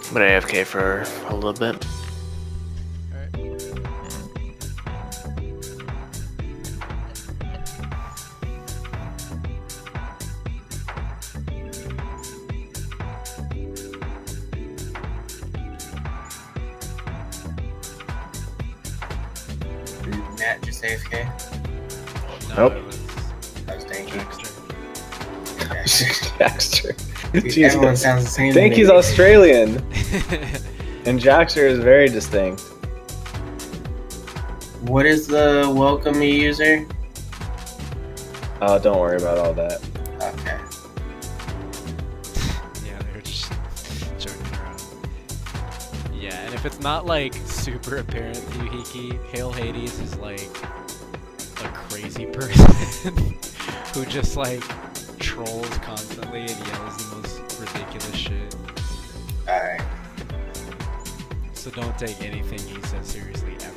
I'm gonna AFK for a little bit. Alright. Did Matt just AFK? No, Nope. it was That was Danky. Jackster. Jackster. Dude, everyone sounds the same. to Think me. he's Australian, and Jackster is very distinct. What is the welcome me user? Oh, don't worry about all that. Okay. Yeah, they were just joking around. Yeah, and if it's not like super apparent to you, Hiki, Hail Hades is like a crazy person who just like trolls constantly and yells the most ridiculous shit. Alright. So don't take anything he says seriously ever.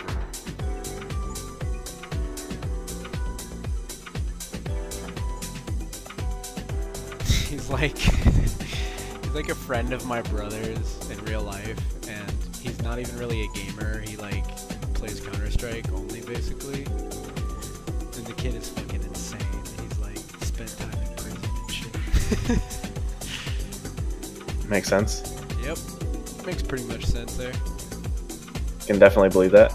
He's like a friend of my brother's in real life, and he's not even really a gamer. He like plays Counter-Strike only basically. And the kid is fucking insane. He's like spent time in prison and shit. Makes sense. Yep. Makes pretty much sense there. Can definitely believe that.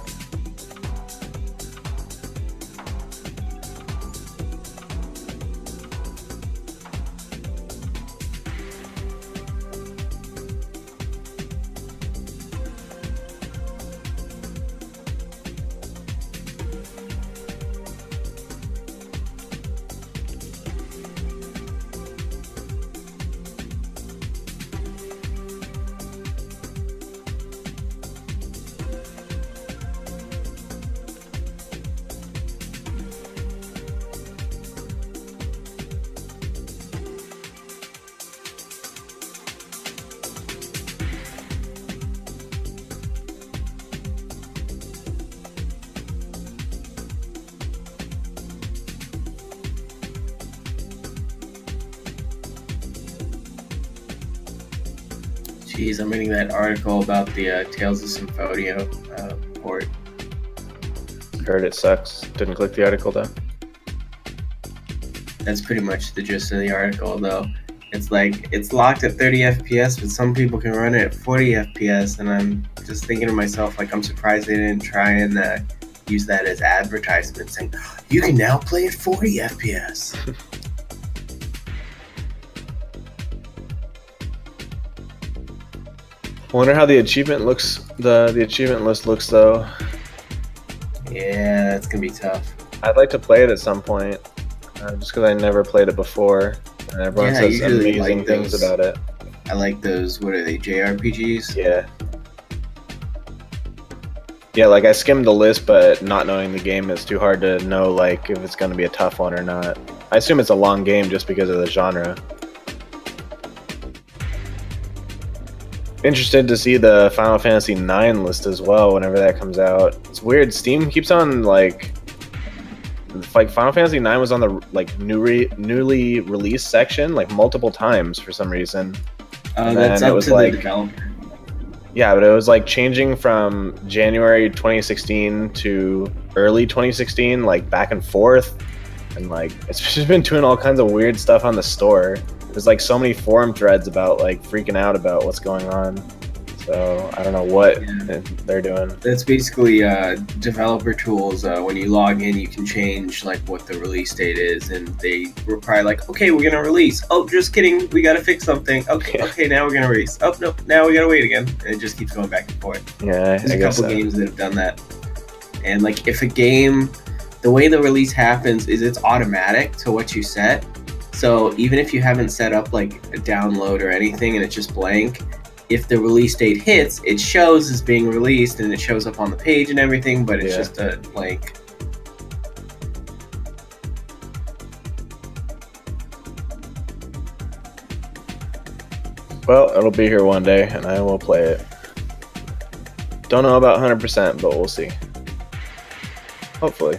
Jeez, I'm reading that article about the Tales of Symphonia port. Heard it sucks. Didn't click the article though. That's pretty much the gist of the article, though. It's like, it's locked at 30 FPS, but some people can run it at 40 FPS, and I'm just thinking to myself, like, I'm surprised they didn't try and use that as advertisement, saying, you can now play at 40 FPS. I wonder how the achievement looks. The achievement list looks though. Yeah, that's gonna be tough. I'd like to play it at some point, just because I never played it before, and everyone Yeah, I says usually amazing like things those. about it. I like those, what are they, JRPGs? Yeah. Yeah, like I skimmed the list, but not knowing the game, it's too hard to know like if it's going to be a tough one or not. I assume it's a long game just because of the genre. Interested to see the Final Fantasy IX list as well whenever that comes out. It's weird. Steam keeps on like Final Fantasy IX was on the like newly released section like multiple times for some reason. And That's then up it was to like- the developer. Yeah, but it was like changing from January 2016 to early 2016, like back and forth, and like it's just been doing all kinds of weird stuff on the store. There's like so many forum threads about like freaking out about what's going on. So I don't know what they're doing. That's basically developer tools. When you log in, you can change like what the release date is, and they were probably like, "Okay, we're gonna release." Oh, just kidding. We gotta fix something. Okay, Yeah. okay, now we're gonna release. Oh no, now we gotta wait again. And it just keeps going back and forth. Yeah, There's I a guess couple so. games that have done that. And like, if a game, the way the release happens is it's automatic to what you set. So even if you haven't set up like a download or anything, and it's just blank, if the release date hits, it shows as being released and it shows up on the page and everything, but it's Yeah. just a blank. Well, it'll be here one day, and I will play it. Don't know about 100%, but we'll see. Hopefully.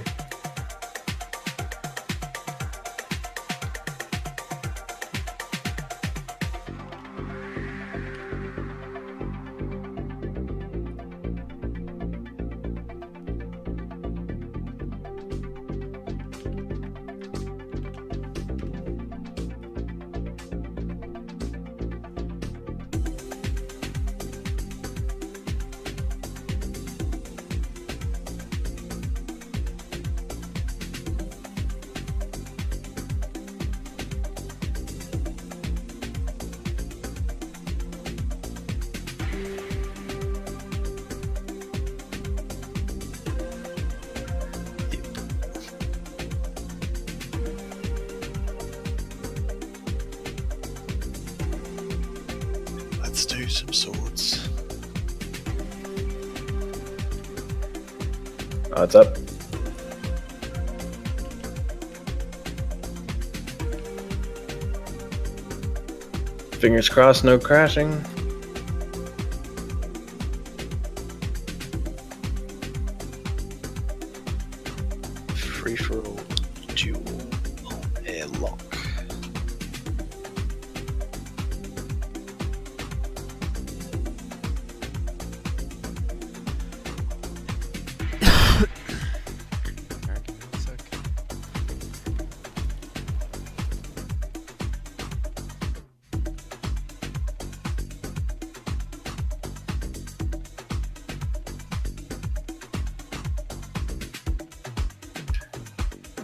Let's do some swords. Oh, it's up. Fingers crossed, no crashing. Free for all. Dual airlock. Alright, give me 1 sec.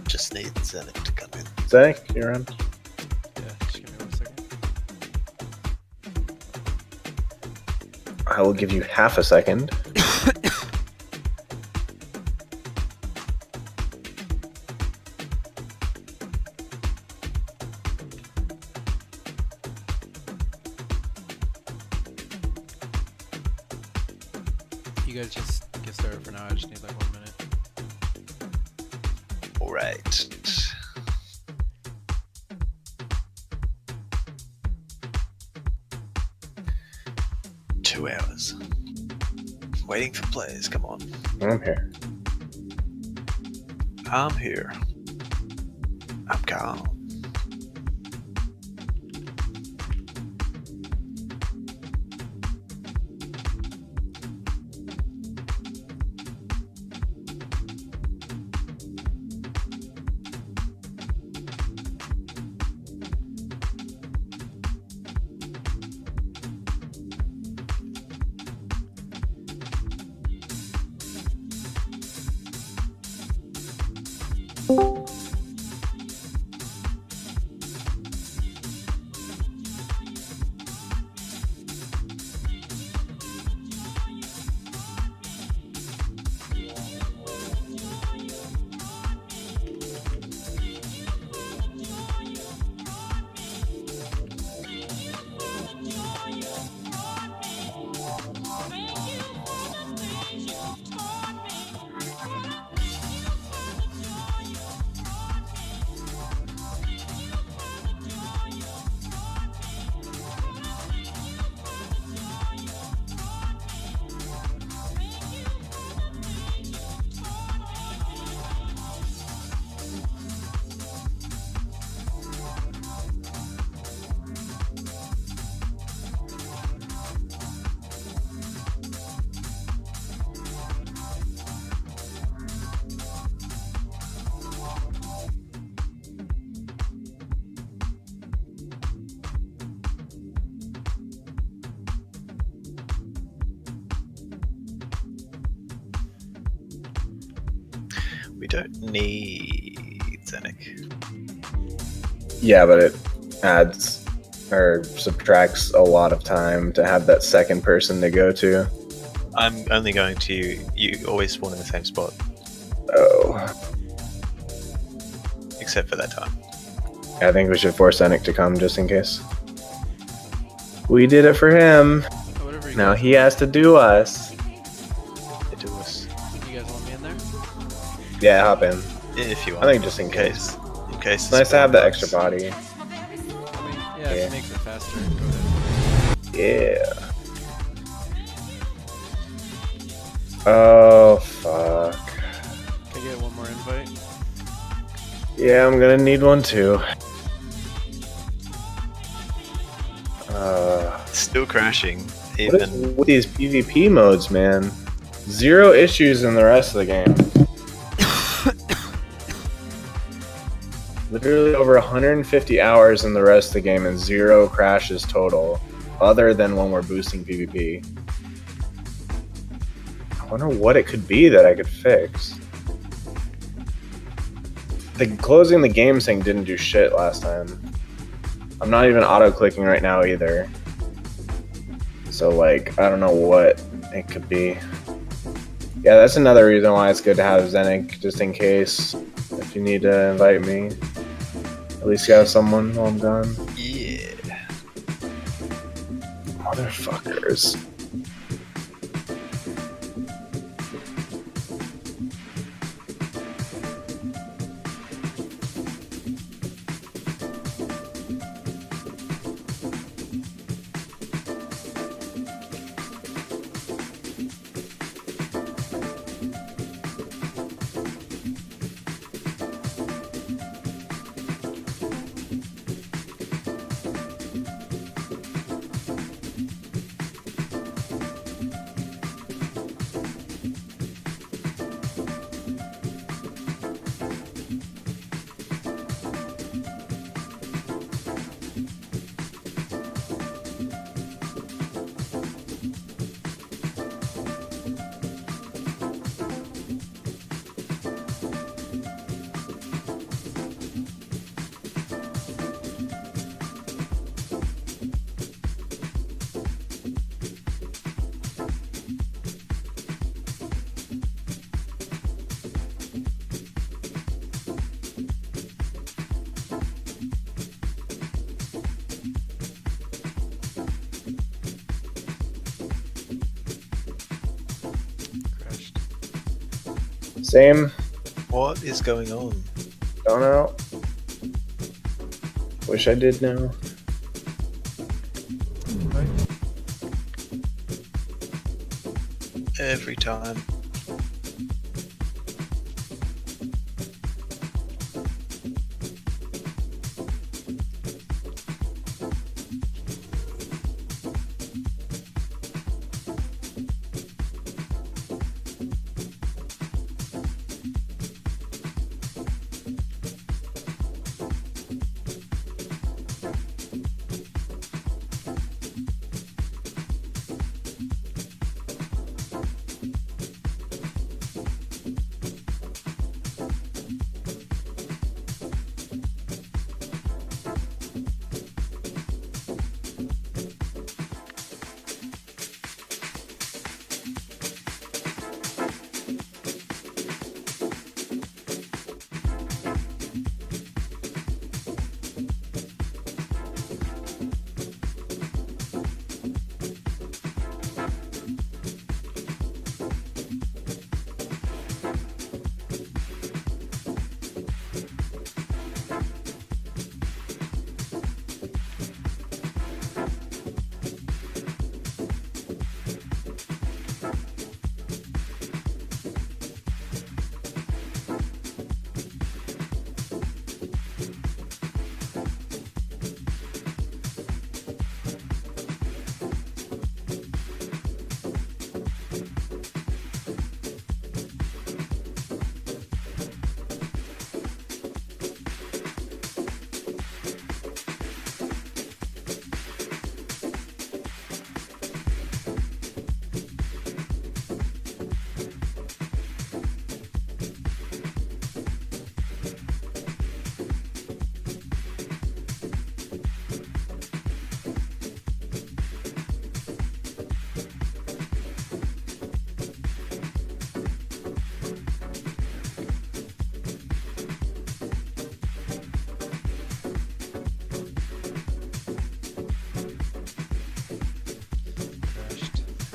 Just need Zenith to come in. Zach, you're on. Yeah, just give me 1 second. I will give you half a second. You guys just get started for now. I just need like 1 minute. Alright. Two hours. Waiting for players, come on. I'm here. I'm here. I'm calm. We don't need Zenik. Yeah, but it adds or subtracts a lot of time to have that second person to go to. I'm only going to. You always spawn in the same spot, Oh. except for that time. I think we should force Zenik to come just in case. We did it for him. Oh, whatever you Now guys he has to do us. It do us. You guys want me in there? Yeah, hop in. If you want. I think just in case. In case. It's nice to have the extra body. I mean, yeah, Yeah. if it makes it faster, go ahead. Yeah. Oh, fuck. Can I get one more invite? Yeah, I'm gonna need one too. Still crashing. What Even. is with these PvP modes, man? Zero issues in the rest of the game. Literally over 150 hours in the rest of the game and 0 crashes total, other than when we're boosting PvP. I wonder what it could be that I could fix. The closing the game thing didn't do shit last time. I'm not even auto-clicking right now either. So like, I don't know what it could be. Yeah, that's another reason why it's good to have Zenik, just in case if you need to invite me. At least you have someone while I'm gone. Yeah. Motherfuckers. Crashed. Same. What is going on? Don't know. Wish I did know. Every time.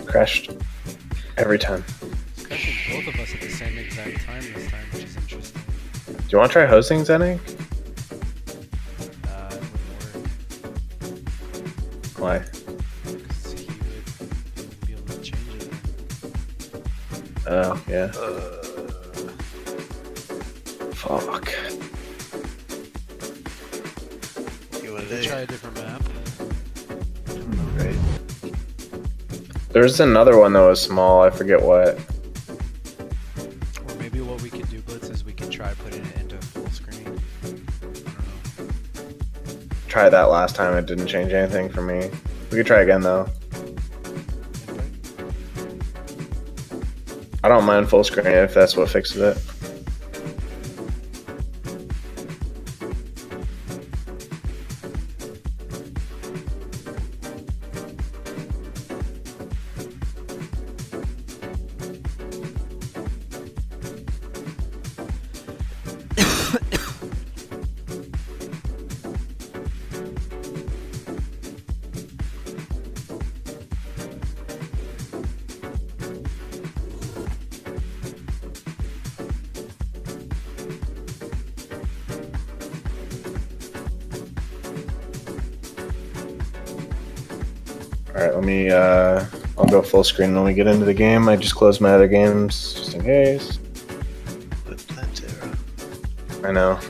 Crashed. Every time. It's crashing both of us at the same exact time this time, which is interesting. Do you want to try hosting, Zenig? It wouldn't work. Why? Because he wouldn't be able to change it. Oh, yeah. Fuck. You were Maybe there. try a different map. Right. There's another one that was small. I forget what. Or maybe what we could do, Blitz, is we can try putting it into full screen. I don't know. Tried that last time. It didn't change anything for me. We could try again though. I don't mind full screen if that's what fixes it. Alright, let me, I'll go full screen when we get into the game. I just closed my other games, just in case. I know.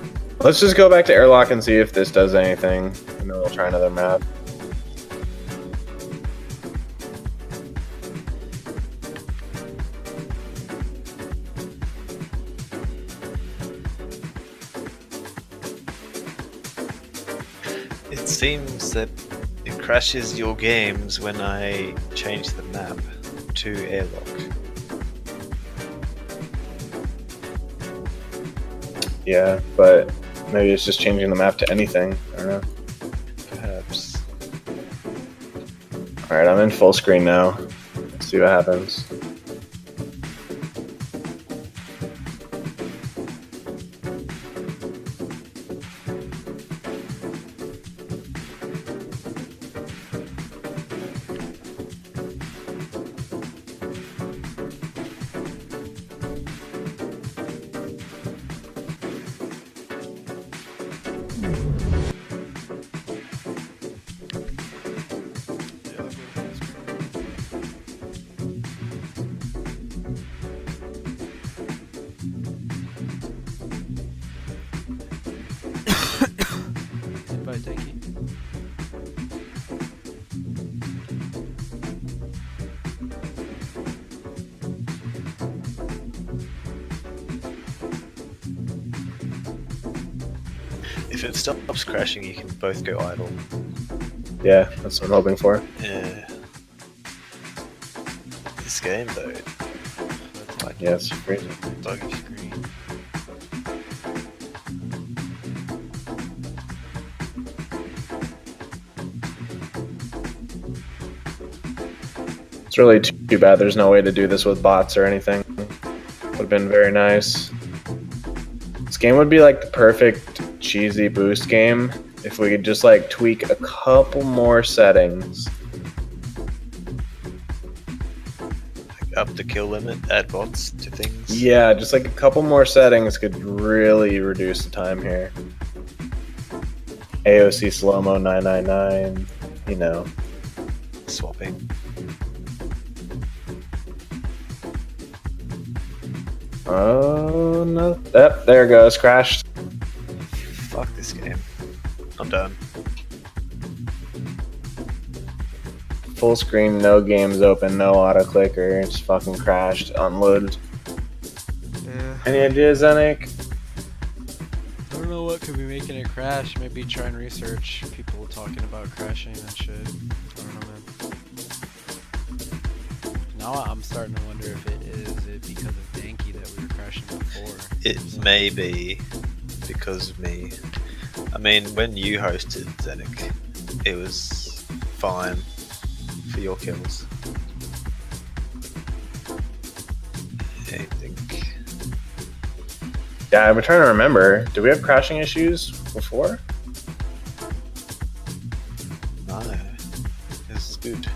Let's just go back to airlock and see if this does anything, and then we'll try another map. It seems that it crashes your games when I change the map to airlock. Yeah, but maybe it's just changing the map to anything. I don't know. Perhaps. Alright, I'm in full screen now. Let's see what happens. Invite Denki. If it stops crashing, you can both go idle. Yeah, that's what I'm hoping for. Yeah. This game, though, like Yeah, it's crazy. doggy. Screen. It's really too bad there's no way to do this with bots or anything. Would have been very nice. This game would be like the perfect cheesy boost game if we could just like tweak a couple more settings. Like up the kill limit, add bots to things. Yeah, just like a couple more settings could really reduce the time here. AOC slow-mo 999, you know. Swapping. Oh no, yep, there it goes, crashed. Fuck this game. I'm done. Full screen, no games open, no auto clicker, it's fucking crashed, unloaded. Yeah. Any ideas, Zenik? I don't know what could be making it crash. Maybe try and research people talking about crashing and shit. I don't know, man. Now I'm starting to wonder if it because of Danky that we were crashing before. It may be because of me. I mean, when you hosted Zenik, it was fine for your kills. I think. Yeah, I'm trying to remember. Did we have crashing issues before? No, it's good.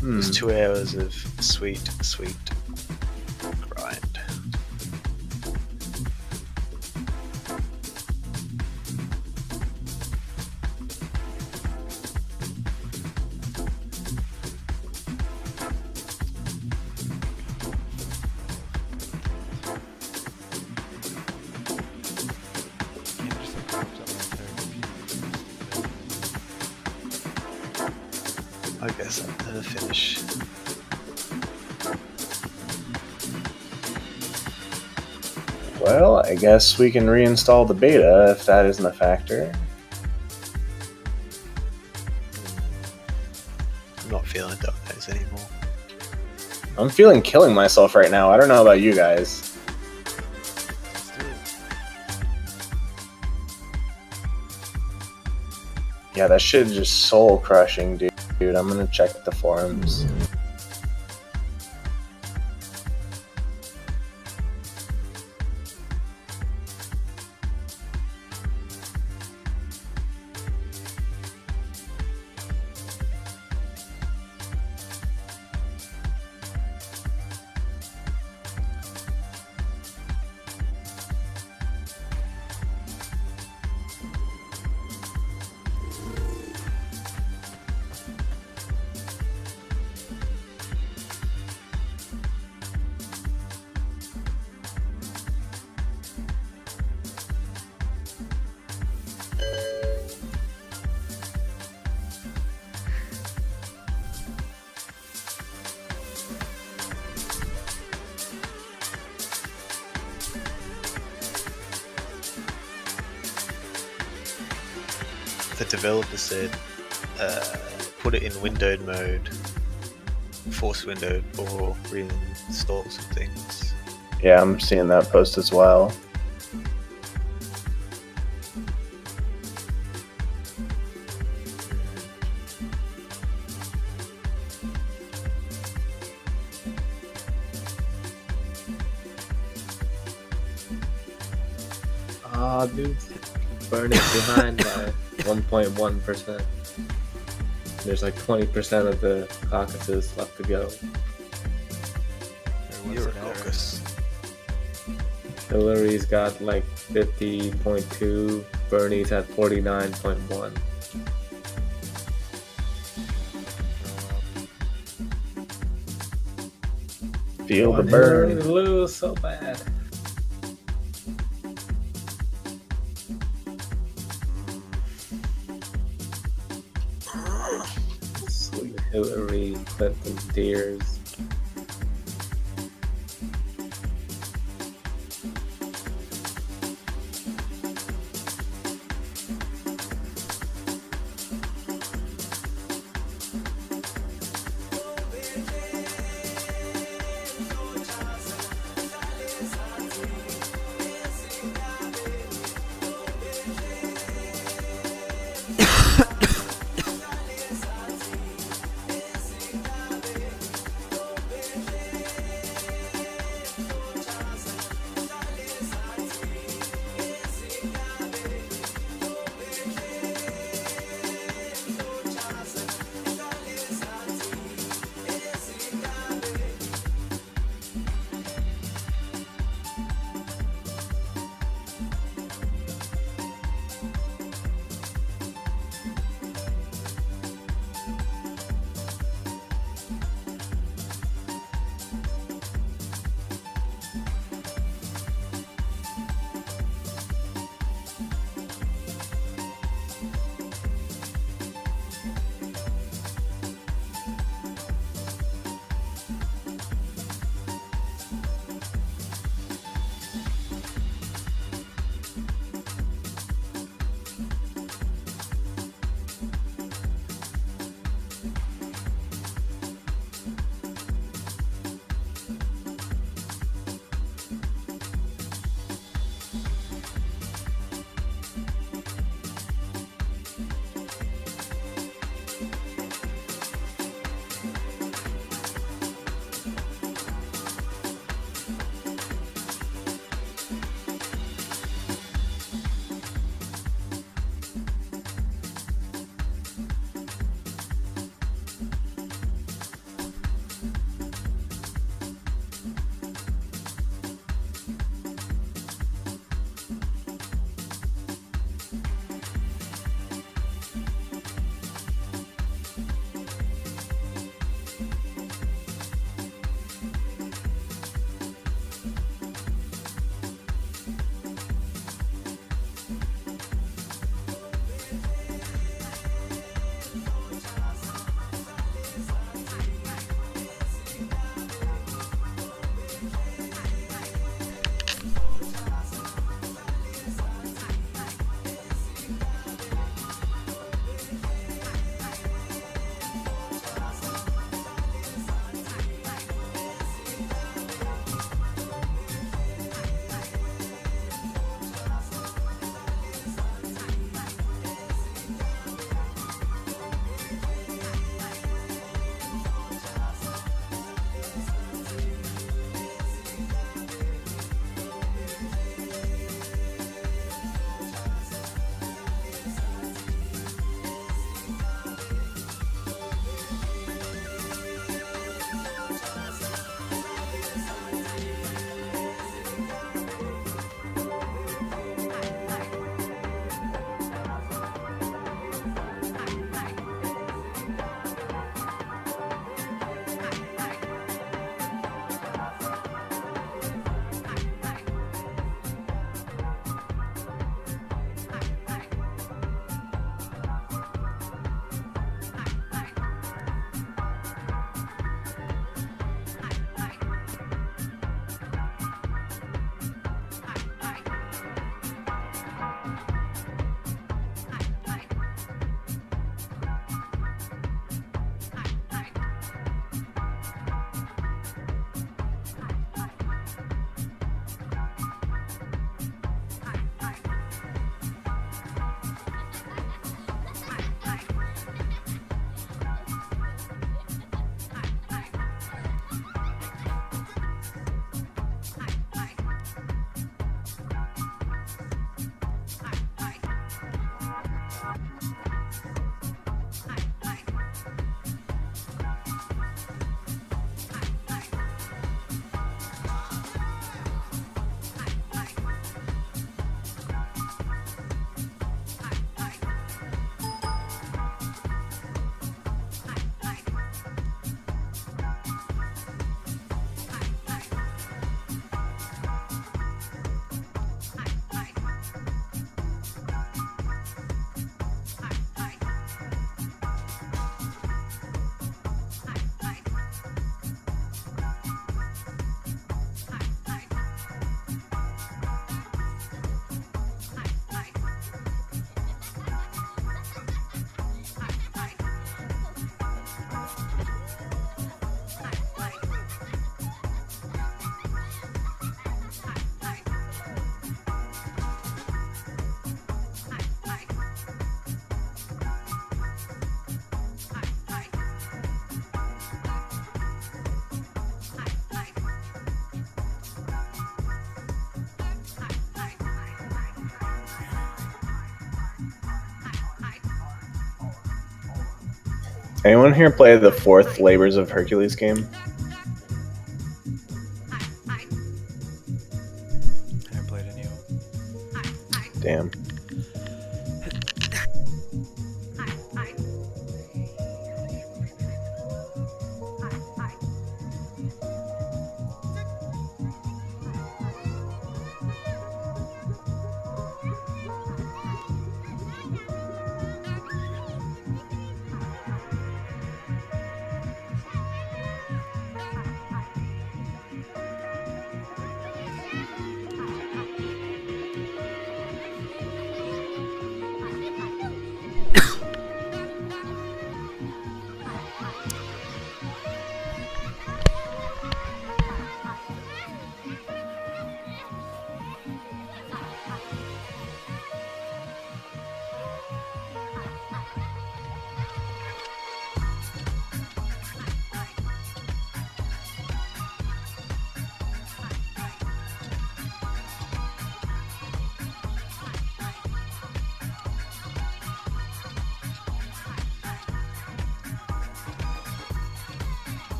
Hmm. It's 2 hours of sweet grind. Can't just like craft up my entire computer. I guess I'll never finish. Well, I guess we can reinstall the beta if that isn't a factor. I'm not feeling those anymore. I'm feeling killing myself right now. I don't know about you guys. Let's do it. Yeah, that shit is just soul crushing, dude. I'm gonna check the forums. the developer said, put it in windowed mode, force windowed, or reinstall some things. Yeah, I'm seeing that post as well. Ah, dude, burn it behind by 1.1%. There's like 20% of the caucuses left to go. Or what's You're a it at right caucus. Hillary's got like 50.2, Bernie's at 49.1. Feel the Hillary burn. lose so bad. Sweet Hillary Clinton tears. Anyone here play the fourth Labors of Hercules game? I haven't played any of them. Damn.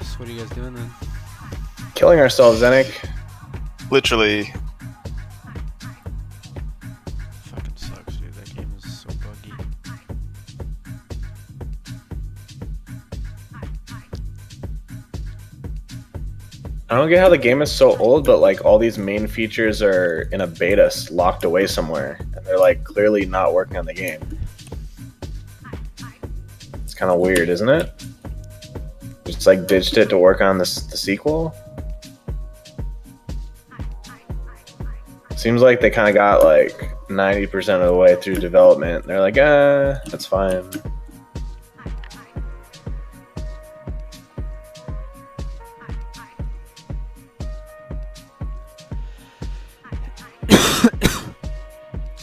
So what are you guys doing then? Killing ourselves, Zenik. Literally, Fucking sucks, dude. That game is so buggy. I don't get how the game is so old, but like all these main features are in a beta locked away somewhere, and they're like clearly not working on the game. It's kind of weird, isn't it? Just like ditched it to work on the sequel. Seems like they kind of got like 90% of the way through development. They're like, that's fine.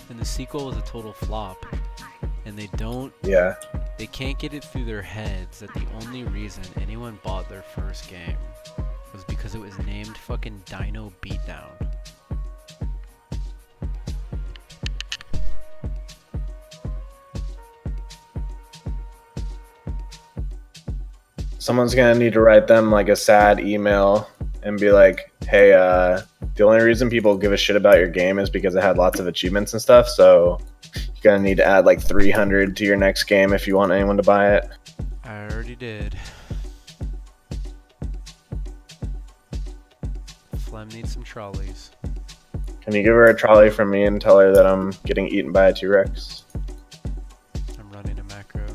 And the sequel was a total flop. And Yeah. they can't get it through their heads that the only reason anyone bought their first game was because it was named fucking Dino Beatdown. Someone's gonna need to write them like a sad email and be like, hey, the only reason people give a shit about your game is because it had lots of achievements and stuff, so you're gonna need to add like 300 to your next game if you want anyone to buy it. I already did. Flem needs some trolleys. Can you give her a trolley from me and tell her that I'm getting eaten by a T-Rex? I'm running a macro.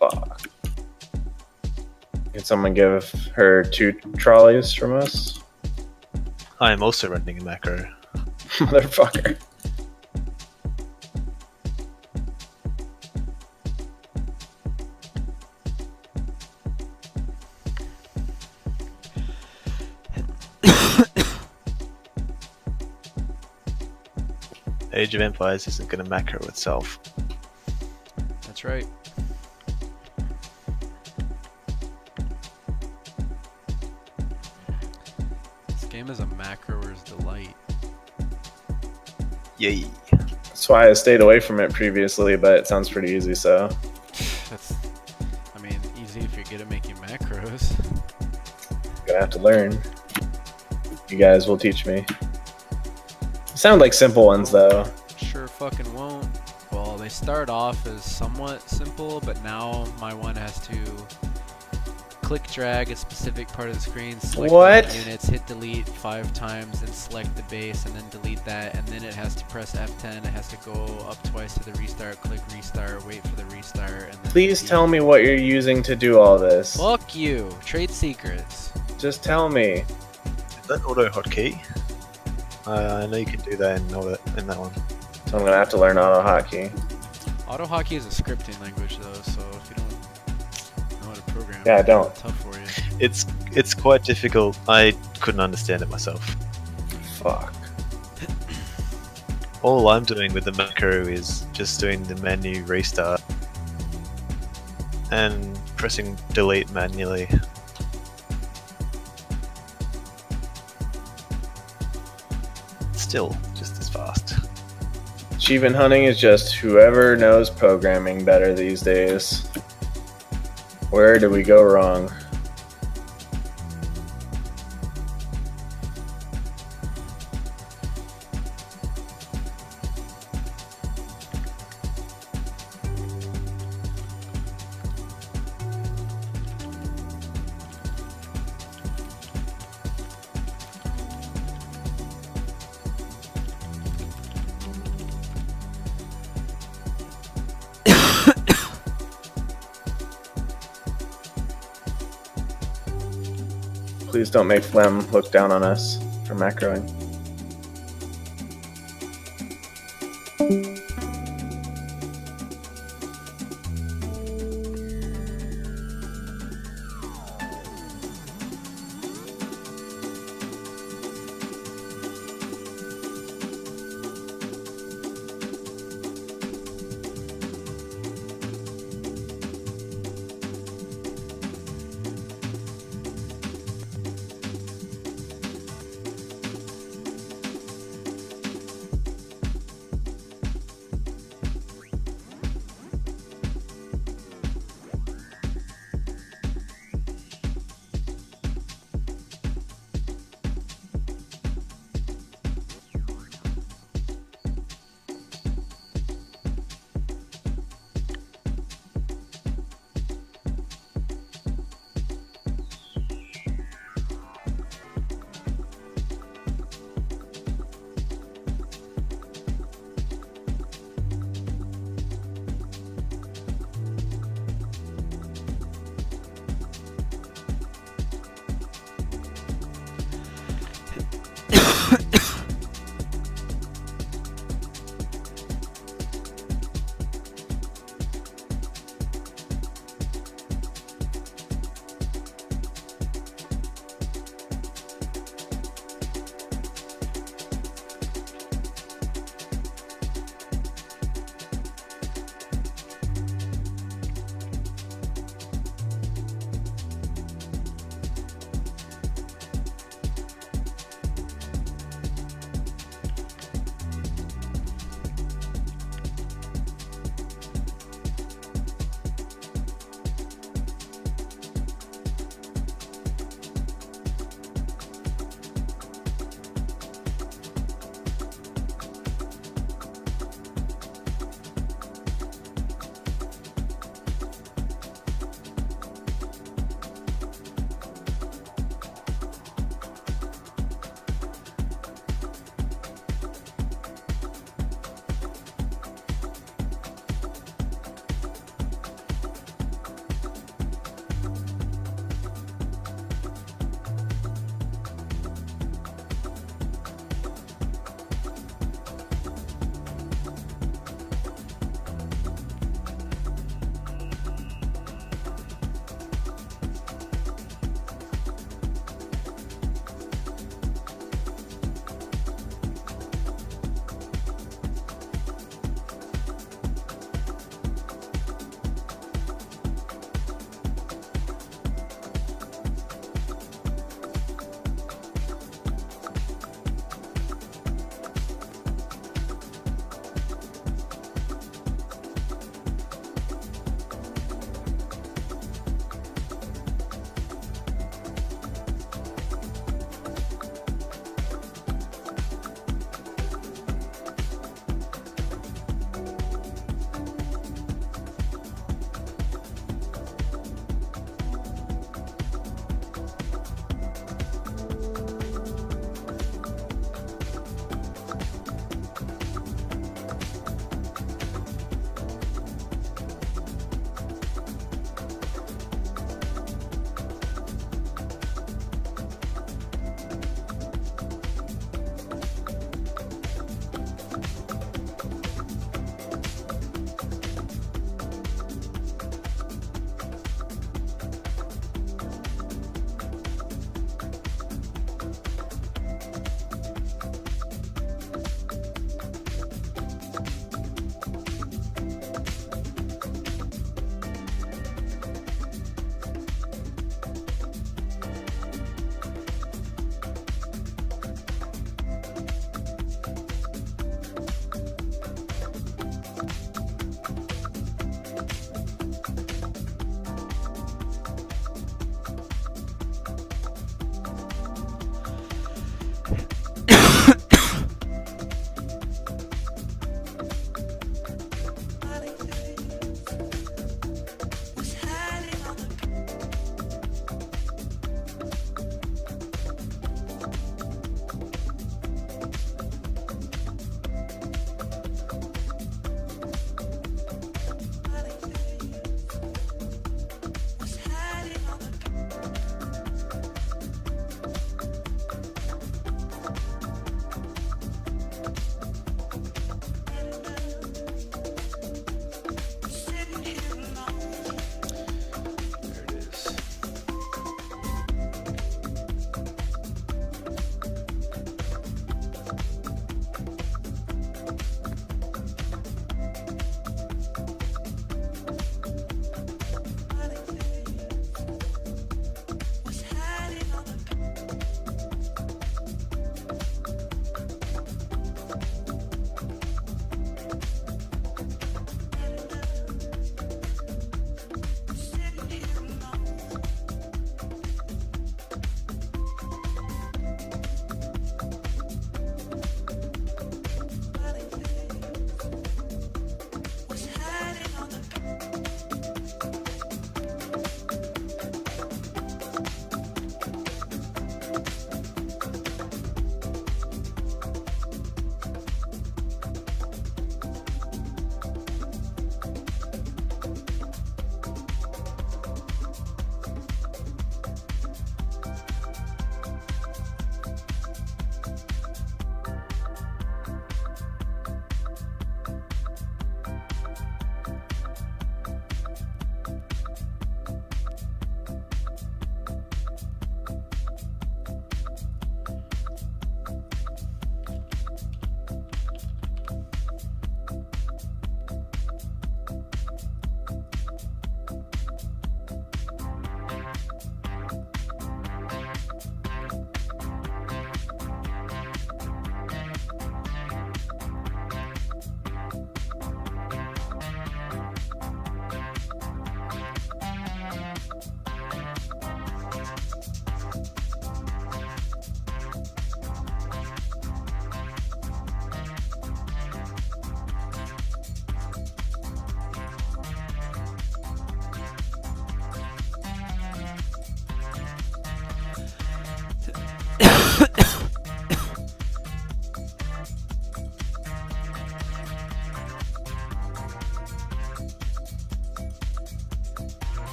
Fuck. Can someone give her 2 trolleys from us? I am also running a macro. Motherfucker. Age of Empires isn't going to macro itself. That's right. This game is a macroer's delight. Yay. That's why I stayed away from it previously, but it sounds pretty easy, so That's, I mean, easy if you're good at making macros. I'm gonna have to learn. You guys will teach me. Sound like simple ones though. Sure fucking won't. Well, they start off as somewhat simple, but now my one has to click drag a specific part of the screen, select What? the units, hit delete 5 times, and select the base, and then delete that, and then it has to press F10, it has to go up twice to the restart, click restart, wait for the restart, and then Please delete. tell me what you're using to do all this. Fuck you! Trade secrets. Just tell me. that auto hotkey? I know you can do that in that one. So I'm gonna have to learn auto hotkey. AutoHotkey is a scripting language though, so if you don't know how to program, Yeah, I don't. it's tough for you. It's quite difficult. I couldn't understand it myself. Fuck. All I'm doing with the macro is just doing the menu restart and pressing delete manually. Still just as fast. Achievement hunting is just whoever knows programming better these days. Where do we go wrong? Please don't make Flem look down on us for macroing.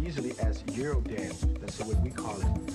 easily as Eurodance. That's what we call it.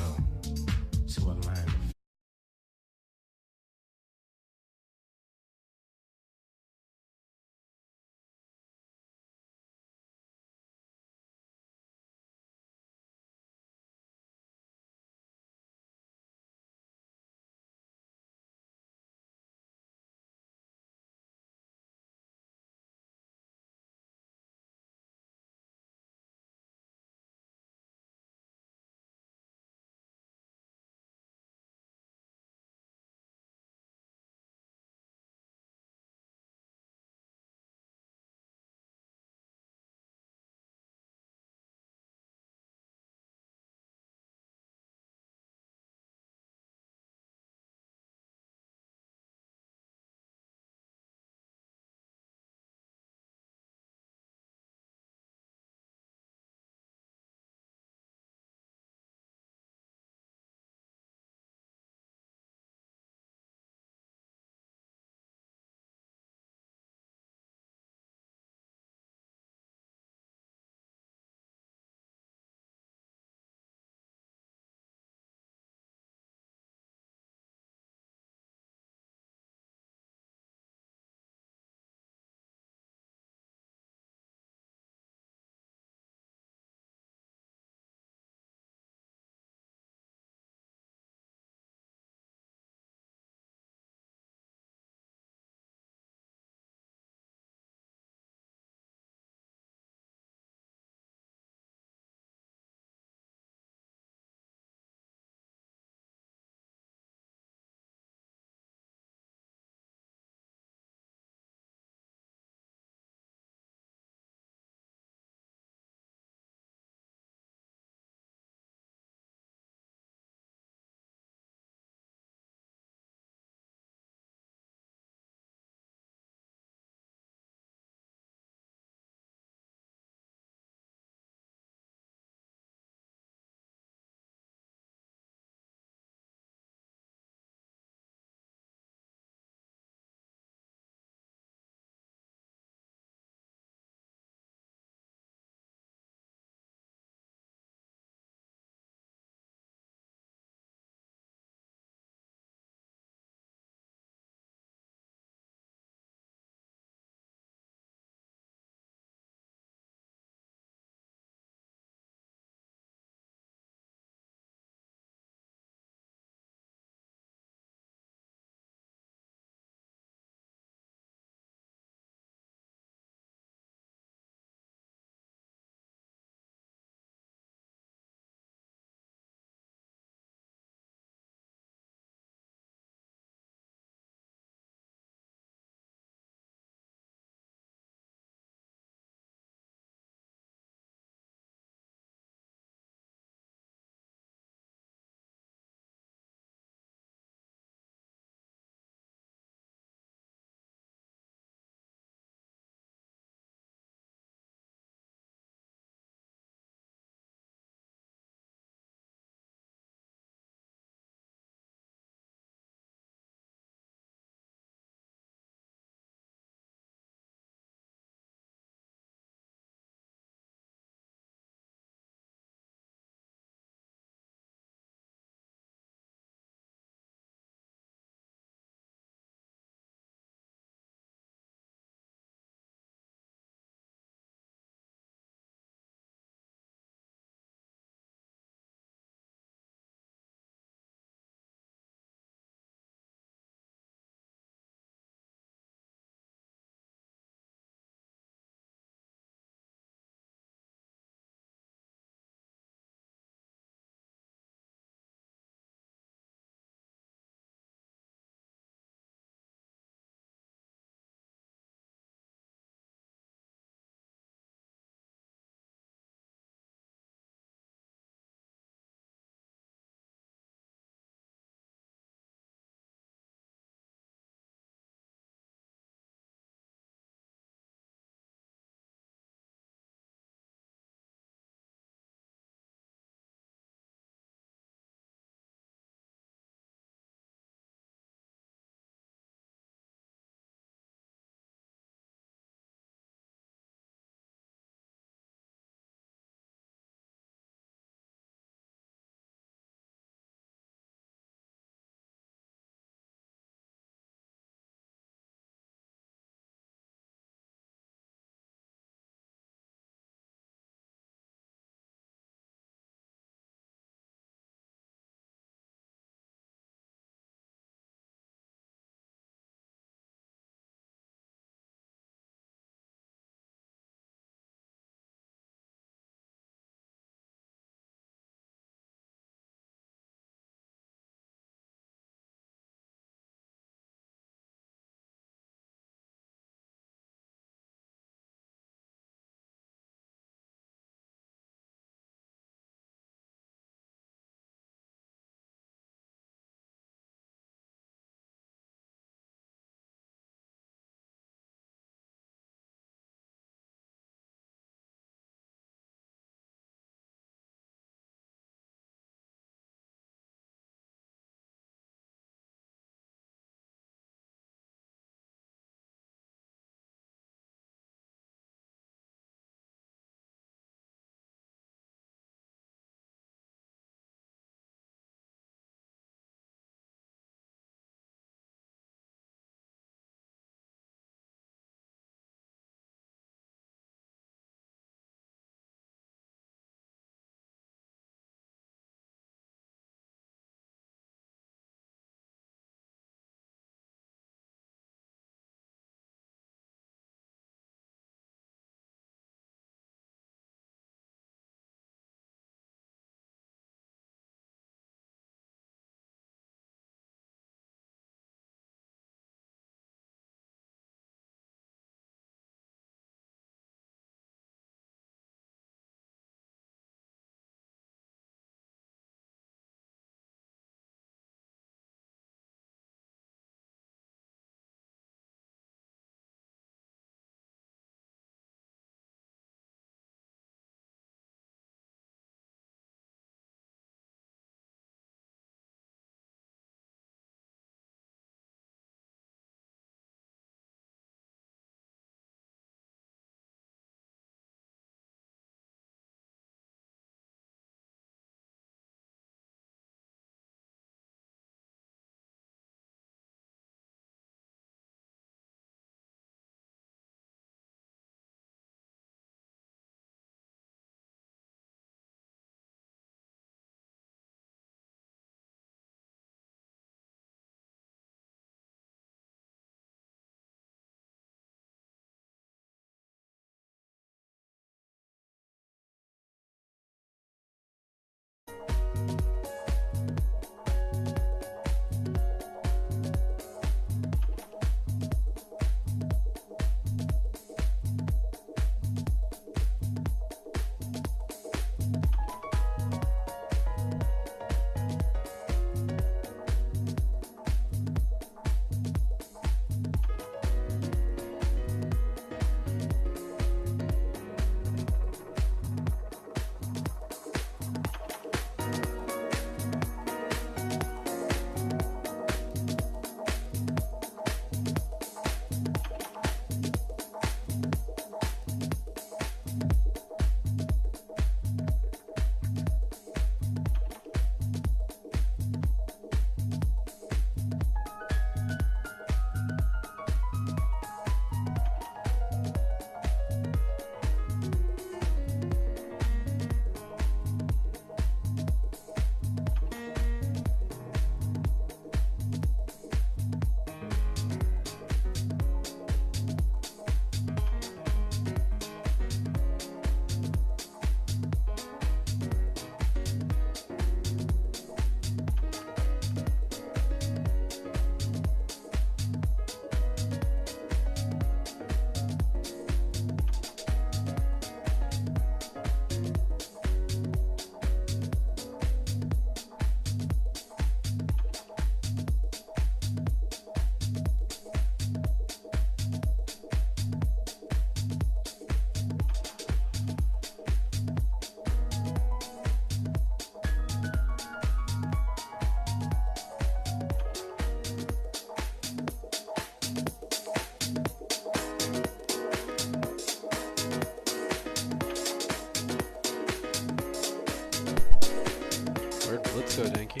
So, Denki.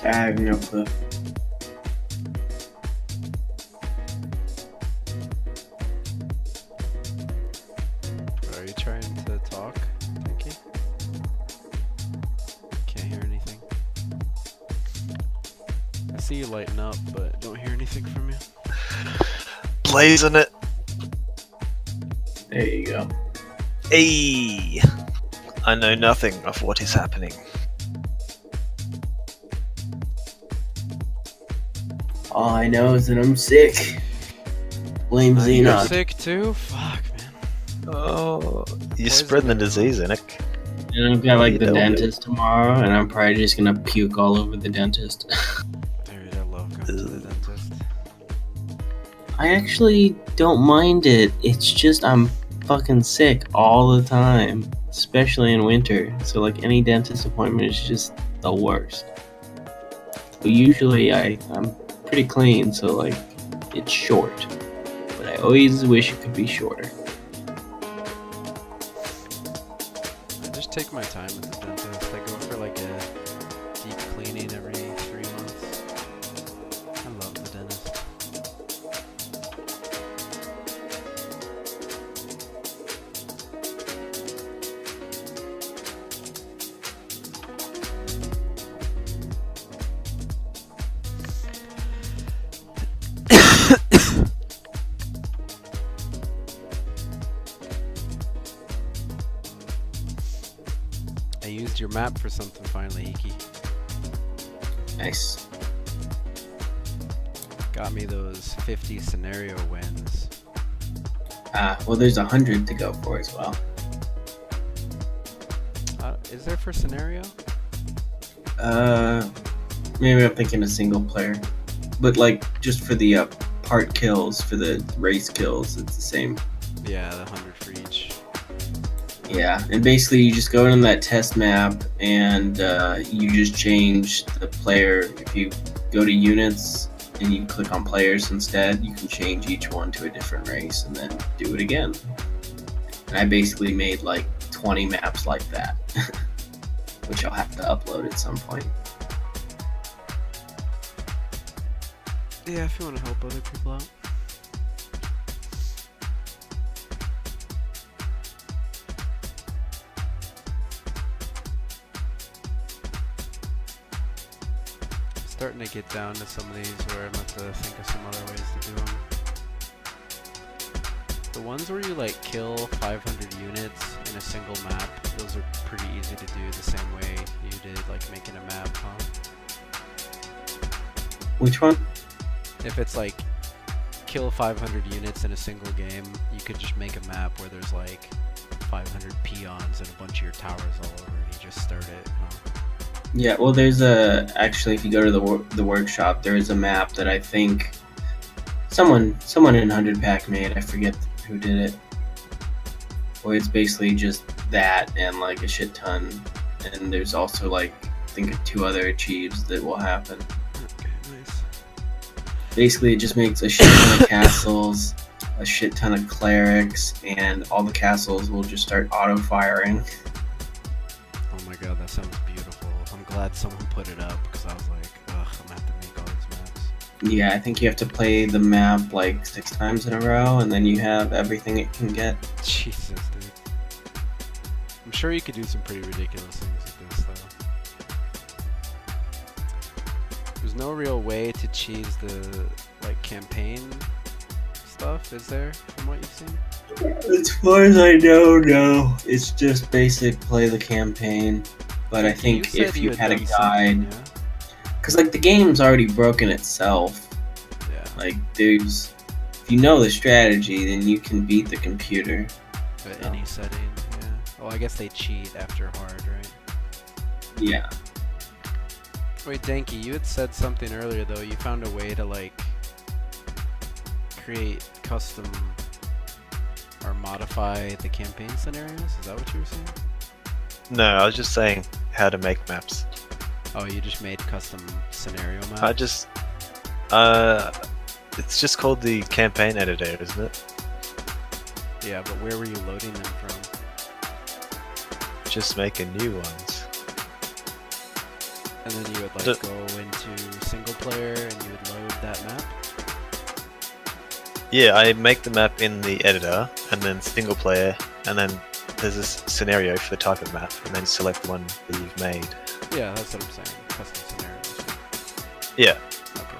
I have no clue. Are you trying to talk, Denki? Can't hear anything. I see you lighting up, but don't hear anything from you. Blazing it. There you go. Hey, I know nothing of what is happening. All I know is that I'm sick. Blame You're Xenon. sick too? Fuck, man. Oh, you're Poison spreading the everyone. disease, Nick. And I've got like You the don't do it. dentist tomorrow, and I'm probably just gonna puke all over the dentist. Dude, I love going to the dentist. I actually don't mind it. It's just I'm fucking sick all the time, especially in winter. So like any dentist appointment is just the worst. But usually I'm pretty clean, so like it's short. But I always wish it could be shorter. I just take my time at the dentist. I go for like a deep cleaning every 3 months. I love the dentist. I used your map for something finally, Iki. Nice. Got me those 50 scenario wins. Well, there's 100 to go for as well. Is there for scenario? Maybe I'm thinking a single player, but like just for the part kills, for the race kills, it's the same. Yeah, the 100 for each. Yeah, and basically you just go in that test map and you just change the player. If you go to units and you click on players instead, you can change each one to a different race and then do it again. And I basically made like 20 maps like that, which I'll have to upload at some point. Yeah, if you want to help other people out. Starting to get down to some of these where I'm going to have to think of some other ways to do them. The ones where you like kill 500 units in a single map, those are pretty easy to do the same way you did like making a map, huh? Which one? If it's like kill 500 units in a single game, you could just make a map where there's like 500 peons and a bunch of your towers all over and you just start it, huh? Yeah, well, there's actually, if you go to the workshop, there is a map that I think someone in 100 Pack made. I forget who did it. Where it's basically just that and like a shit ton, and there's also like I think 2 other achieves that will happen. Okay, nice. Basically, it just makes a shit ton of castles, a shit ton of clerics, and all the castles will just start auto firing. Oh my god, that sounds beautiful. I'm glad someone put it up because I was like, ugh, I'm gonna have to make all these maps. Yeah, I think you have to play the map like 6 times in a row, and then you have everything it can get. Jesus, dude. I'm sure you could do some pretty ridiculous things with this, though. There's no real way to cheese the like campaign stuff, is there? From what you've seen? As far as I know, no. It's just basic play the campaign. But I think You if said you had a done guide, something, because like the game's already broken itself. yeah? Like there's, if you know the strategy, then you can beat the computer. But any setting, yeah. Well, I guess they cheat after hard, right? Yeah. Wait, Denki, you had said something earlier though. You found a way to like create custom or modify the campaign scenarios. Is that what you were saying? No, I was just saying how to make maps. Oh, you just made custom scenario maps? I just, it's just called the campaign editor, isn't it? Yeah, but where were you loading them from? Just making new ones. And then you would like D- go into single player and you would load that map. Yeah, I make the map in the editor, and then single player, and then there's this scenario for the type of map, and then select the one that you've made. Yeah, that's what I'm saying. Custom scenarios. Yeah. Okay.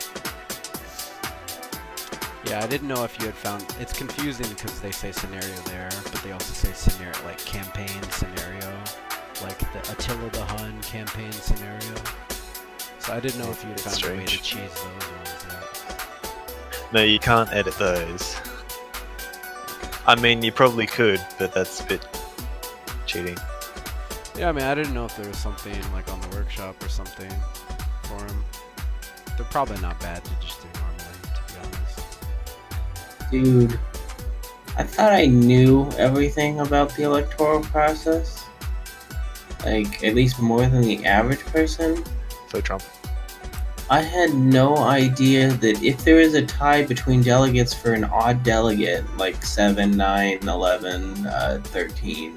Yeah, I didn't know if you had found. It's confusing because they say scenario there, but they also say scenario like campaign scenario, like the Attila the Hun campaign scenario. So I didn't know if you had It's found a way to strange. cheese those ones yet. No, you can't edit those. I mean, you probably could, but that's a bit cheating. Yeah, I mean, I didn't know if there was something like on the workshop or something for them. They're probably not bad to just do normally, to be honest. Dude, I thought I knew everything about the electoral process. Like, at least more than the average person. For Trump. I had no idea that if there is a tie between delegates for an odd delegate, like 7, 9, 11, 13,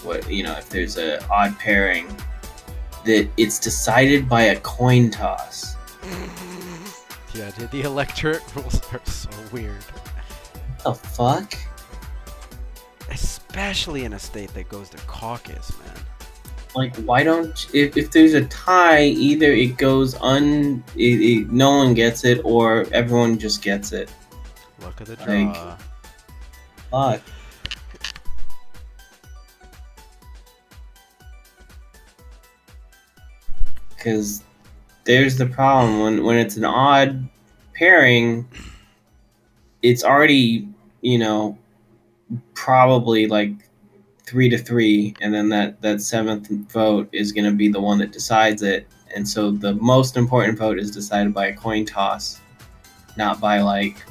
if there's an odd pairing, that it's decided by a coin toss. Yeah, dude, the electorate rules are so weird. What the fuck? Especially in a state that goes to caucus, man. Like, why don't if there's a tie, either it goes no one gets it, or everyone just gets it. Luck of the Like- draw. Fuck. Because there's the problem when it's an odd pairing, it's already probably like 3-3, and then that seventh vote is going to be the one that decides it, and so the most important vote is decided by a coin toss, not by like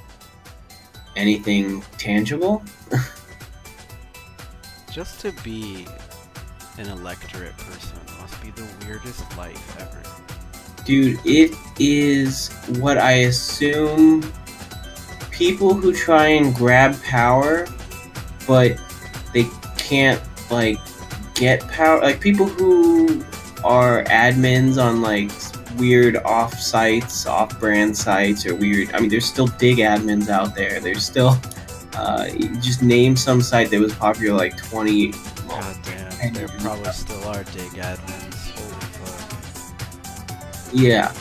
anything tangible. Just to be an electorate person must be the weirdest life ever. Dude, it is what I assume people who try and grab power, but they can't like get power, like people who are admins on like weird off sites, off brand sites, or weird, I mean there's still dig admins out there. There's still you just name some site that was popular like 20. God damn, there probably still are dig admins. Holy fuck. Yeah,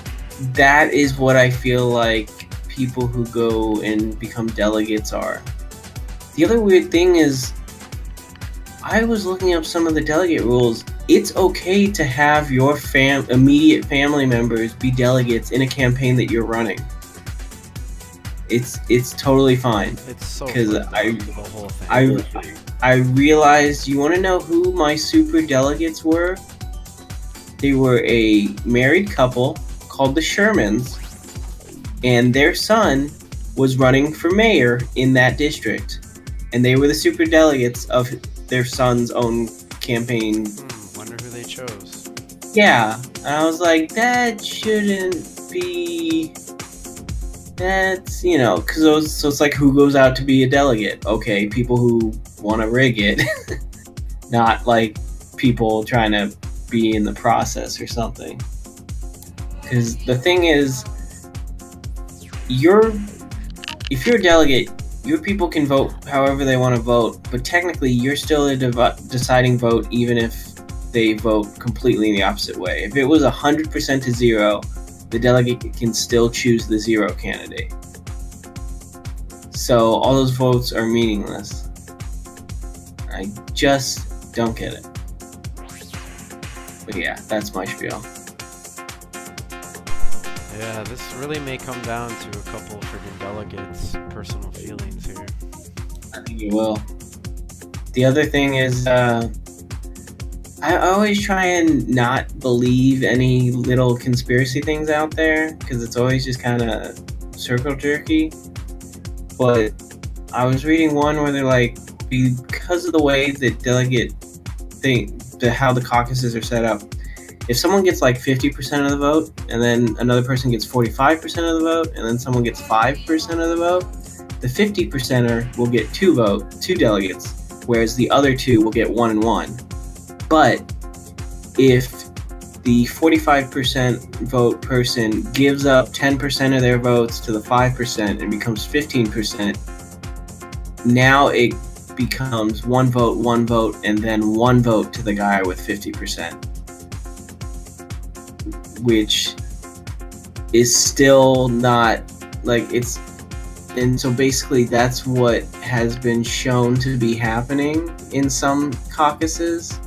that is what I feel like people who go and become delegates are. The other weird thing is, I was looking up some of the delegate rules. It's okay to have your immediate family members be delegates in a campaign that you're running. It's totally fine. It's so 'Cause fucked up, I- the whole thing. I realized, you want to know who my super delegates were? They were a married couple called the Shermans, and their son was running for mayor in that district, and they were the super delegates of their son's own campaign. Wonder who they chose. Yeah, and I was like, that shouldn't be. That's because so it's like, who goes out to be a delegate? Okay, people who want to rig it, not like people trying to be in the process or something. Because the thing is, if you're a delegate, your people can vote however they want to vote, but technically you're still a deciding vote, even if they vote completely in the opposite way. If it was 100% to 0, the delegate can still choose the 0 candidate. So all those votes are meaningless. I just don't get it. But yeah, that's my spiel. Yeah, this really may come down to a couple freaking delegates' personal feelings here. I think it will. The other thing is, I always try and not believe any little conspiracy things out there, because it's always just kind of circle jerky. But I was reading one where they're like, because of the way that how the caucuses are set up, if someone gets like 50% of the vote, and then another person gets 45% of the vote, and then someone gets 5% of the vote, the 50%er will get 2 delegates, whereas the other 2 will get 1 and 1. But if the 45% vote person gives up 10% of their votes to the 5% and becomes 15%, now it becomes one vote, and then one vote to the guy with 50%, which is still not like it's. And so basically, that's what has been shown to be happening in some caucuses,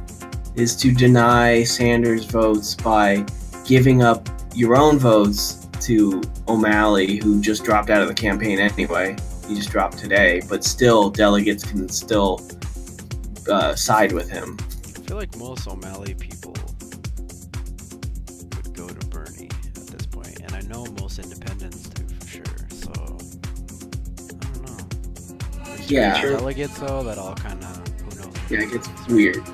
is to deny Sanders votes by giving up your own votes to O'Malley, who just dropped out of the campaign anyway. He just dropped today, but still delegates can still side with him. I feel like most O'Malley people would go to Bernie at this point, and I know most independents do for sure. So I don't know. There's Yeah. delegates though, that all kind of who knows. Yeah, it gets weird.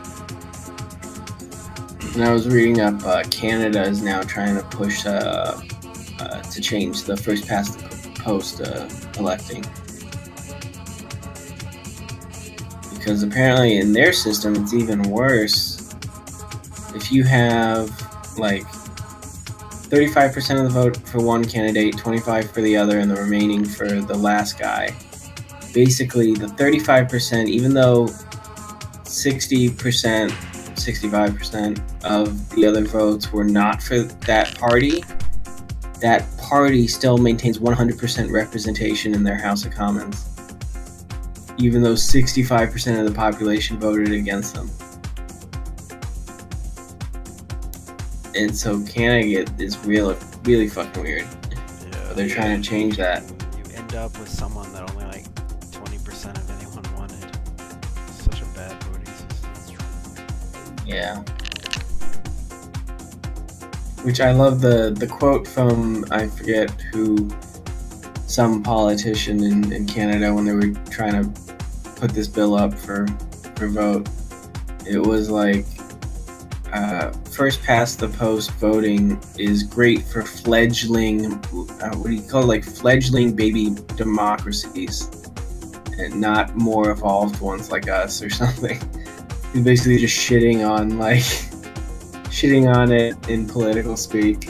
And I was reading up, Canada is now trying to push to change the first past the post electing. Because apparently in their system it's even worse. If you have like 35% of the vote for one candidate, 25% for the other, and the remaining for the last guy, basically the 35%, even though 60%, 65% of the other votes were not for that party still maintains 100% representation in their House of Commons, even though 65% of the population voted against them. And so Canada is really fucking weird. Yeah. They're trying to change that. You end up with someone that only like 20% of anyone wanted. It's such a bad voting system. Yeah. Which I love the quote from, I forget who, some politician in Canada when they were trying to put this bill up for vote. It was like, first past the post voting is great for fledgling, what do you call it, like fledgling baby democracies, and not more evolved ones like us or something. He's basically just shitting on it in political speak.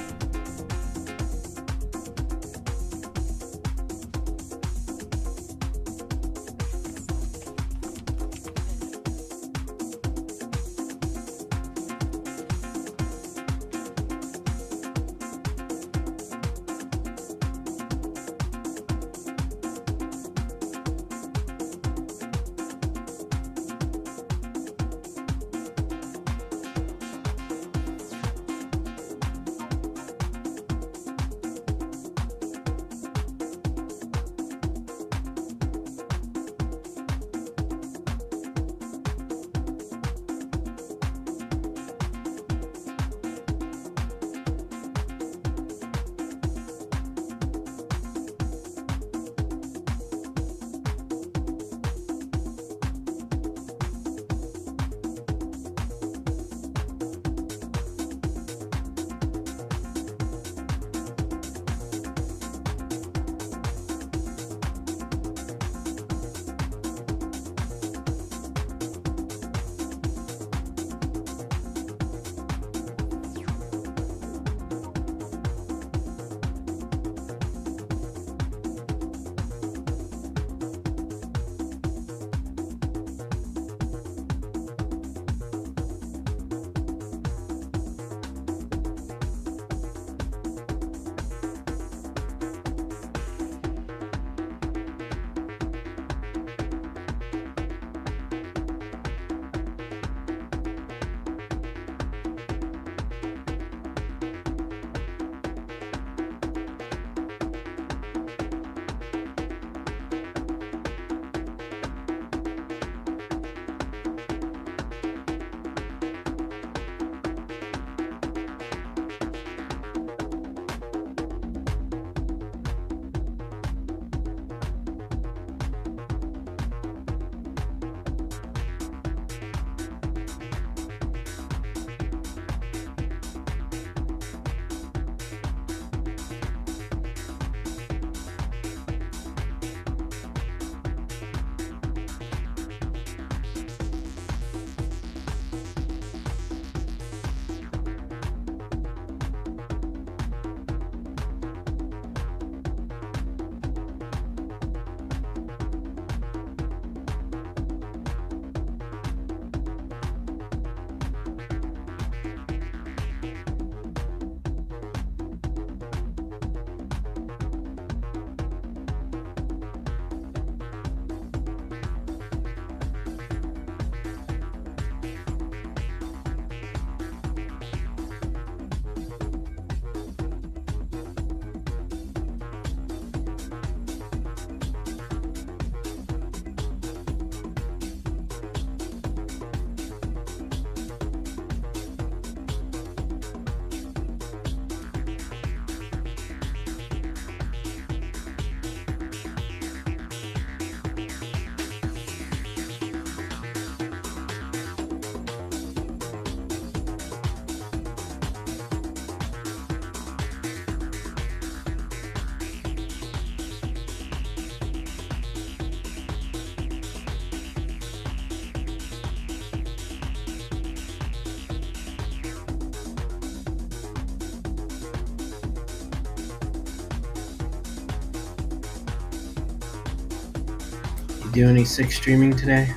Do any sick streaming today?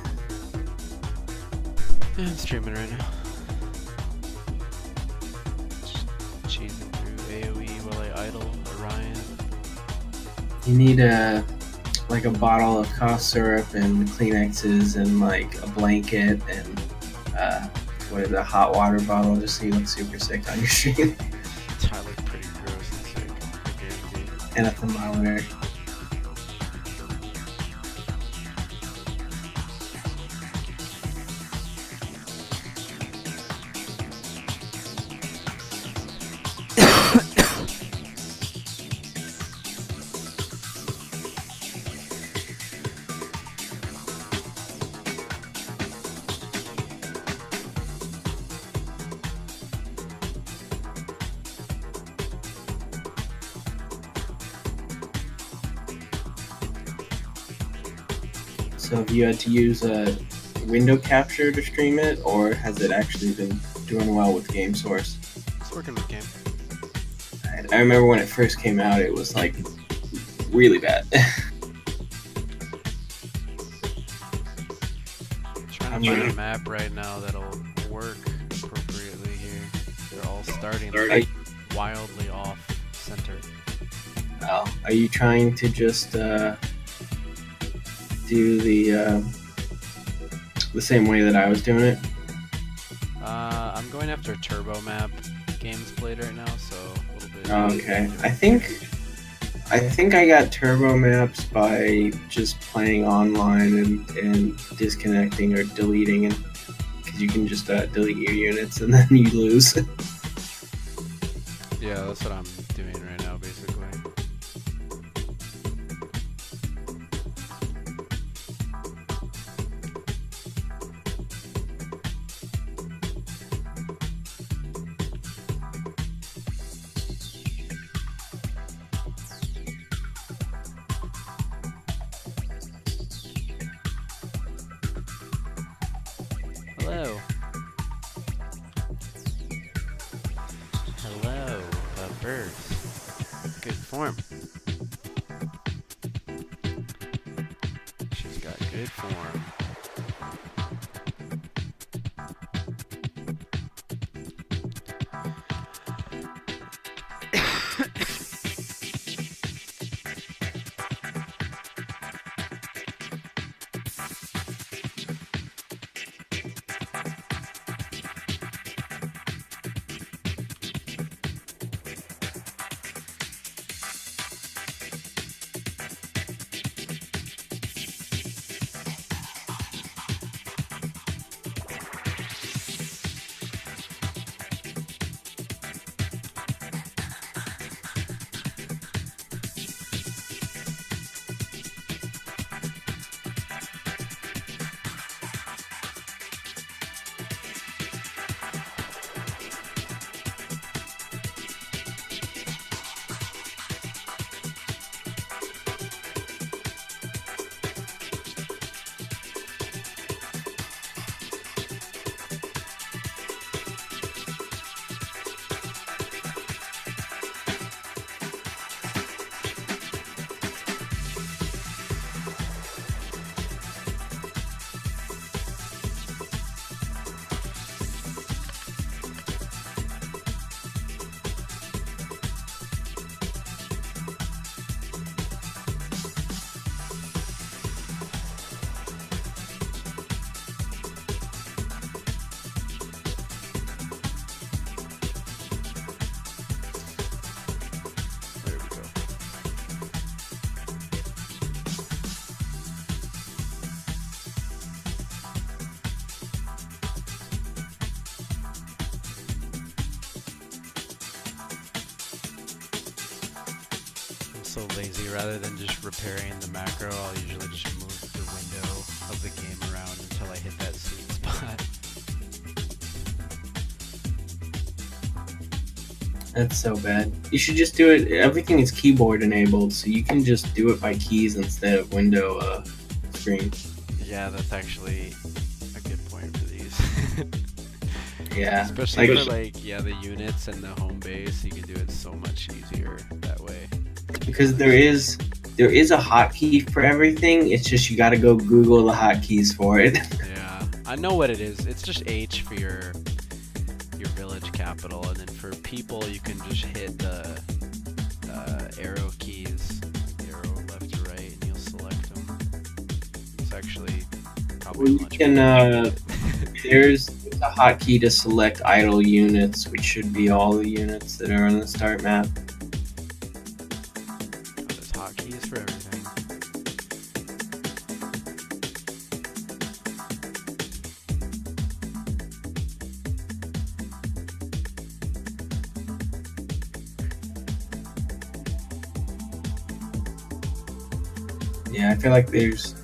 Yeah, I'm streaming right now. Just cheesing through AoE while I idle Orion. You need like a bottle of cough syrup and Kleenexes and like a blanket and what is it, a hot water bottle just so you look super sick on your stream. I look pretty gross and sick. I guarantee. And a thermometer. So have you had to use a window capture to stream it, or has it actually been doing well with Game Source? It's working with game. I remember when it first came out, it was like really bad. Trying to find a map right now that'll work appropriately here. They're all starting like, wildly off center. Are you trying to just do the same way that I was doing it? I'm going after turbo map games played right now, so a little bit. Oh, okay. I think I got turbo maps by just playing online and disconnecting or deleting, and because you can just delete your units and then you lose. Yeah, that's what I'm doing right now, basically. Hello. Hello, puppers. Good form. She's got good form. There we go. I'm so lazy. Rather than just repairing the macro, I'll usually just move the window of the game around until I hit that sweet spot. That's so bad. You should just do it. Everything is keyboard enabled, so you can just do it by keys instead of window screen. Yeah, that's actually a good point for these. Yeah. Especially Like- for like, yeah, the units and the home base, you can do it so much easier that way. Because there is there is a hotkey for everything. It's just you got to go Google the hotkeys for it. Yeah, I know what it is. It's just H for your village capital, and then for people you can just hit the arrow keys, arrow left to right, and you'll select them. It's actually probably You much can, better. there's a hotkey to select idle units, which should be all the units that are on the start map. There's hotkeys for everything. Yeah, I feel like there's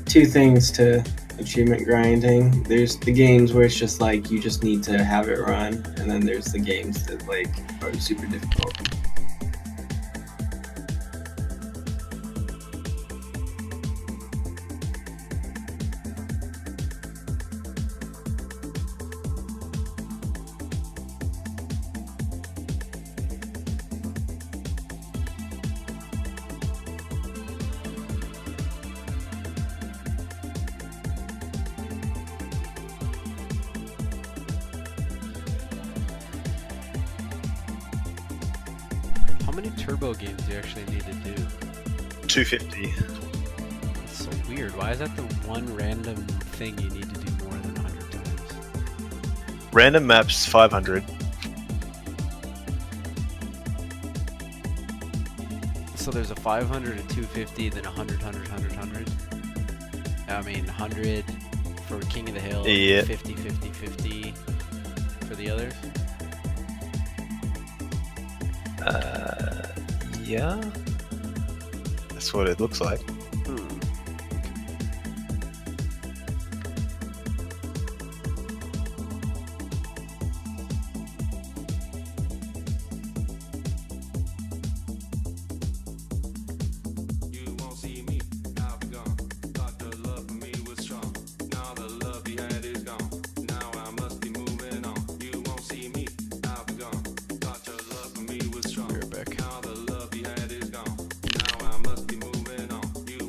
two things to achievement grinding. There's the games where it's just like you just need to have it run, and then there's the games that like are super difficult. How many turbo games do you actually need to do? 250. That's so weird. Why is that the one random thing you need to do more than 100 times? Random maps 500. So there's a 500, a 250, then 100, 100, 100, 100. I mean, 100 for King of the Hill, Yeah. 50, 50, 50 for the others. Yeah. That's what it looks like. You won't see me, I've been gone. Thought the love for me was strong. Now the love you had is gone. Now I must be moving on. You won't see me, I've been gone. Thought your love for me was strong. We're back. Now the love you had is gone. Now I must be moving on. You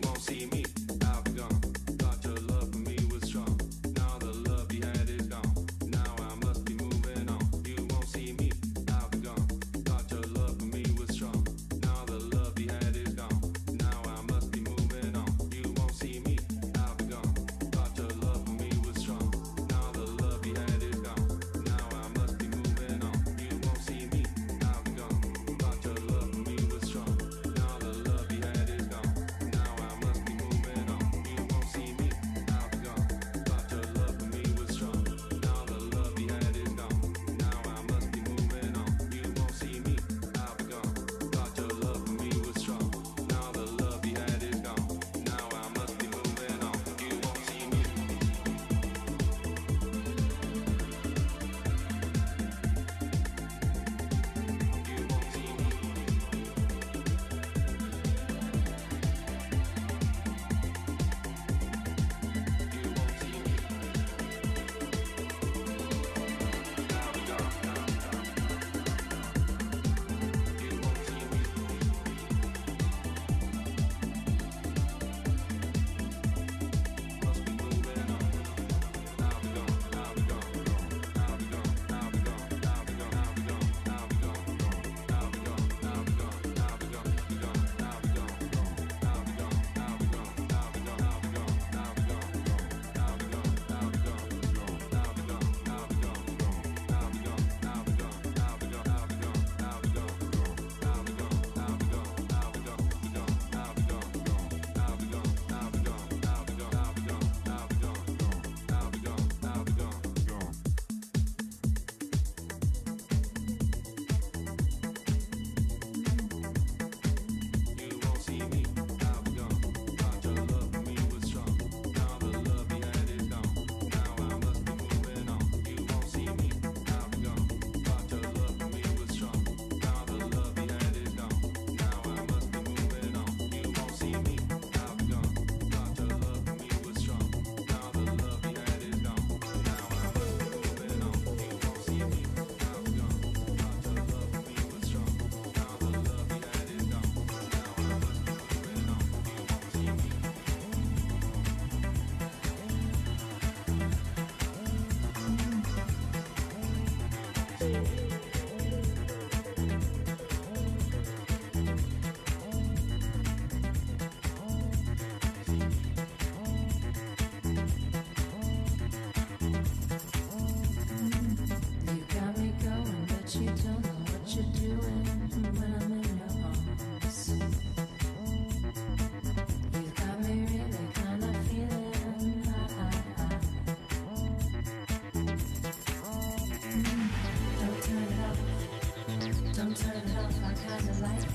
Don't turn it off, I kinda like it.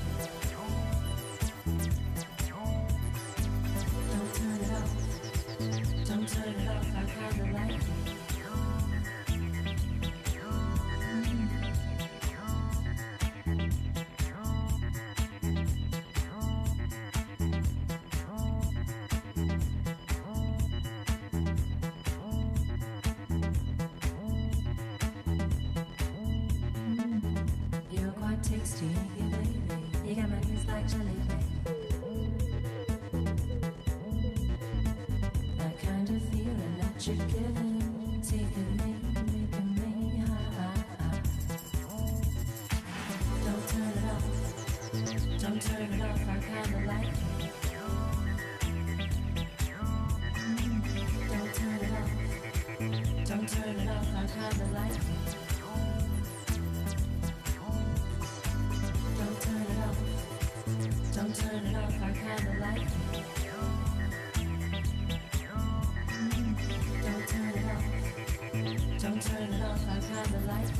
Don't turn it off. Don't turn it off, I kinda like it. You're quite tasty, you baby. You got my knees like jelly, that kind of feeling that you're giving, taking me, making me high. Don't turn it off. Don't turn it off. I kinda like it. Don't turn it off. Don't turn it off. I kinda like it. Don't turn it off. Don't turn it off. I kinda like it. Don't turn it off. Don't turn it off. I kinda like it.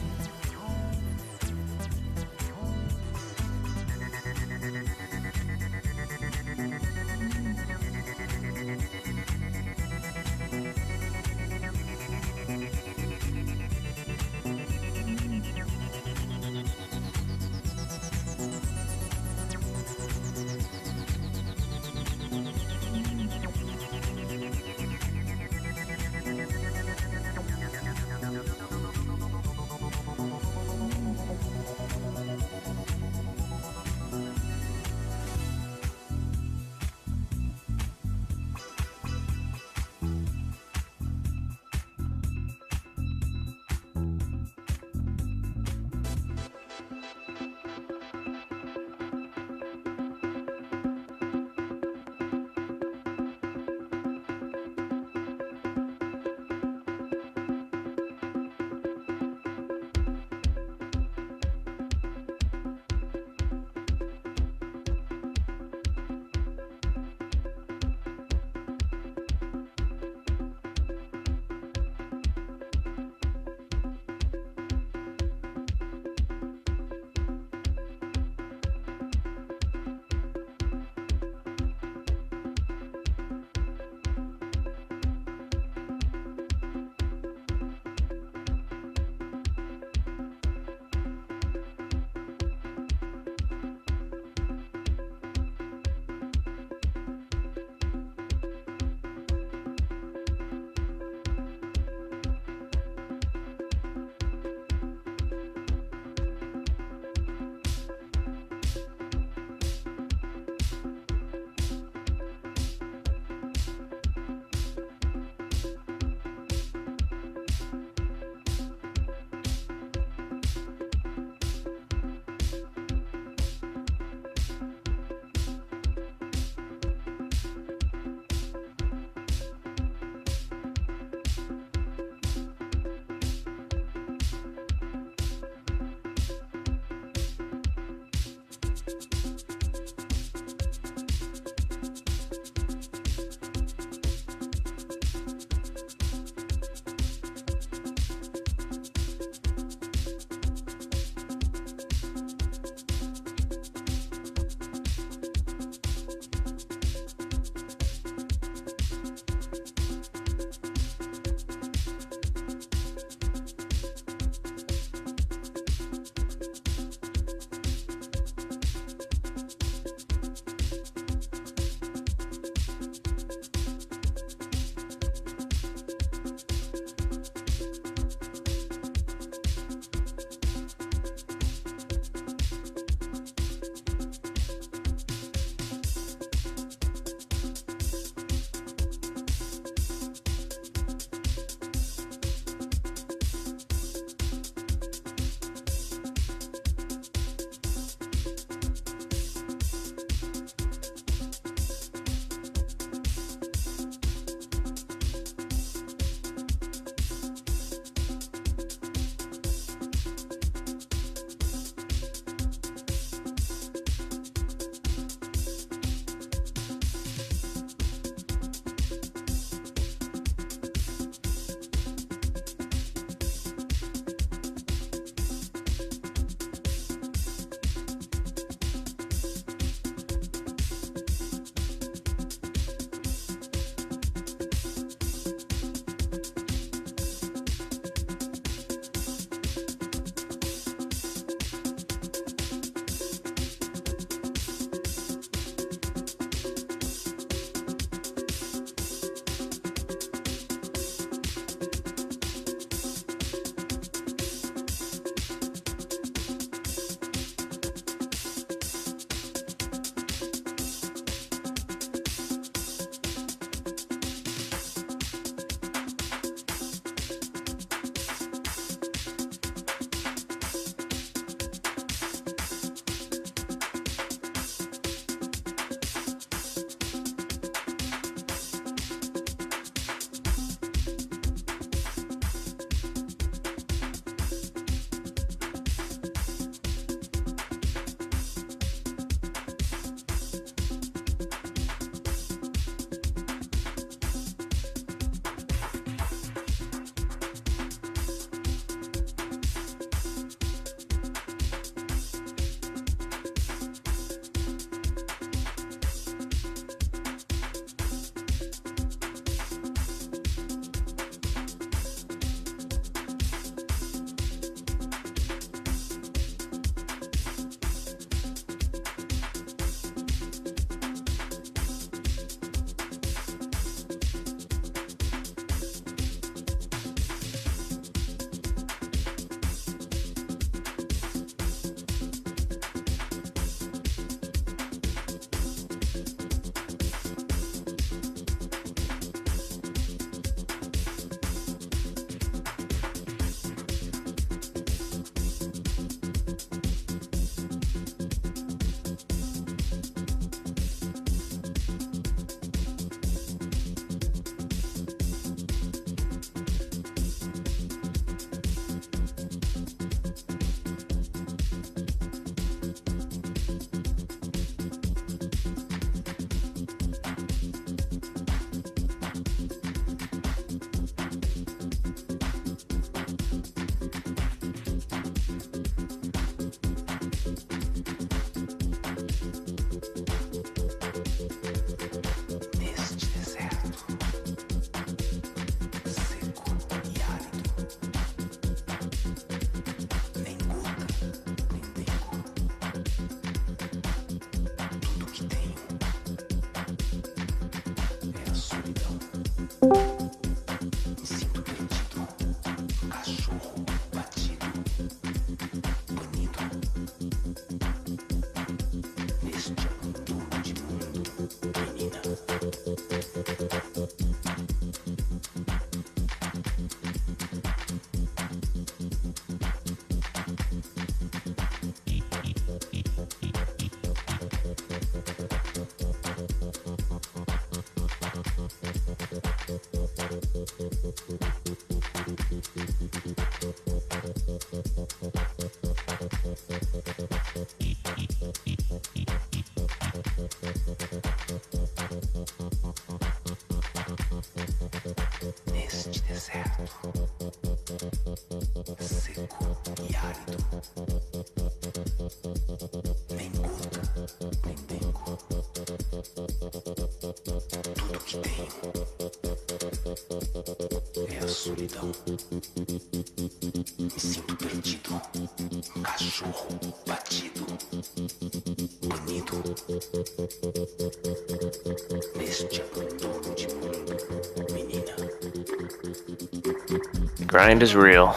Grind is real.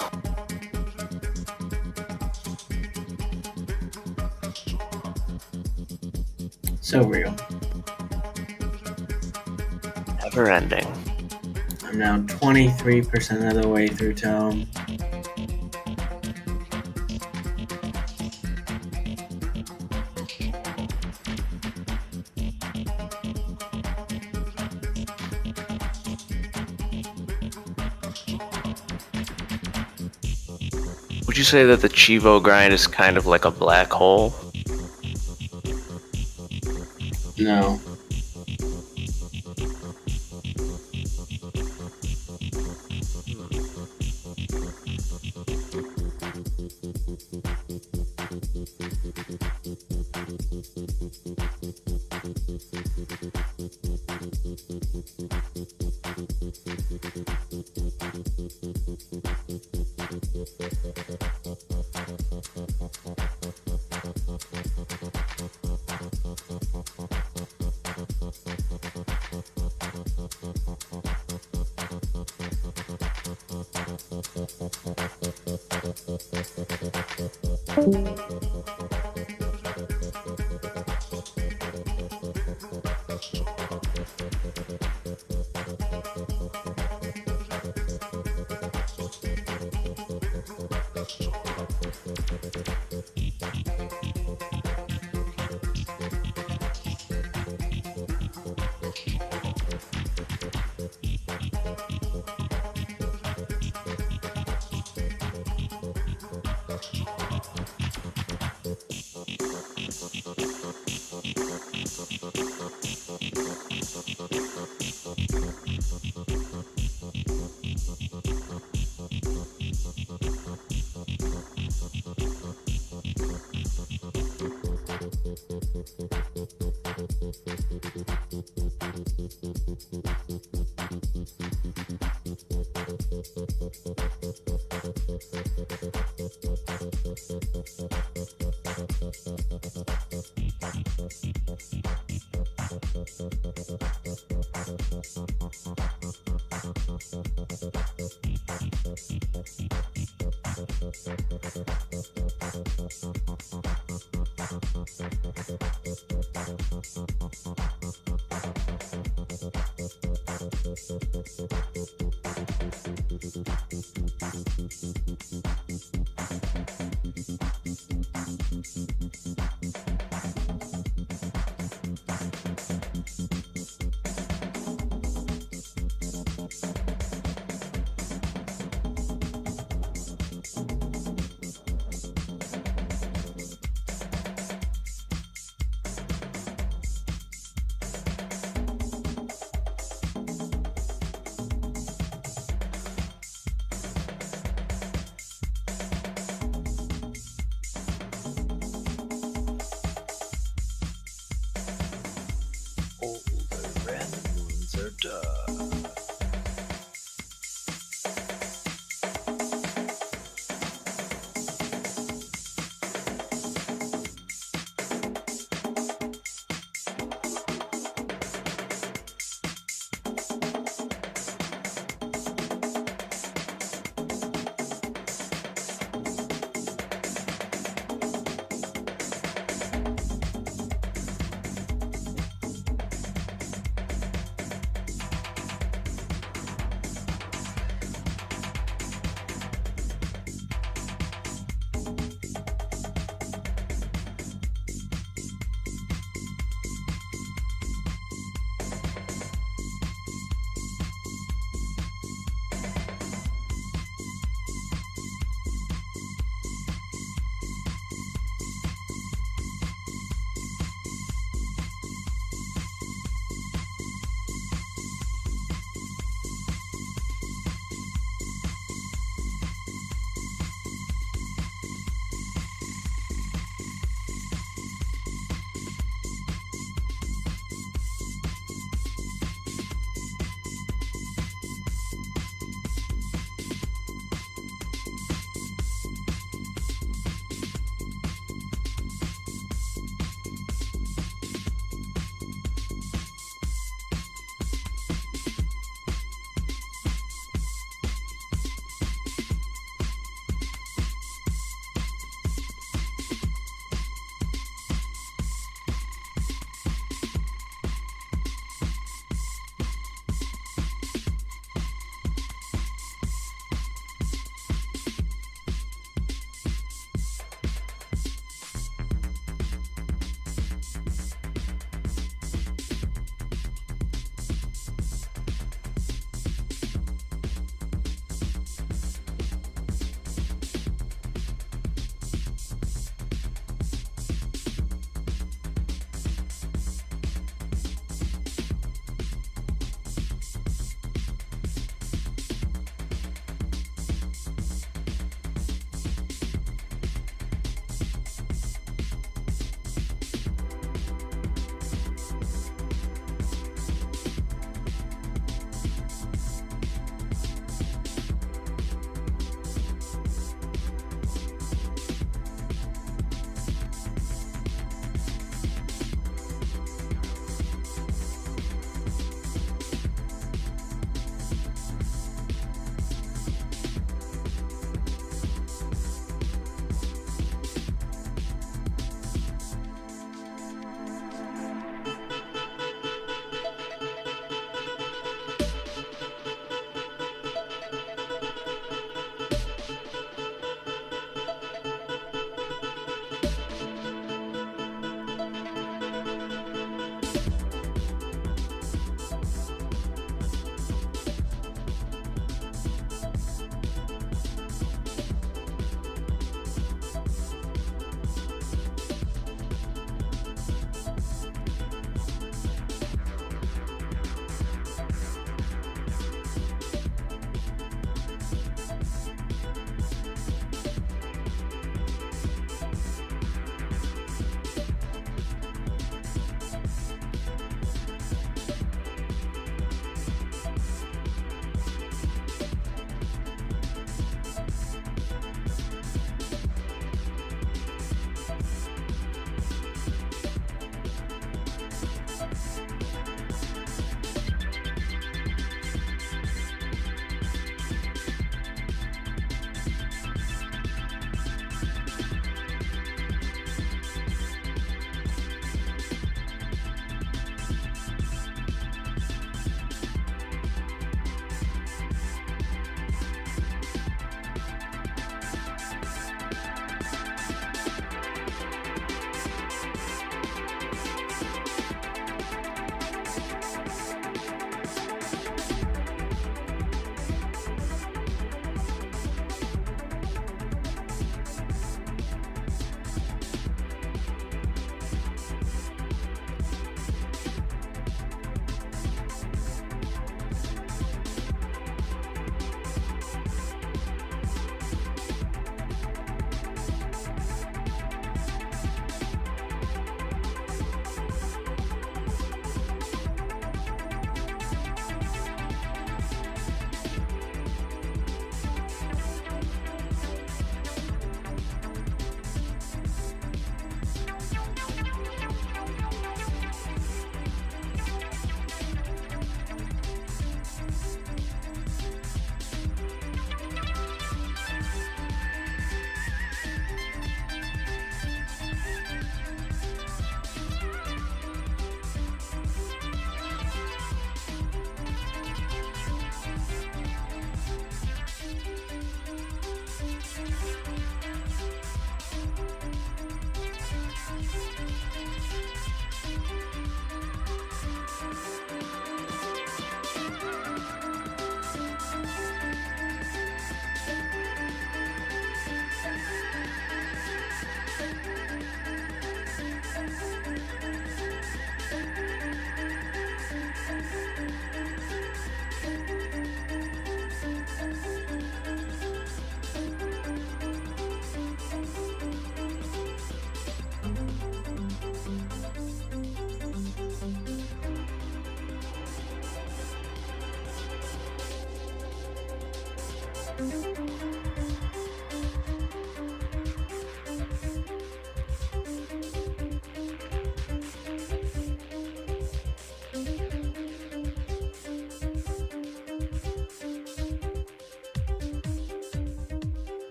So real. Never ending. I'm now 23% of the way through Tome. Would you say that the Chivo grind is kind of like a black hole? No.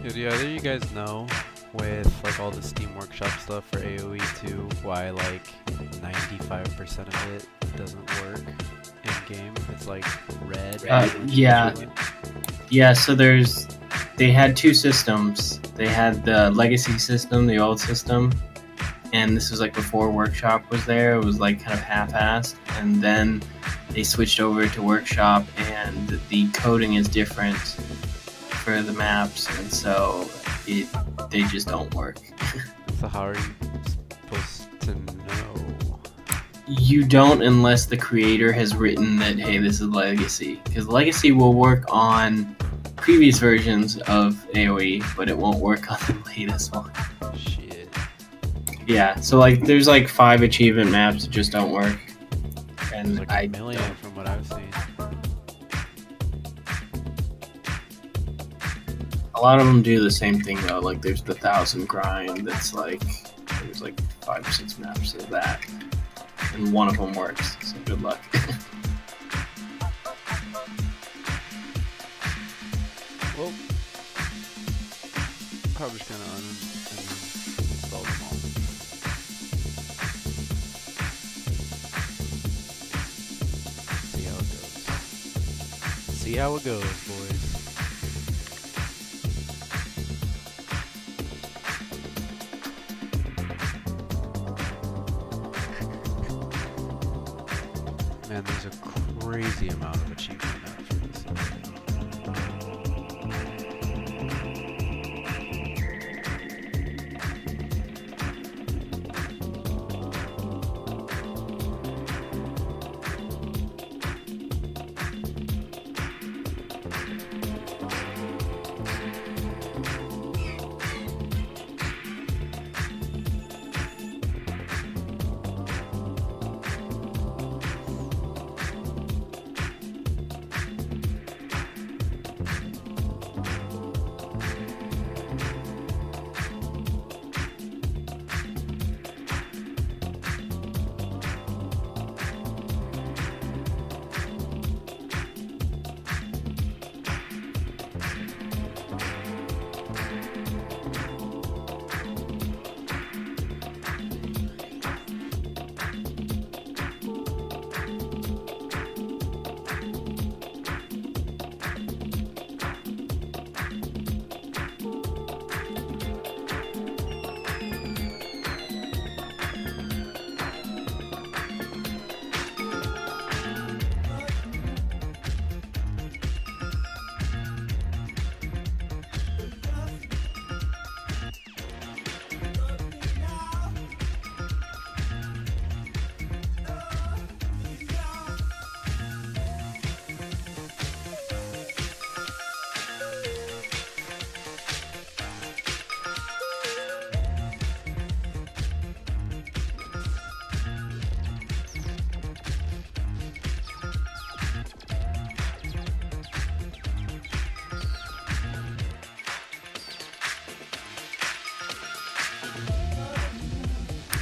Do either of you guys know, with like all the Steam Workshop stuff for AoE 2, why like 95% of it doesn't work in game? It's like red. Yeah. Yeah, so they had two systems. They had the legacy system, the old system, and this was like before Workshop was there. It was like kind of half-assed, and then they switched over to Workshop, and the coding is different for the maps, and so they just don't work. So how are you supposed to know? You don't unless the creator has written that, hey, this is legacy, because legacy will work on previous versions of AoE, but it won't work on the latest one. Shit. Yeah, so like there's like 5 achievement maps that just don't work, and There's like I a million don't. from what I've seen. A lot of them do the same thing though. Like there's the 1,000 grind. That's like there's like 5 or 6 maps of that, and one of them works. So good luck. Well, probably just gonna uninstall them all. See how it goes. See how it goes, boys. Man, there's a crazy amount of achievement maps for this.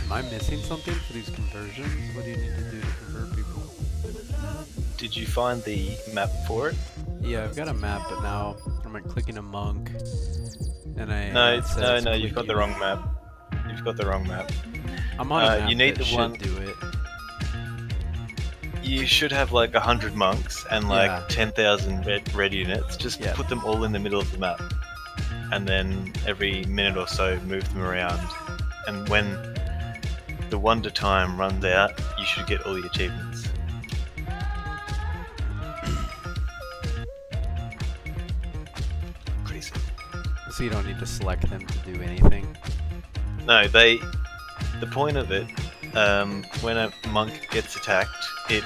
Am I missing something for these conversions? What do you need to do to convert people? Did you find the map for it? Yeah, I've got a map, but now I'm like clicking a monk, and No, it says no, click you've got the here. wrong map. You've got the wrong map. I'm on a map you need that the should one- do it. You should have like 100 monks and like Yeah. 10,000 red units. Just Yeah. put them all in the middle of the map, and then every minute or so move them around. And when the wonder time runs out, you should get all the achievements. Crazy. So you don't need to select them to do anything. No, the point of it, when a monk gets attacked, it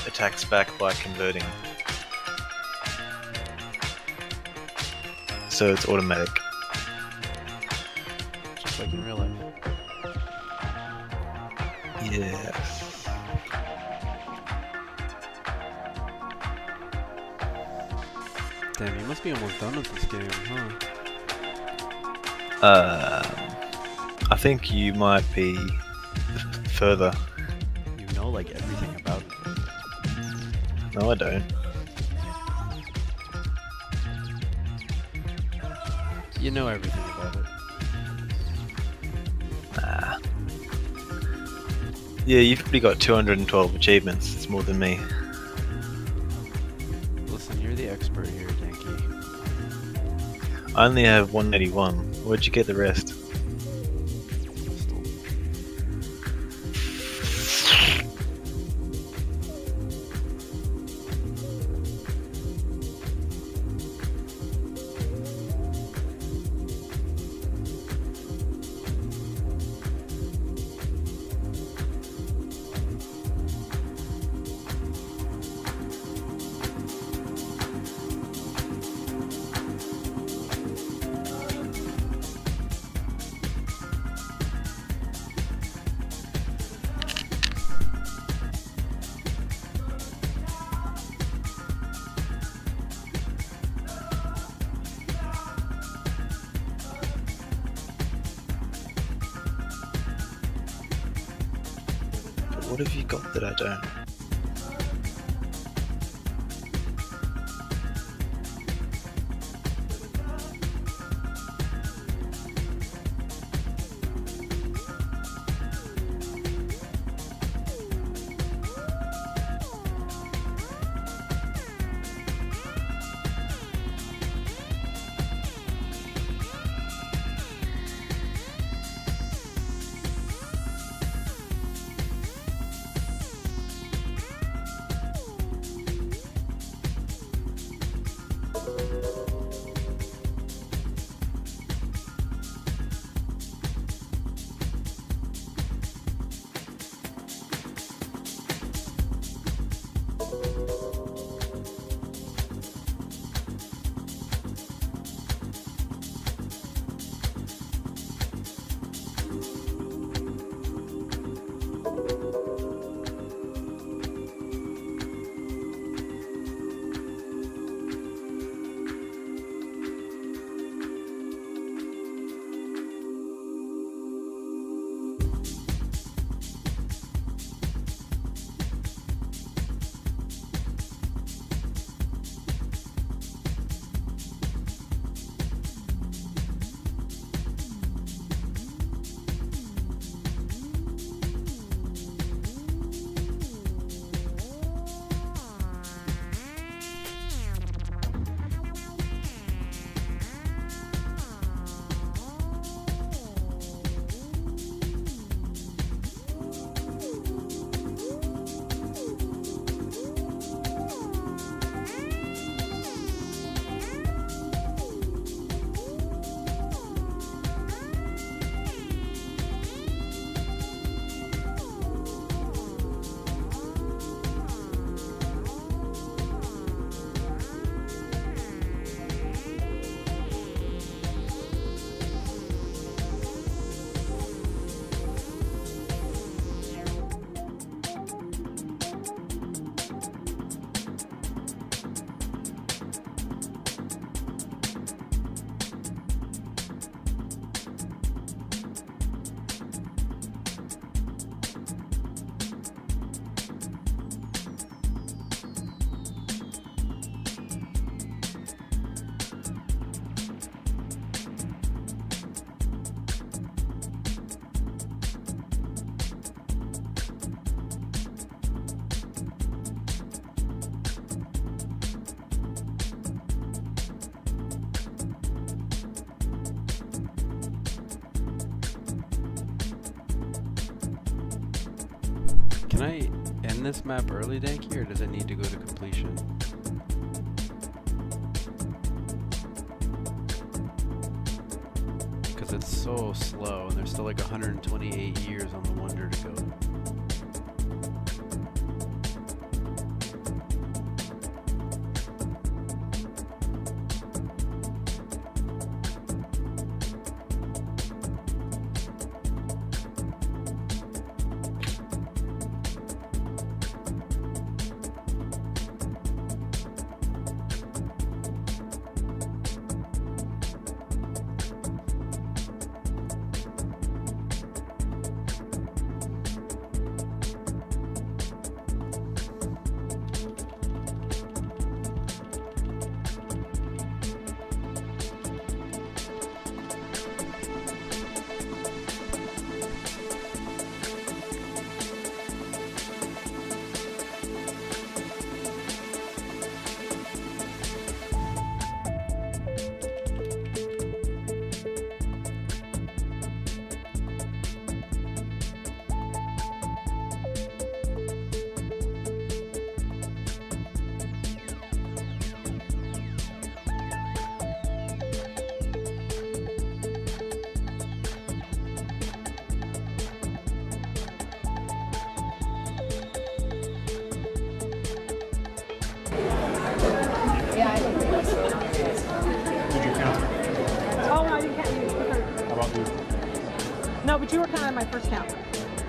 attacks back by converting. So it's automatic. Just like in real life. Yes. Damn, you must be almost done with this game, huh? I think you might be further. You know like everything about it. No, I don't. You know everything about it. Nah. Yeah, you've already got 212 achievements. It's more than me. Listen, you're the expert here, Denki. I only have 181. Where'd you get the rest? What have you got that I don't? Can I end this map early, Danky, or does it need to go to completion? Because it's so slow, and there's still like 128 years on the Wonder to go. Did you count? Oh, no, I didn't count you. How about you? No, but you were counting my first count.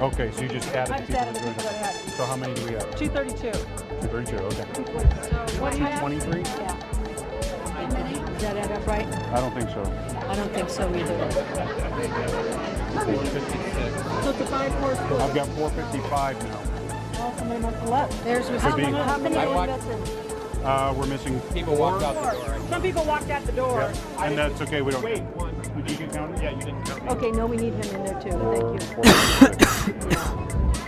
Okay, so you just added I the just added the people people that I had. So how many do we have? 232. 232, okay. What do you have? 23? Yeah. Does that add up right? I don't think so. I don't think so either. 456. So it's a 5-4 split. I've got 455 now. Oh, somebody must have left. There's Could be. how many I are we walked- missing? We're missing People walked out the door. Some people walked out the door. Yeah. And that's okay, we don't. Wait, one. Did you get counted? Yeah, you didn't count me. Okay, no, we need him in there too. Thank you. 456.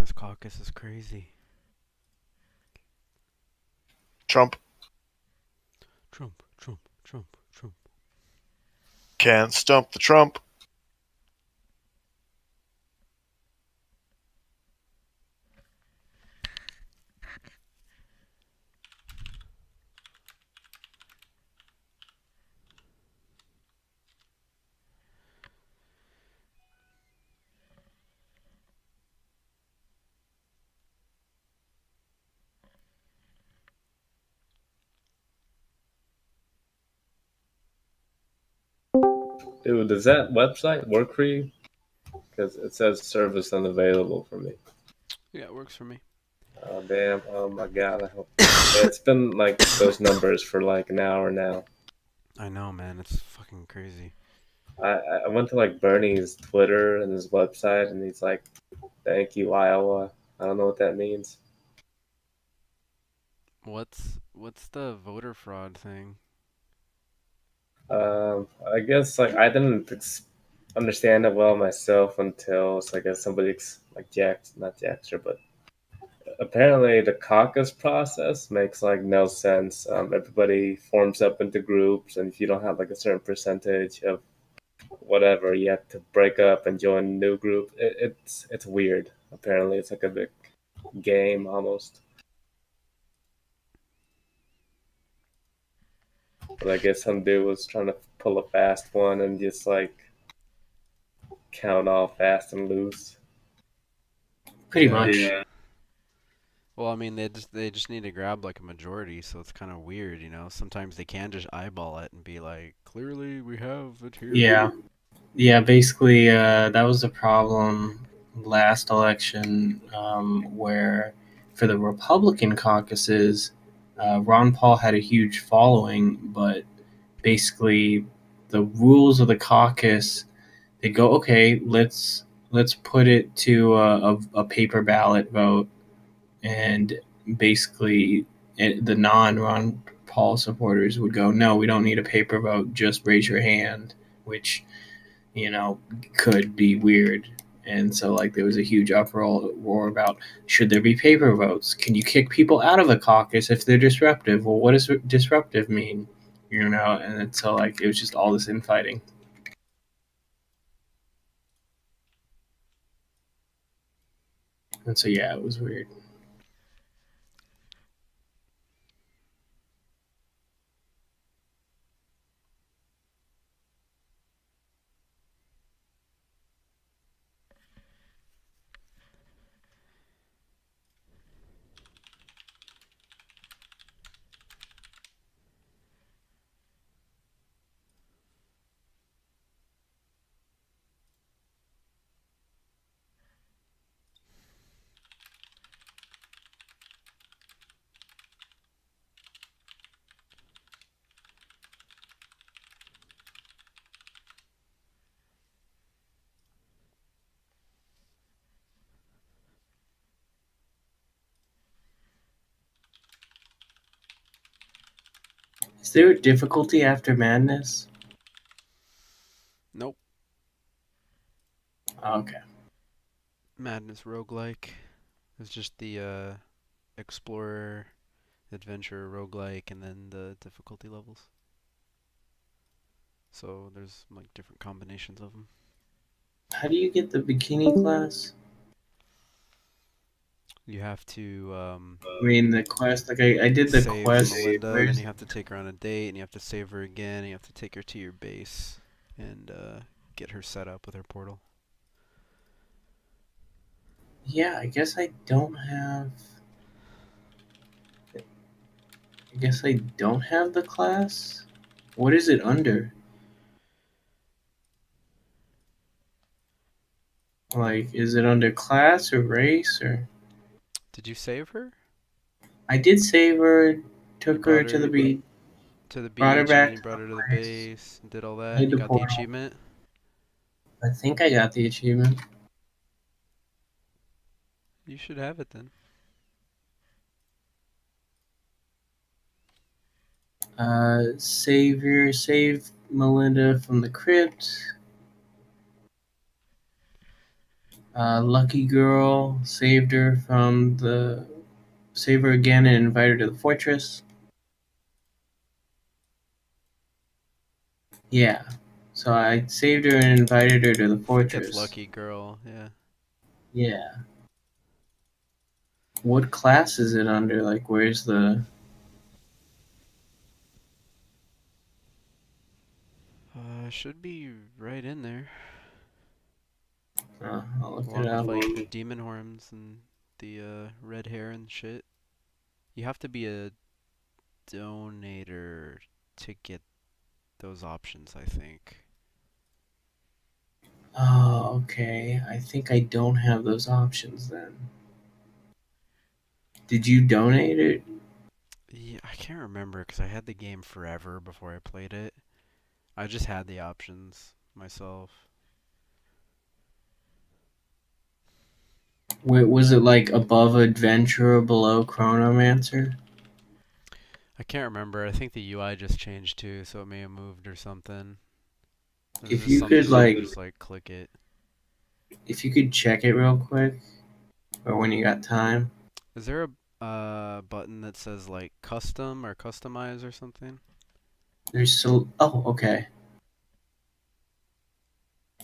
this caucus is crazy. Trump Trump, Trump, Trump, Trump. can't stump the Trump. Dude, does that website work for you? Because it says service unavailable for me. Yeah, it works for me. Oh damn! Oh my god! I hope it's been like those numbers for like an hour now. I know, man. It's fucking crazy. I went to like Bernie's Twitter and his website, and he's like, "Thank you, Iowa." I don't know what that means. What's the voter fraud thing? I guess like I didn't understand it well myself until I guess somebody like not Jackster, but apparently the caucus process makes like no sense. Everybody forms up into groups, and if you don't have like a certain percentage of whatever, you have to break up and join a new group. It's weird. Apparently, it's like a big game almost. But I guess some dude was trying to pull a fast one and just like count all fast and loose. Pretty Yeah. much. Well, I mean, they just need to grab like a majority, so it's kind of weird, you know. Sometimes they can just eyeball it and be like, clearly we have it here. Yeah. Yeah, basically, that was the problem last election, where for the Republican caucuses, Ron Paul had a huge following, but basically, the rules of the caucus, they go, okay, let's put it to a paper ballot vote, and basically, the non-Ron Paul supporters would go, no, we don't need a paper vote, just raise your hand, which could be weird. And so, like, there was a huge uproar about should there be paper votes? Can you kick people out of a caucus if they're disruptive? Well, what does disruptive mean? And so, like, it was just all this infighting. And so, yeah, it was weird. Is there a difficulty after madness? Nope. Okay. Madness roguelike. It's just the explorer, adventure roguelike, and then the difficulty levels. So there's like different combinations of them. How do you get the bikini class? You have to I mean, the quest. Like, I did the save quest. Melinda, then Where's you have to take her on a date, and you have to save her again, and you have to take her to your base and get her set up with her portal. Yeah, I guess I don't have. I guess I don't have the class. What is it under? Like, is it under class or race or? Did you save her? I did save her, You took her brought to the her beach, to the brought her beach, and then back you to brought her to the the place, base, and did all that, and made you the got the portal. achievement. I think I got the achievement. You should have it then. Save Melinda from the crypt. Lucky girl saved her from the save her again and invite her to the fortress. Yeah. So I saved her and invited her to the I think it's fortress. Lucky Girl, yeah. Yeah. What class is it under? Like, where's the? Should be right in there. I'll look it Along with up. like the demon horns and the red hair and shit. You have to be a donator to get those options, I think. Oh, okay. I think I don't have those options then. Did you donate it? Yeah, I can't remember because I had the game forever before I played it. I just had the options myself. Wait, was it like above Adventure or below Chronomancer? I can't remember. I think the UI just changed too, so it may have moved or something. There's If just you something could where you like, can just like click it. if you could check it real quick, or when you got time. Is there a button that says like custom or customize or something? There's so. Oh, okay.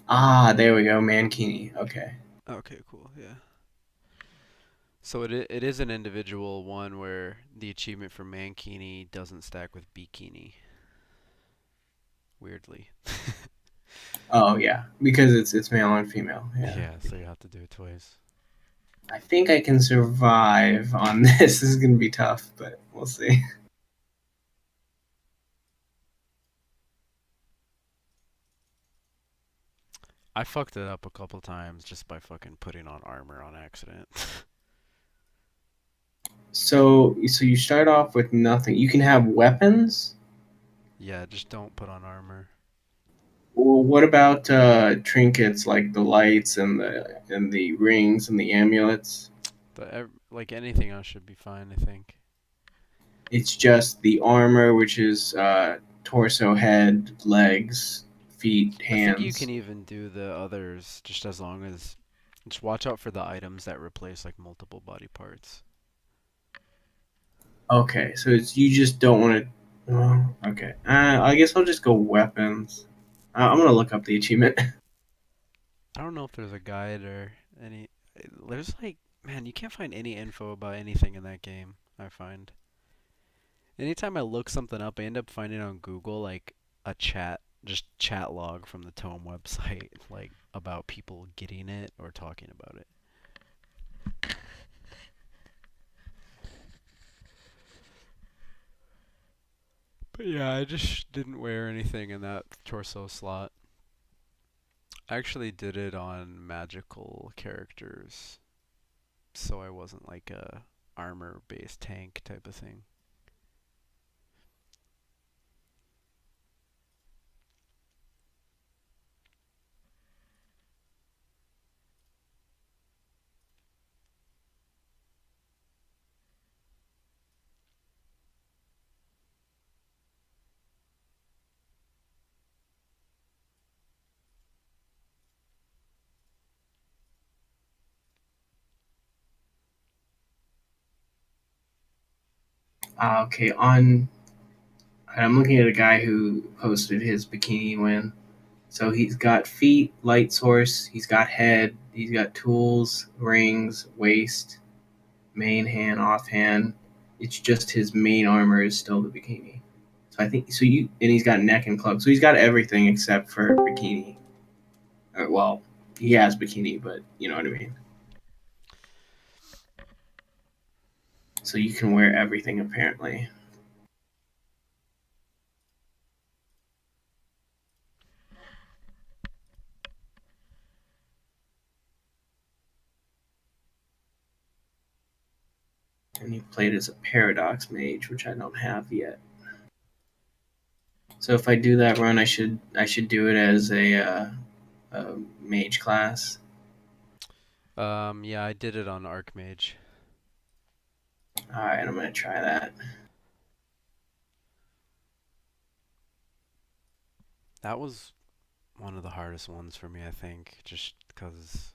Ah, there we go. Mankini. Okay. Okay, cool. Yeah. So it is an individual one where the achievement for Mankini doesn't stack with Bikini. Weirdly. Oh yeah, because it's male and female. Yeah. Yeah, so you have to do it twice. I think I can survive on this. This is gonna be tough, but we'll see. I fucked it up a couple times just by fucking putting on armor on accident. So you start off with nothing. You can have weapons. Yeah, just don't put on armor. Well, what about trinkets like the lights and the rings and the amulets? But like anything else should be fine, I think. It's just the armor, which is torso, head, legs, feet, I think you can hands. even do the others just as long as just watch out for the items that replace like multiple body parts. Okay, so it's you just don't want to. Okay, I guess I'll just go weapons. I'm gonna look up the achievement. I don't know if there's a guide or any. There's like, man, you can't find any info about anything in that game, I find. Anytime I look something up, I end up finding on Google like a just chat log from the Tome website, like about people getting it or talking about it. But yeah, I just didn't wear anything in that torso slot. I actually did it on magical characters, so I wasn't like a armor-based tank type of thing. Okay, on I'm looking at a guy who posted his bikini win. So he's got feet, light source. He's got head. He's got tools, rings, waist, main hand, offhand. It's just his main armor is still the bikini. So I think so. And he's got neck and club. So he's got everything except for bikini. Well, he has bikini, but you know what I mean. So you can wear everything apparently. And he played as a paradox mage, which I don't have yet. So if I do that run, I should do it as a mage class. Yeah, I did it on Archmage. All right, I'm gonna try that. That was one of the hardest ones for me, I think, just because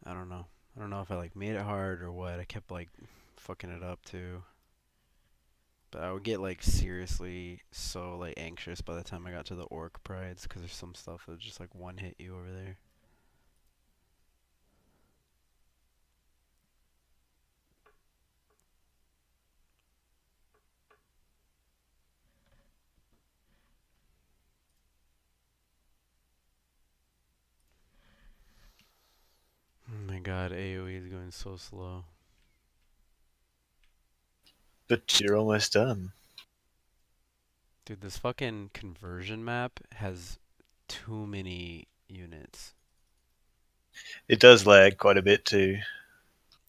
I don't know. I don't know if I like made it hard or what. I kept like fucking it up too. But I would get like seriously so like anxious by the time I got to the orc prides because there's some stuff that just like one hit you over there. Oh my god, AoE is going so slow. But you're almost done. Dude, this fucking conversion map has too many units. It does lag quite a bit too.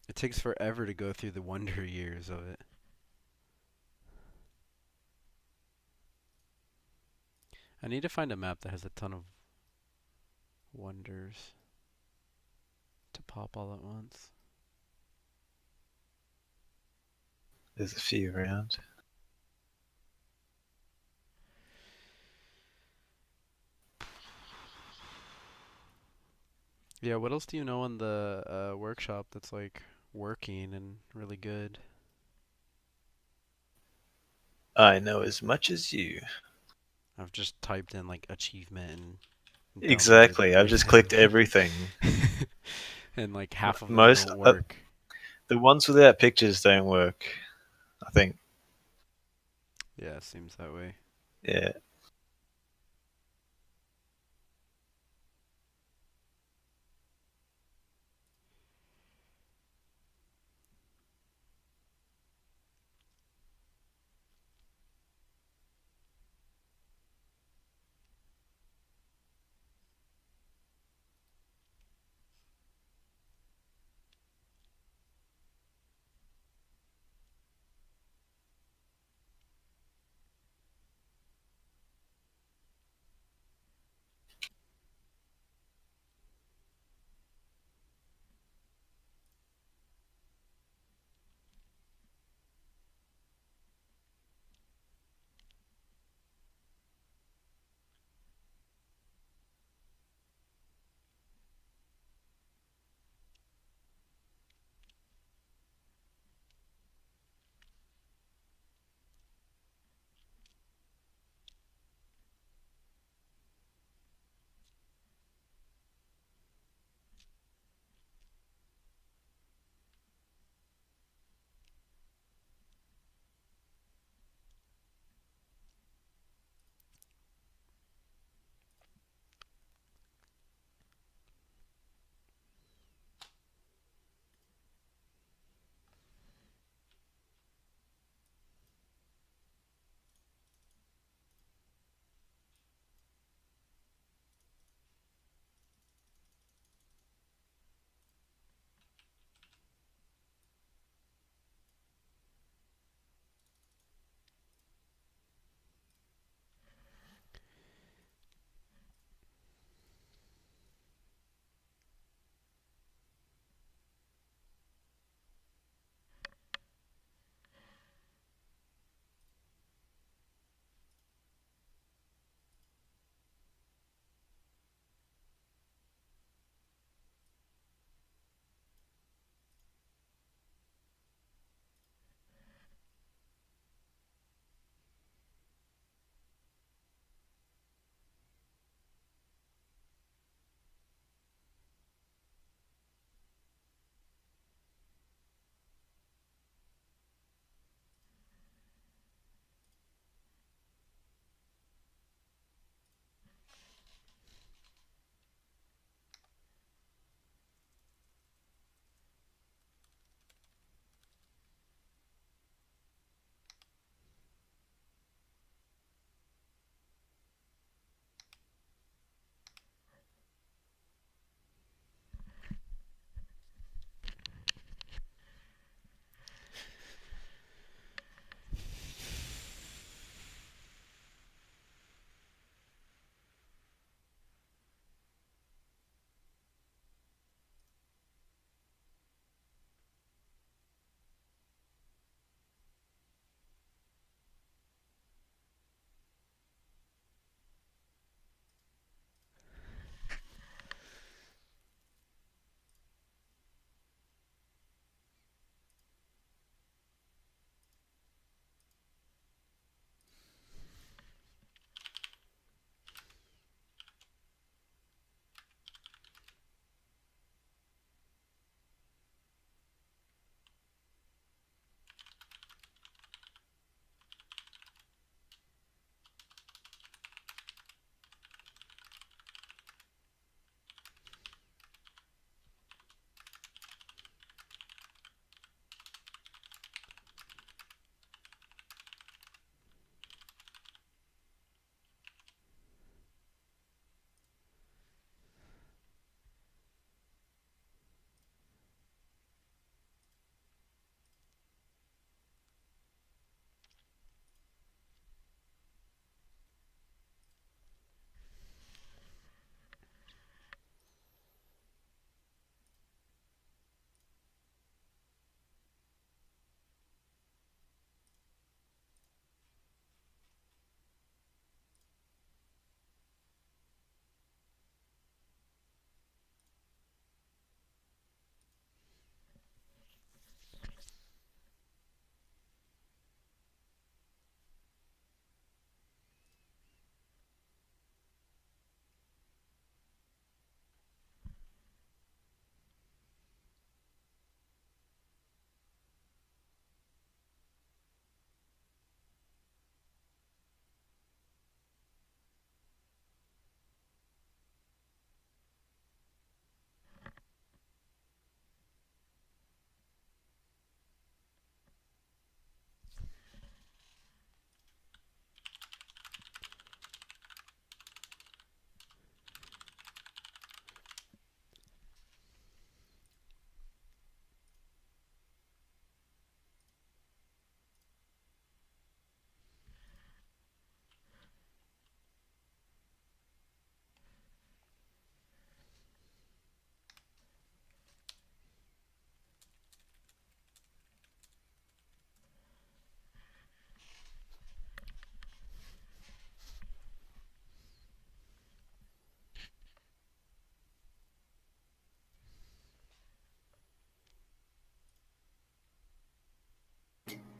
It takes forever to go through the wonder years of it. I need to find a map that has a ton of wonders to pop all at once. There's a few around. Yeah, what else do you know in the workshop that's like working and really good? I know as much as you. I've just typed in like achievement and downloaded Exactly. I've just clicked everything. and like half of them Most don't work. the ones without pictures don't work. I think. Yeah, it seems that way. Yeah.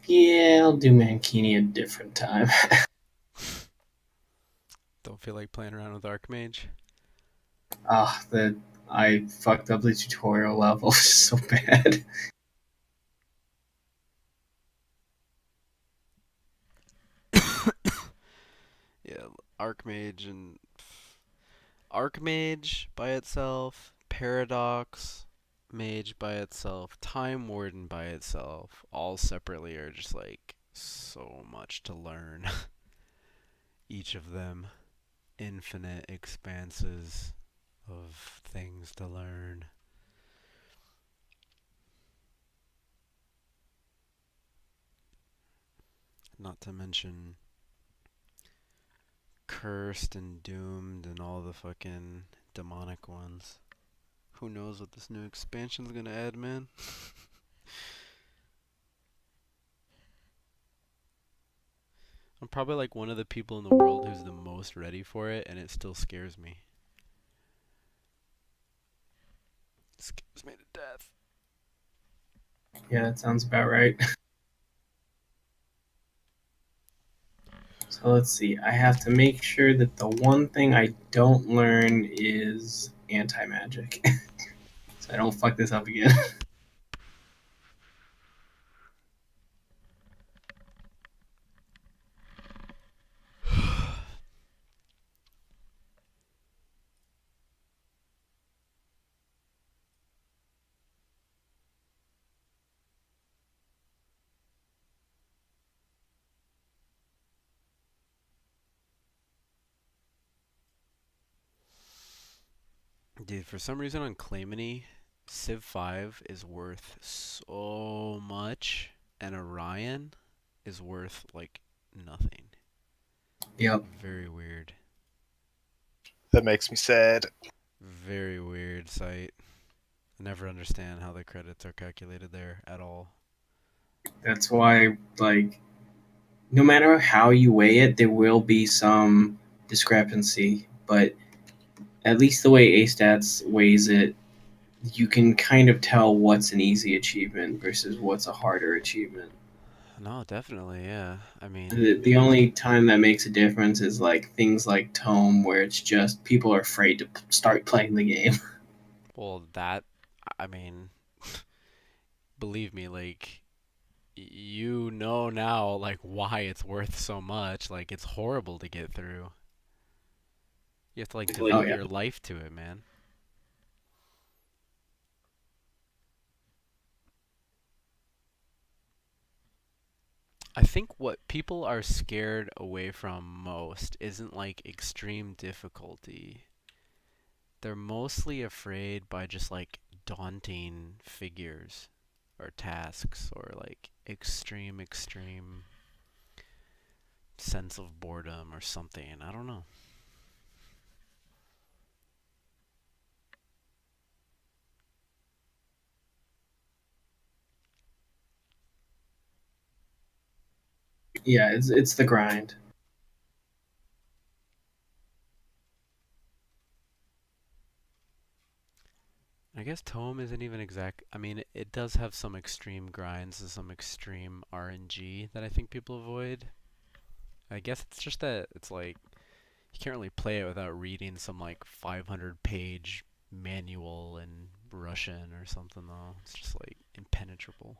Yeah, I'll do Mankini a different time. Don't feel like playing around with Archmage. The I fucked up the tutorial level so bad. Yeah, Archmage by itself, Paradox Mage by itself, Time Warden by itself, all separately are just like so much to learn. Each of them infinite expanses of things to learn. Not to mention Cursed and Doomed and all the fucking demonic ones. Who knows what this new expansion's gonna add, man? I'm probably like one of the people in the world who's the most ready for it, and it still scares me. It scares me to death. Yeah, that sounds about right. So let's see. I have to make sure that the one thing I don't learn is anti magic. So I don't fuck this up again. Dude, for some reason on Claymany, Civ 5 is worth so much, and Orion is worth like nothing. Yep. Very weird. That makes me sad. Very weird site. I never understand how the credits are calculated there at all. That's why, like, no matter how you weigh it, there will be some discrepancy. But at least the way A-Stats weighs it, you can kind of tell what's an easy achievement versus what's a harder achievement. No, definitely, yeah. I mean, The only time that makes a difference is like things like Tome, where it's just people are afraid to start playing the game. well, I mean, believe me, like, you know now, like, why it's worth so much. Like, it's horrible to get through. You have to, like, Oh devote yeah. your life to it, man. I think what people are scared away from most isn't like extreme difficulty. They're mostly afraid by just like daunting figures or tasks or like extreme sense of boredom or something. I don't know. Yeah, it's the grind. I guess Tome isn't even exact. I mean, it does have some extreme grinds and some extreme RNG that I think people avoid. I guess it's just that it's like you can't really play it without reading some like 500-page manual in Russian or something though. It's just like impenetrable.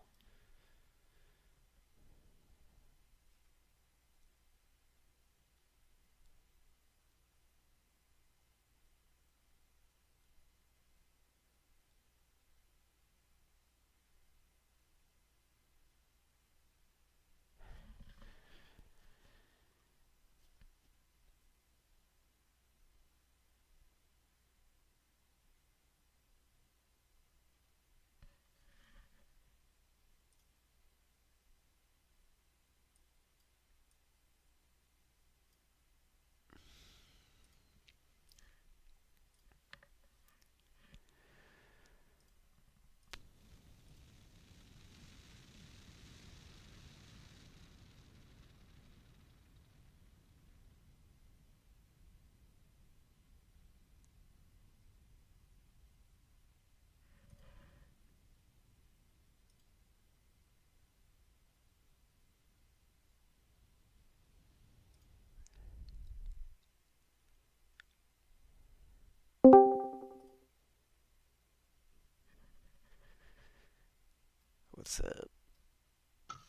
What's up?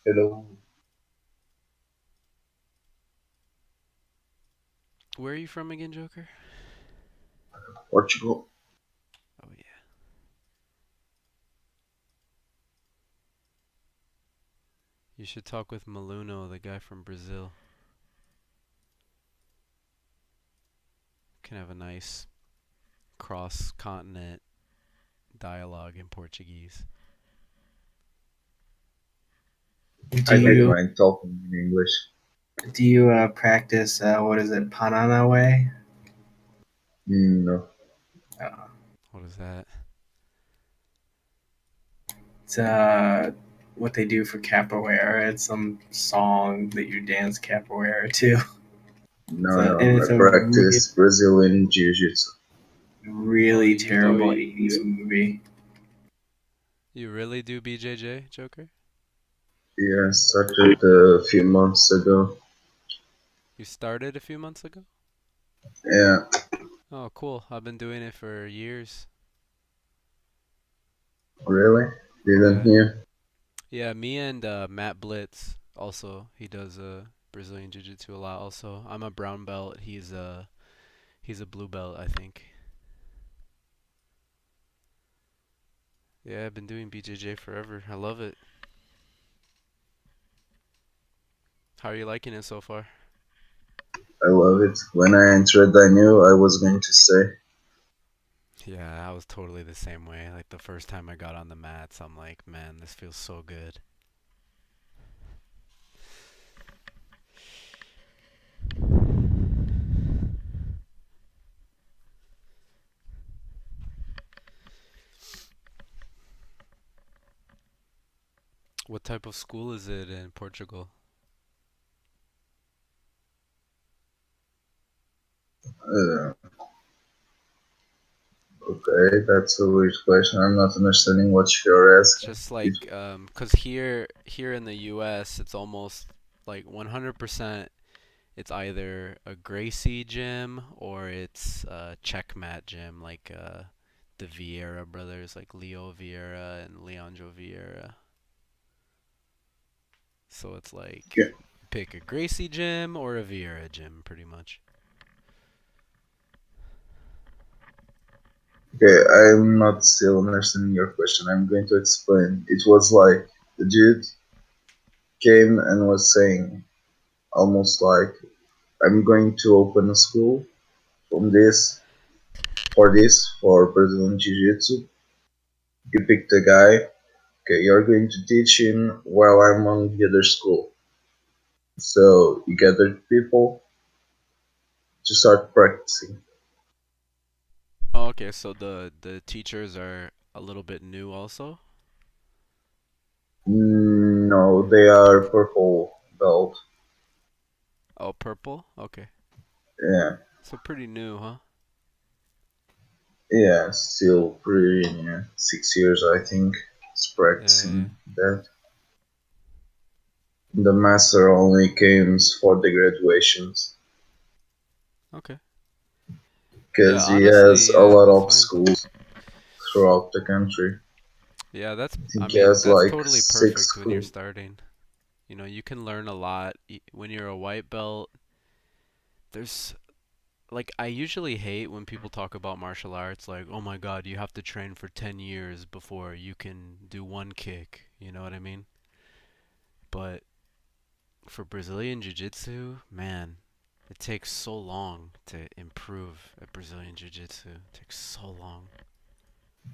Hello. Where are you from again, Joker? Portugal. Oh yeah. You should talk with Maluno, the guy from Brazil. Can have a nice cross-continent dialogue in Portuguese. Do I don't you mind talking in English. practice what is it, Panana way? No. Uh, What is that? it's what they do for capoeira. It's some song that you dance capoeira to. No, no. And it's I a practice Brazilian Jiu-Jitsu. Oh, really you do? terrible 80s movie. You really do BJJ, Joker? Yeah, I started a few months ago. You started a few months ago? Yeah, Oh, cool. I've been doing it for years. really? Didn't Yeah. hear? Yeah, me and Matt Blitz also. He does Brazilian Jiu-Jitsu a lot also. I'm a brown belt. He's a blue belt, I think. Yeah, I've been doing BJJ forever. I love it. How are you liking it so far? I love it. When I entered, I knew I was going to stay. Yeah, I was totally the same way. Like the first time I got on the mats, I'm like, man, this feels so good. What type of school is it in Portugal? Uh, okay, that's a weird question. I'm not understanding what you're asking. Just like, 'cause here in the US, it's almost like 100%. It's either a Gracie gym or it's a Checkmat gym, like the Vieira brothers, like Leo Vieira and Leandro Vieira. So it's like Yeah. pick a Gracie gym or a Vieira gym, pretty much. Okay, I'm not still understanding your question. I'm going to explain. It was like the dude came and was saying almost like I'm going to open a school from this for Brazilian Jiu-Jitsu. You pick the guy. Okay, you're going to teach him while I'm on the other school. So you gather people to start practicing. Oh, okay, so the teachers are a little bit new also. No, they are purple belt. Oh, purple. Okay, Yeah, so pretty new, huh? yeah, still pretty new. 6 years, I think, is Yeah. practicing that. The master only comes for the graduations Okay. Yeah, because he has honestly, a yeah, lot that's of fine. schools throughout the country. Yeah, that's, I I think he mean, has that's like totally six perfect when you're schools. starting. You know, you can learn a lot when you're a white belt. There's like I usually hate when people talk about martial arts like, "Oh my God, you have to train for 10 years before you can do one kick." You know what I mean? But for Brazilian Jiu-Jitsu, man, it takes so long to improve at Brazilian Jiu-Jitsu. It takes so long.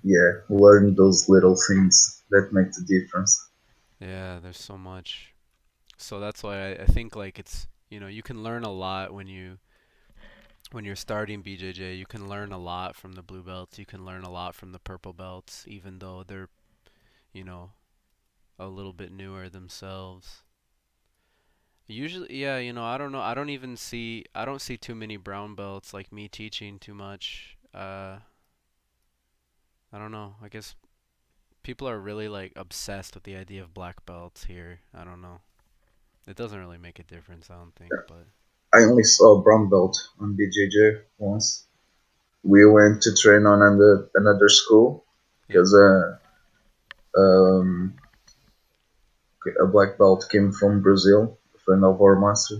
Yeah, learn those little things that make the difference. Yeah, there's so much. So that's why I think like it's, you can learn a lot when you're starting BJJ. You can learn a lot from the blue belts. You can learn a lot from the purple belts, even though they're, you know, a little bit newer themselves. Usually, yeah, I don't know. I don't see too many brown belts like me teaching too much. I don't know. I guess people are really like obsessed with the idea of black belts here. I don't know. It doesn't really make a difference, I don't think, but I only saw a brown belt on BJJ once. We went to train on another school yeah. because um, Okay, a black belt came from Brazil, a friend of our master,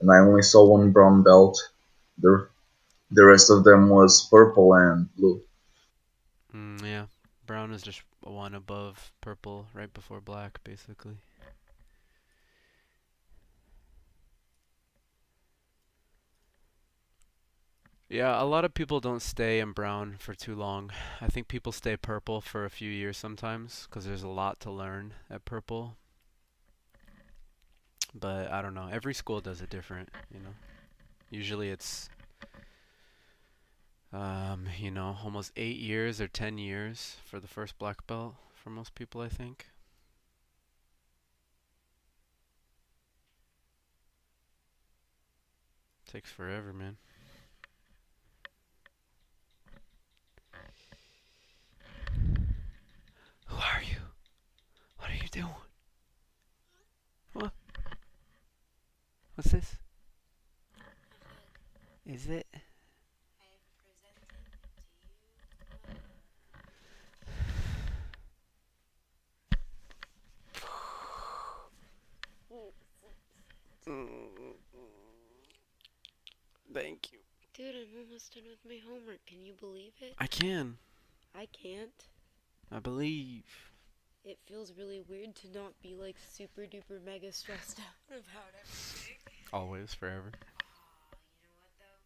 and I only saw one brown belt. The the rest of them was purple and blue. Yeah. Brown is just one above purple, right before black, basically. Yeah, a lot of people don't stay in brown for too long. I think people stay purple for a few years sometimes because there's a lot to learn at purple. But I don't know. Every school does it different, you know. Usually it's almost 8 years or 10 years for the first black belt for most people, I think. Takes forever, man. Who are you? What are you doing? What? What's this? Is it? Thank you. Dude, I'm almost done with my homework. Can you believe it? I can. I can't. I believe. It feels really weird to not be like super duper mega stressed out about everything. Always, forever. You know what though?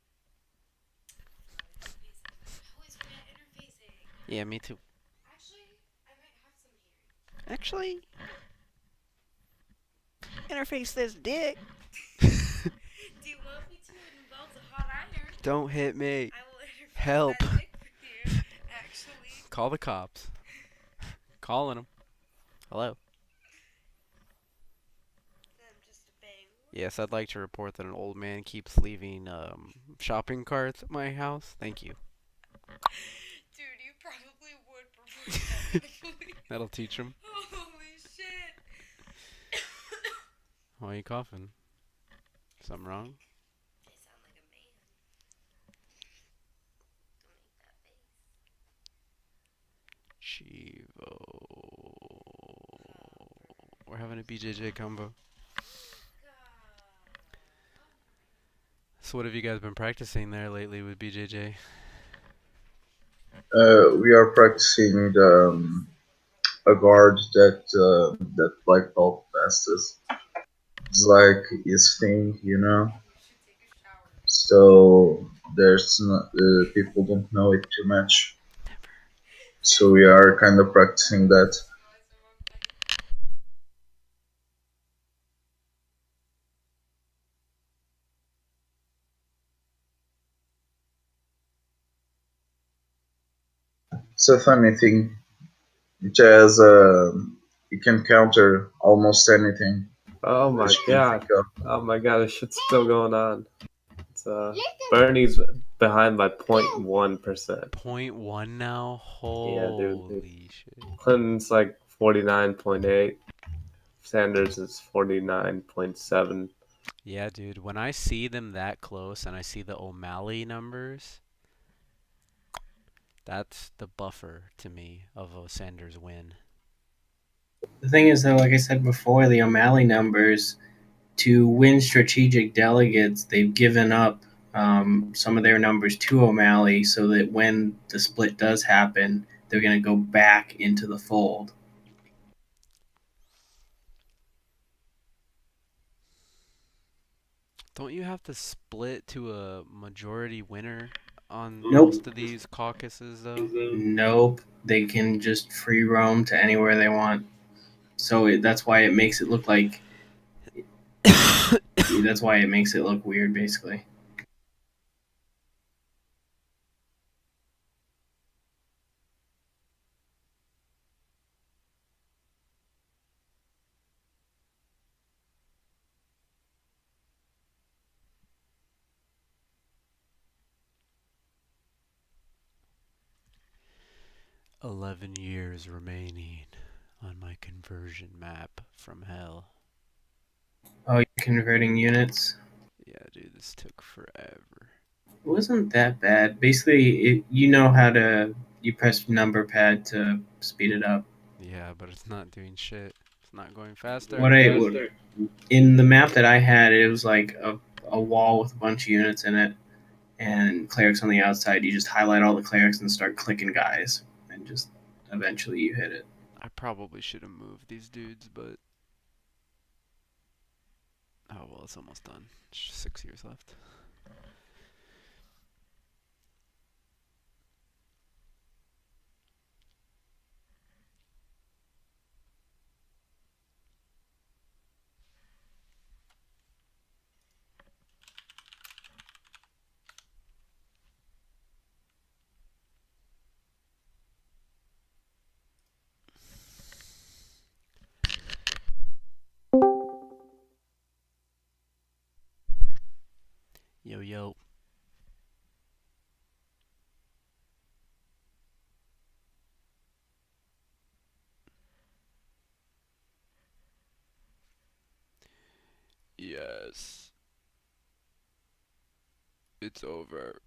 I always forget interfacing. Yeah, me too. Actually, I might have some here. Actually, interface this dick. Do you want me to? It involves a hot iron. Don't hit me. I will interface Help. that dick with you. Actually. Call the cops. Calling them. Hello. I'm just a bang. Yes, I'd like to report that an old man keeps leaving shopping carts at my house. Thank you. Dude, you probably would report that to the police. That'll teach him. Holy shit. Why are you coughing? Something wrong? They sound like a man. Don't make that face. Chivo. We're having a BJJ combo. So what have you guys been practicing there lately with BJJ? We are practicing a guard that black belt passes. It's like his thing, you know. So there's people don't know it too much. So we are kind of practicing that. It's a funny thing. It has you can counter almost anything. Oh my that you can god. think of. Oh my god, this shit's still going on. It's Bernie's behind by 0.1%. 0.1 now? Yeah, dude. Holy shit. Clinton's like 49.8. Sanders is 49.7. Yeah, dude. When I see them that close and I see the O'Malley numbers, that's the buffer to me of a Sanders win. The thing is, though, like I said before, the O'Malley numbers, to win strategic delegates, they've given up some of their numbers to O'Malley so that when the split does happen, they're going to go back into the fold. Don't you have to split to a majority winner on Nope. most of these caucuses, though? Nope. They can just free roam to anywhere they want. So that's why it makes it look like. That's why it makes it look weird, basically. "11 years remaining on my conversion map from hell." Oh, you're converting units? Yeah, dude, this took forever. It wasn't that bad. Basically, you know how to. You press number pad to speed it up. Yeah, but it's not doing shit. It's not going faster. What in the map that I had, it was like a wall with a bunch of units in it, and clerics on the outside. You just highlight all the clerics and start clicking guys, and just eventually you hit it. I probably should have moved these dudes, but oh well, it's almost done. It's just 6 years left. Yo yo. Yes. It's over.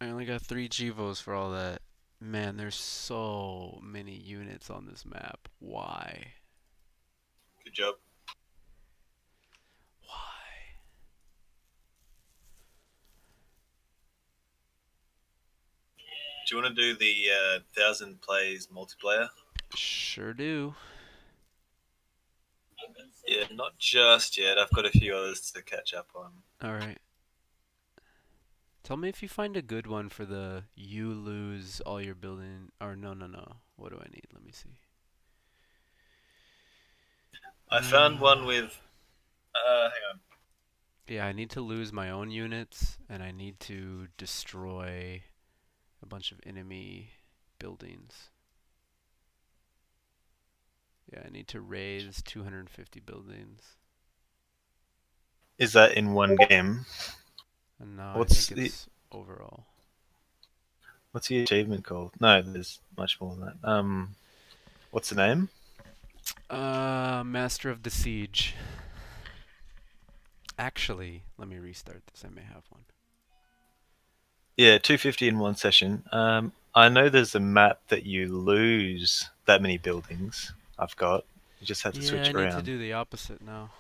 I only got 3 Chivos for all that. Man, there's so many units on this map. Why? Good job. Why? Do you want to do the 1,000 plays multiplayer? Sure do. Yeah, not just yet. I've got a few others to catch up on. Alright. Tell me if you find a good one for the you lose all your building. Or no. What do I need? Let me see. I found one with. Hang on. Yeah, I need to lose my own units, and I need to destroy a bunch of enemy buildings. Yeah, I need to raise 250 buildings. Is that in one game? And now What's I think it's overall. What's the achievement called? No, there's much more than that. What's the name? Master of the Siege. Actually, let me restart this. I may have one. Yeah, 250 in one session. I know there's a map that you lose that many buildings. I've got. You just have to Yeah, switch I need around. to do the opposite now.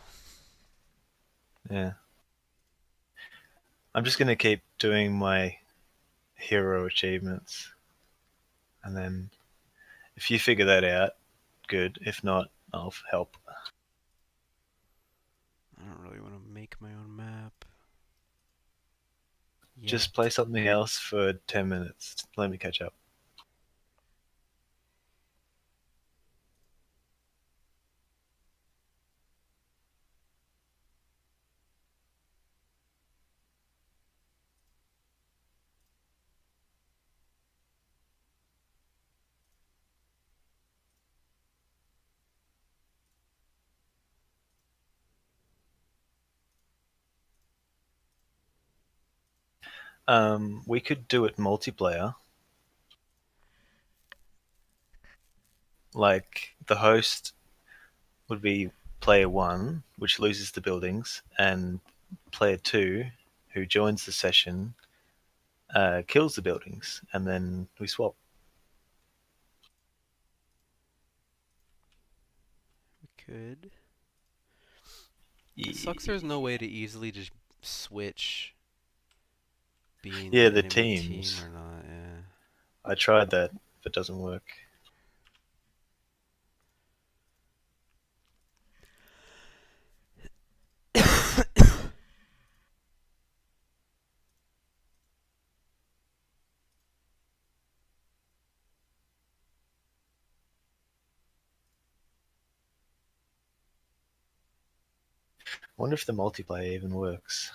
Yeah. I'm just gonna keep doing my hero achievements, and then if you figure that out, good. If not, I'll help. I don't really want to make my own map. Just play something else for 10 minutes. Let me catch up. We could do it multiplayer. Like the host would be player one, which loses the buildings, and player two, who joins the session, kills the buildings, and then we swap. We could. Yeah. It sucks there's no way to easily just switch being Yeah, the the enemy teams. team or not, yeah. I tried that, but it doesn't work. Wonder if the multiplayer even works.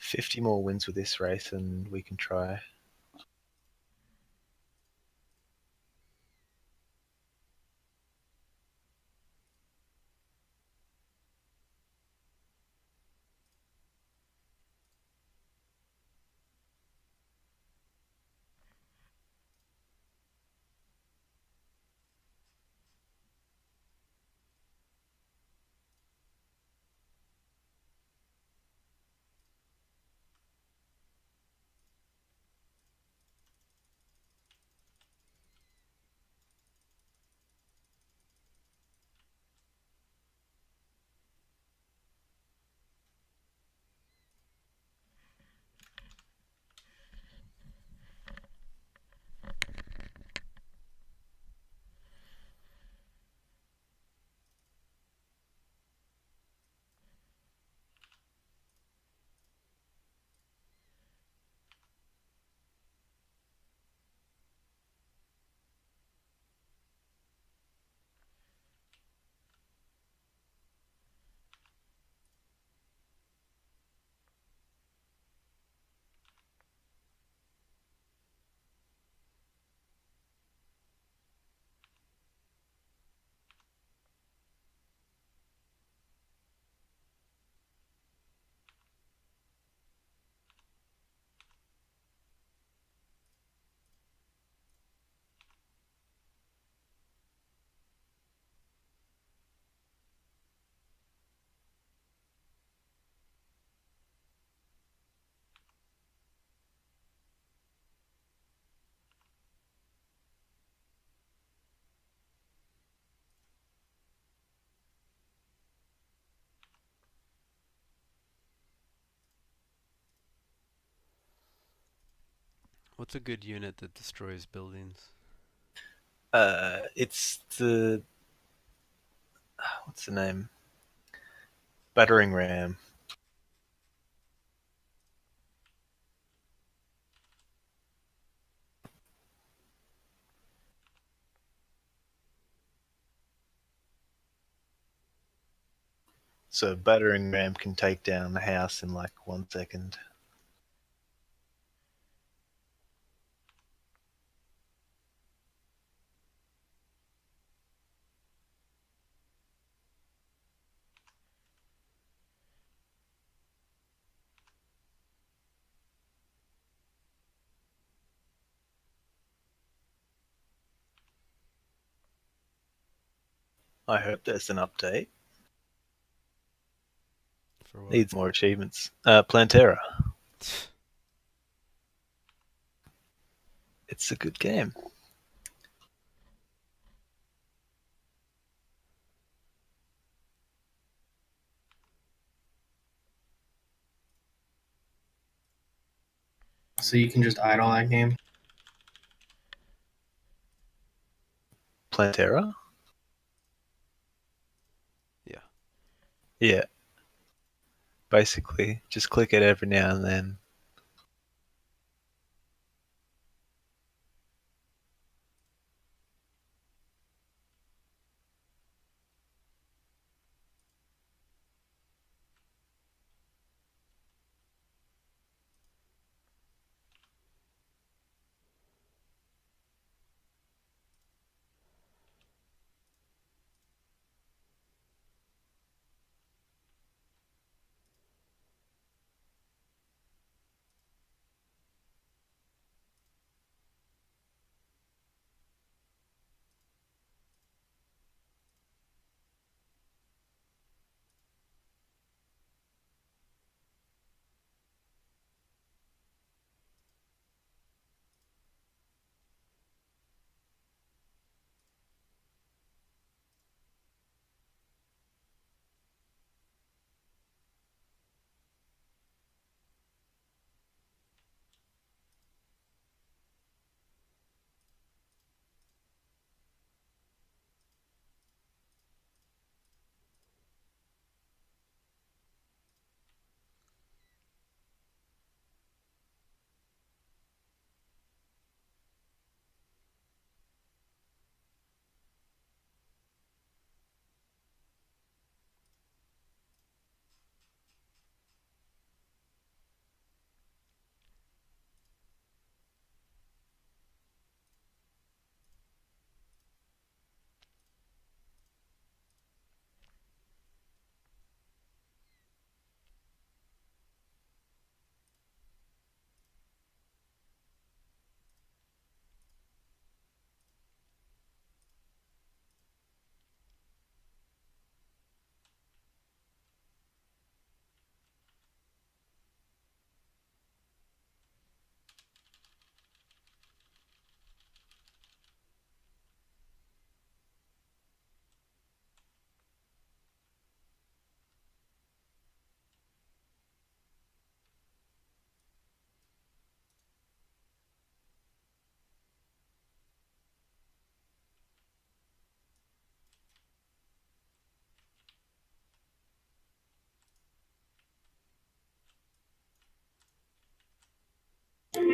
$50 more wins with this race, and we can try. What's a good unit that destroys buildings? It's the what's the name? Battering ram. So battering ram can take down a house in like 1 second. I hope there's an update. For what? Needs more achievements. Plantera. It's a good game. So you can just idle that game? Plantera? Yeah. Yeah. Basically, just click it every now and then.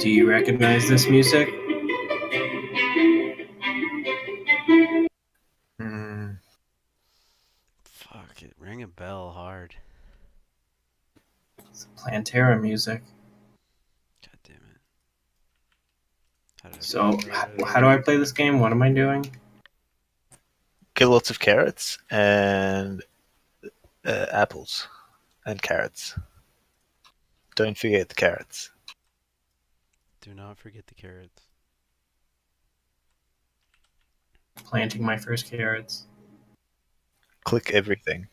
Do you recognize this music? Fuck, it rang a bell hard. It's Plantera music. God damn it. How did I So, forget about it? how do I play this game? What am I doing? Kill lots of carrots and apples and carrots. Don't forget the carrots. Do not forget the carrots. Planting my first carrots. Click everything.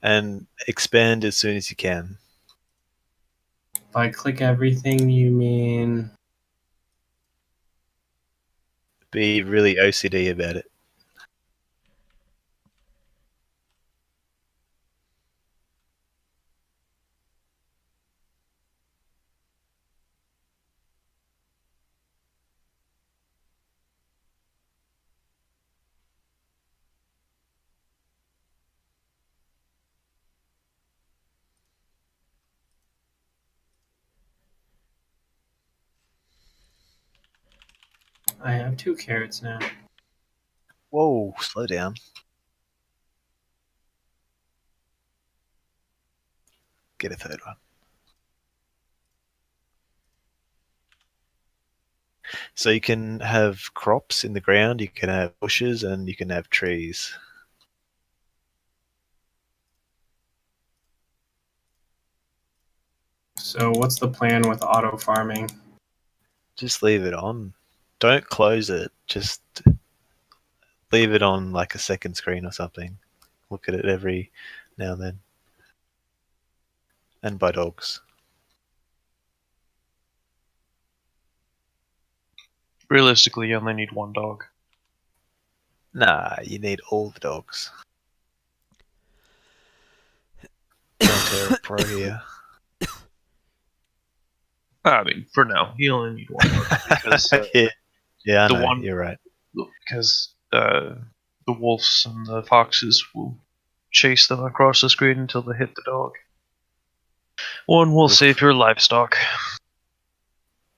And expand as soon as you can. If I click everything, you mean... Be really OCD about it. I have 2 carrots now. Whoa, slow down. Get a third one. So you can have crops in the ground, you can have bushes, and you can have trees. So what's the plan with auto farming? Just leave it on. Don't close it. Just leave it on like a second screen or something. Look at it every now and then. And buy dogs. Realistically, you only need 1 dog. Nah, you need all the dogs. Pantera Pro here. I mean, for now, you only need 1 dog because yeah, I the know, one you're right. because the wolves and the foxes will chase them across the screen until they hit the dog. 1 will save your livestock.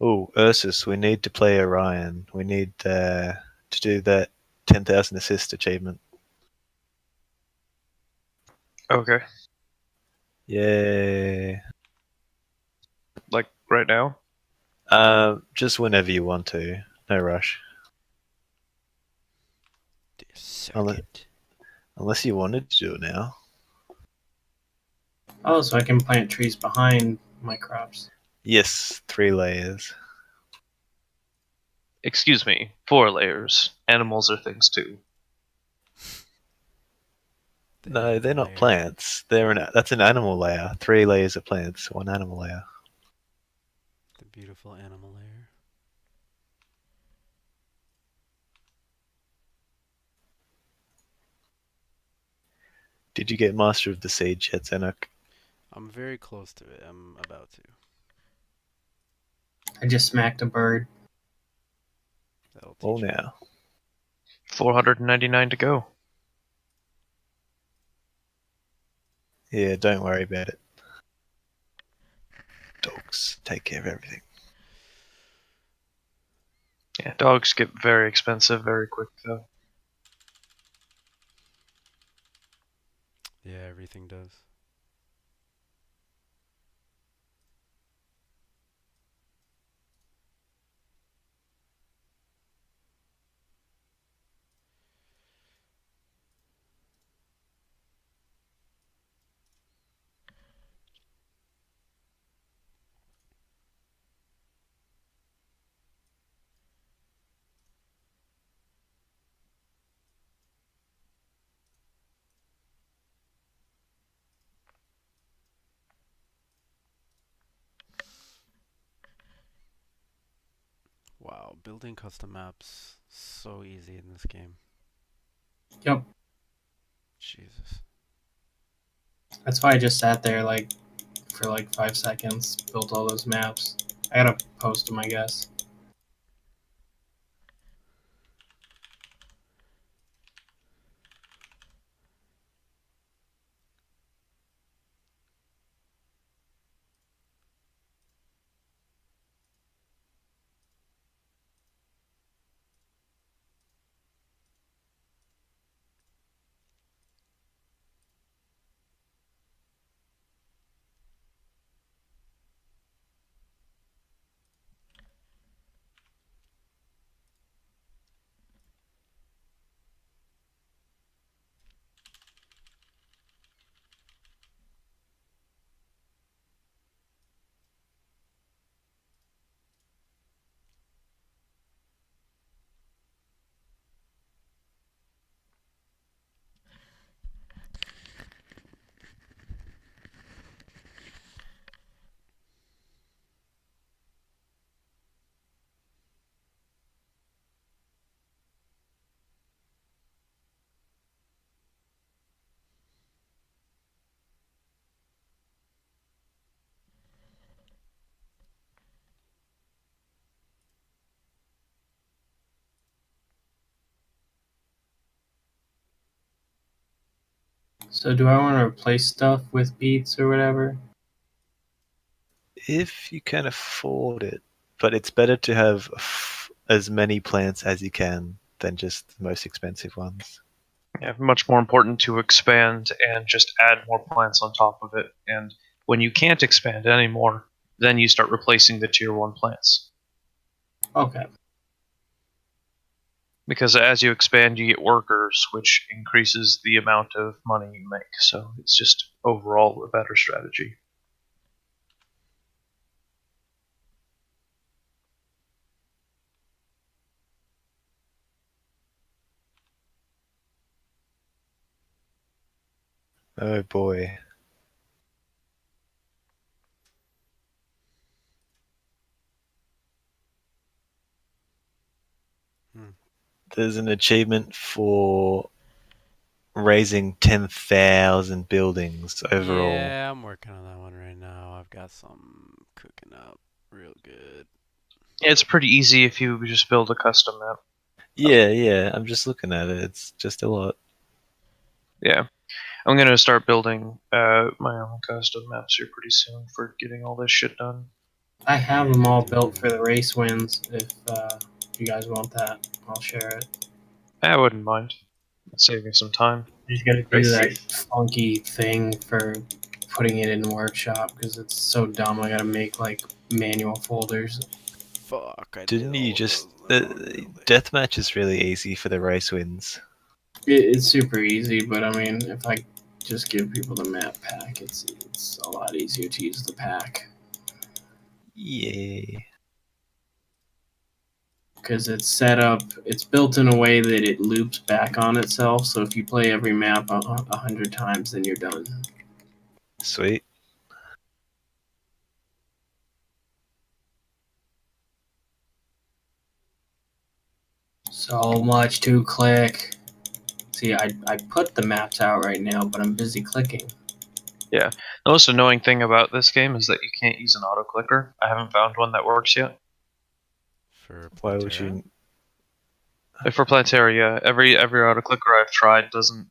Oh, Ursus, we need to play Orion. We need to do that 10,000 assist achievement. Okay. Yeah. Like right now? Just whenever you want to. No rush. Unless you wanted to do it now. Oh, so I can plant trees behind my crops. Yes, 3 layers. Excuse me, 4 layers. Animals are things too. No, they're not plants. That's an animal layer. 3 layers of plants, 1 animal layer. The beautiful animal layer. Did you get Master of the Siege yet, Zenak? I'm very close to it. I'm about to. I just smacked a bird. Oh, now. 499 to go. Yeah, don't worry about it. Dogs take care of everything. Yeah, dogs get very expensive very quick though. Yeah, everything does. Wow, building custom maps so easy in this game. Yep. Jesus. That's why I just sat there like for like 5 seconds, built all those maps. I gotta post them, I guess. So do I want to replace stuff with beets or whatever? If you can afford it, but it's better to have as many plants as you can than just the most expensive ones. Yeah, much more important to expand and just add more plants on top of it. And when you can't expand anymore, then you start replacing the tier 1 plants. Okay. Because as you expand, you get workers, which increases the amount of money you make. So it's just overall a better strategy. Oh boy. There's an achievement for raising 10,000 buildings overall. Yeah, I'm working on that one right now. I've got some cooking up real good. It's pretty easy if you just build a custom map. Yeah, I'm just looking at it. It's just a lot. Yeah. I'm going to start building my own custom maps here pretty soon for getting all this shit done. I have them all built for the race wins. If you guys want that, I'll share it. I wouldn't mind. Save me some time. You just gotta do that funky thing for putting it in the workshop because it's so dumb. I gotta make like manual folders. Fuck, I Didn't did you all just... those. deathmatch is really easy for the race wins. It's super easy, but I mean, if I just give people the map pack, it's a lot easier to use the pack Yeah. because it's set up. It's built in a way that it loops back on itself. So if you play every map 100 times, then you're done. Sweet. So much to click. See, I put the maps out right now, but I'm busy clicking. Yeah. The most annoying thing about this game is that you can't use an auto clicker. I haven't found one that works yet. For Why would you... For Plantera, yeah. Every auto clicker I've tried doesn't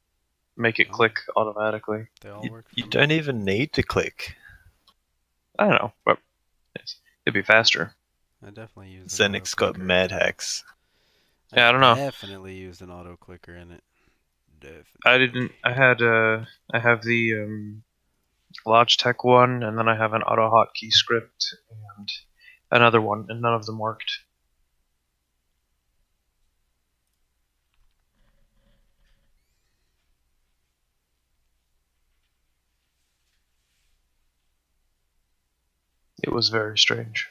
make it click automatically. They all work. You don't even need to click. I don't know, but it'd be faster. I definitely used Zenix got mad hacks. Yeah, I don't know. Definitely used an auto clicker in it. Definitely. I didn't. I have the Logitech one, and then I have an auto hotkey script and another one, and none of them worked. It was very strange.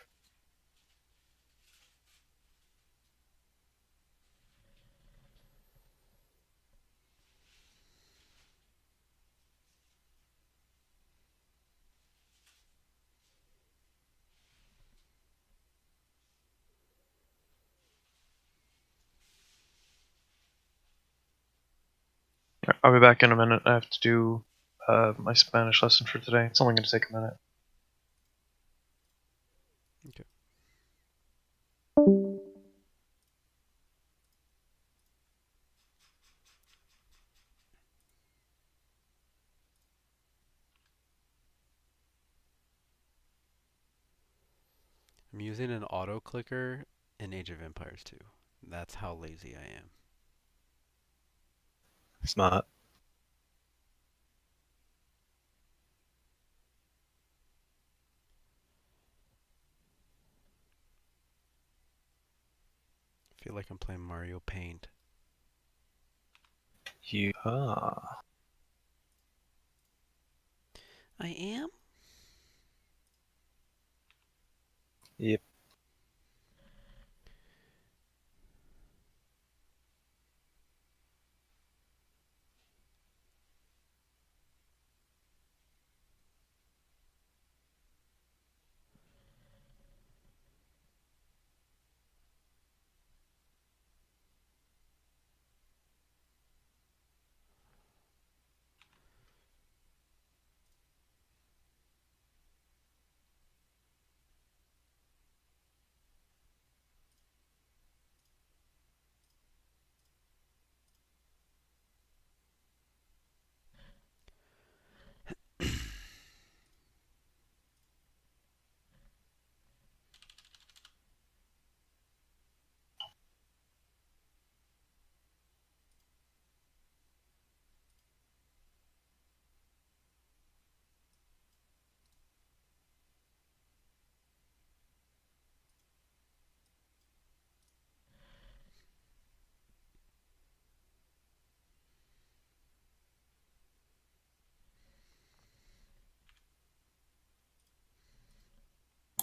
I'll be back in a minute. I have to do my Spanish lesson for today. It's only going to take a minute. Okay. I'm using an auto clicker in Age of Empires 2. That's how lazy I am. Smart. I feel like I'm playing Mario Paint. You are. I am? Yep.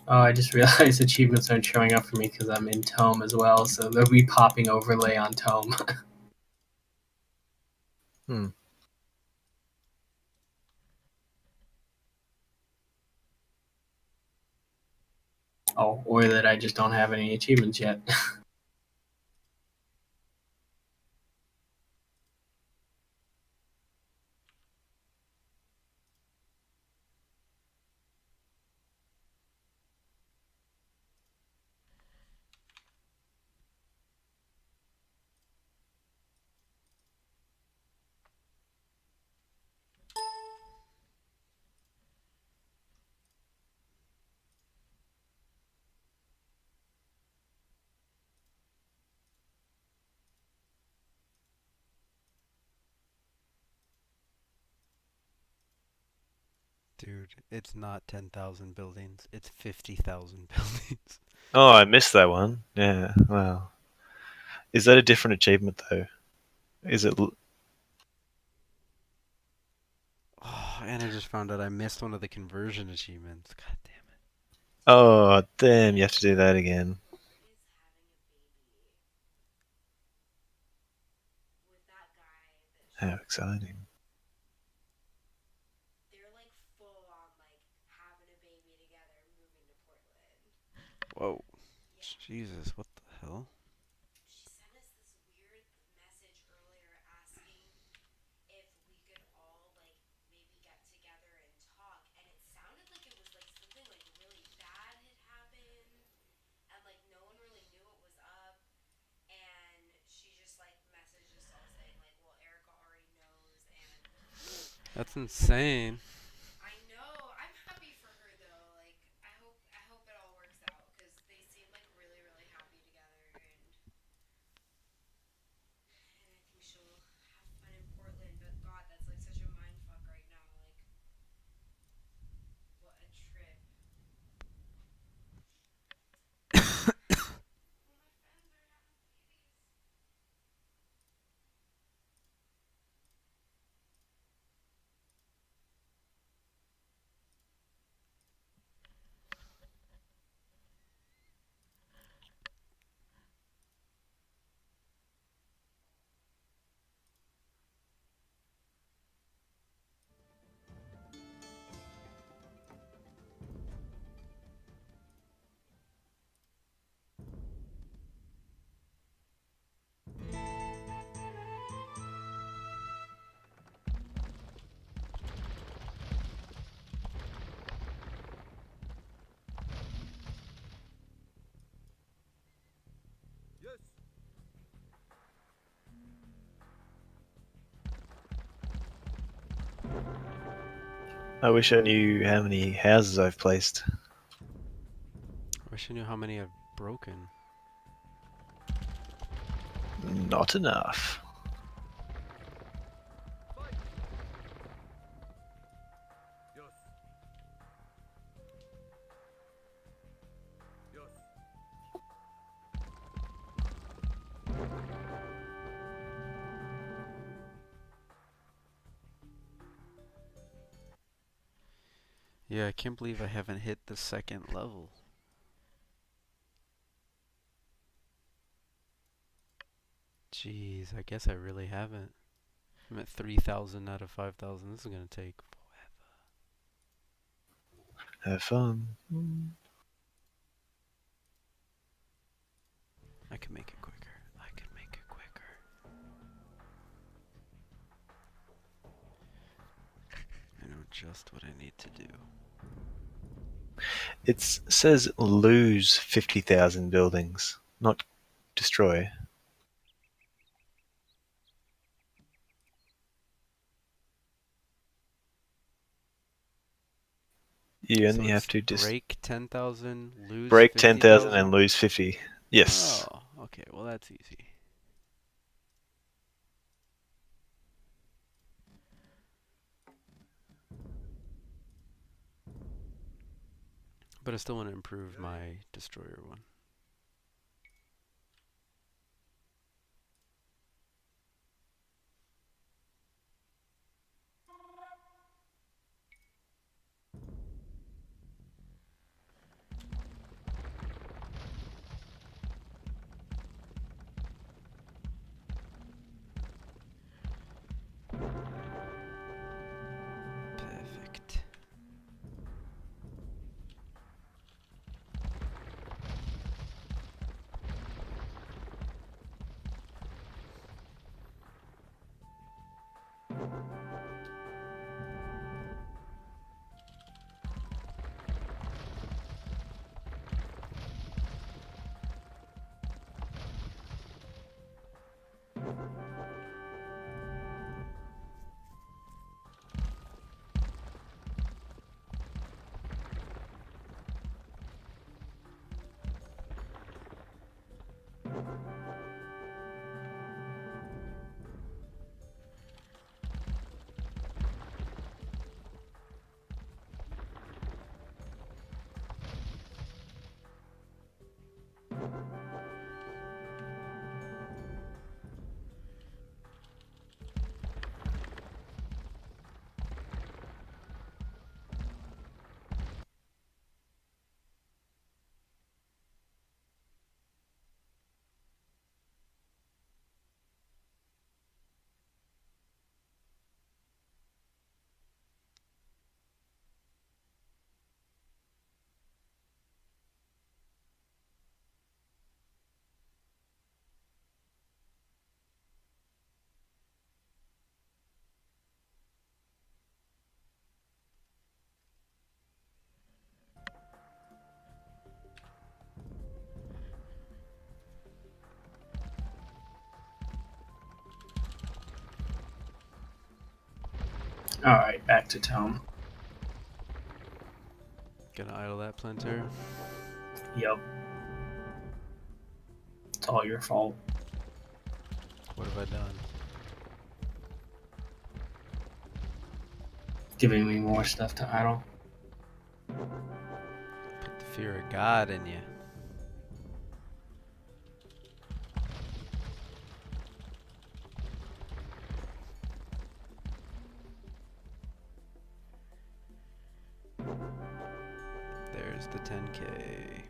Oh, I just realized achievements aren't showing up for me because I'm in Tome as well, so they'll be popping overlay on Tome. Hmm. Oh, or that I just don't have any achievements yet. Dude, it's not 10,000 buildings. It's 50,000 buildings. Oh, I missed that one. Yeah. Wow. Is that a different achievement though? Is it? Oh, and I just found out I missed one of the conversion achievements. God damn it. Oh, damn! You have to do that again. How exciting! Whoa. Jesus, what the hell? That's insane. I wish I knew how many houses I've placed. I wish I knew how many I've broken. Not enough. Yeah, I can't believe I haven't hit the second level. Jeez, I guess I really haven't. I'm at 3,000 out of 5,000. This is gonna take Have fun. I can make it quicker. I can make it quicker. I know just what I need to do. It says lose 50,000 buildings, not destroy. You So only have it's to just break 10,000, lose break 10,000 50,000? and lose 50. Yes. Oh, okay. Well, that's easy. But I still want to improve my destroyer one. Alright, back to Tome. Gonna idle that planter. Yep. It's all your fault. What have I done? Giving me more stuff to idle. Put the fear of God in you. There's the 10K.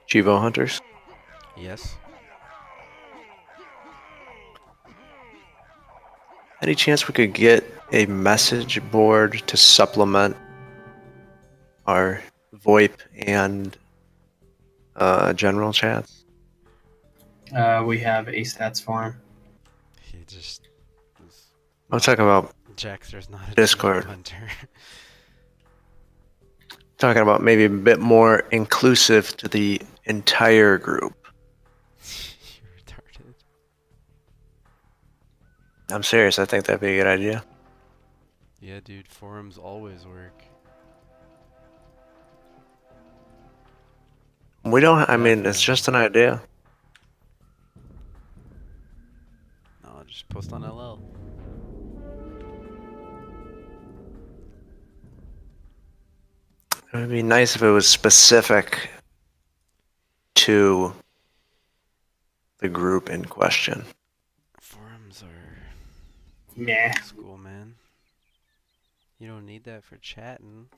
Chivo hunters. Yes. Any chance we could get a message board to supplement our VoIP and general chats? We have a stats form. He just was I'm talking about Jaxter's not a Discord. Chivo hunter. Talking about maybe a bit more inclusive to the entire group. You're retarded. I'm serious. I think that'd be a good idea. Yeah, dude, forums always work. We don't. I mean, it's just an idea. No, just post on LL. It would be nice if it was specific to the group in question. Forums are Nah. school, man. You don't need that for chatting.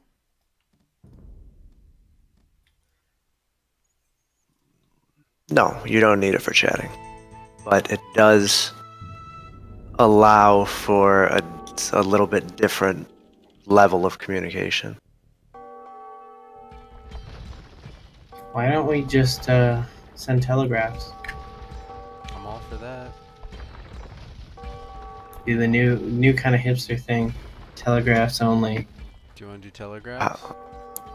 No, you don't need it for chatting. But it does allow for a little bit different level of communication. Why don't we just send telegraphs? I'm all for that. Do the new kind of hipster thing. Telegraphs only. Do you want to do telegraphs?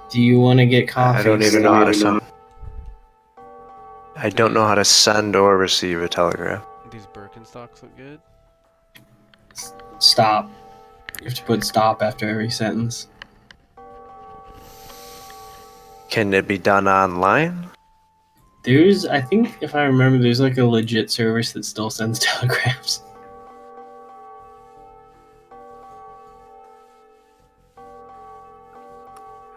Do you want to get coffee? I don't even know how to send. I don't know how to send or receive a telegraph. These Birkenstocks look good. Stop. You have to put stop after every sentence. Can it be done online? There's, I think, if I remember, there's like a legit service that still sends telegrams.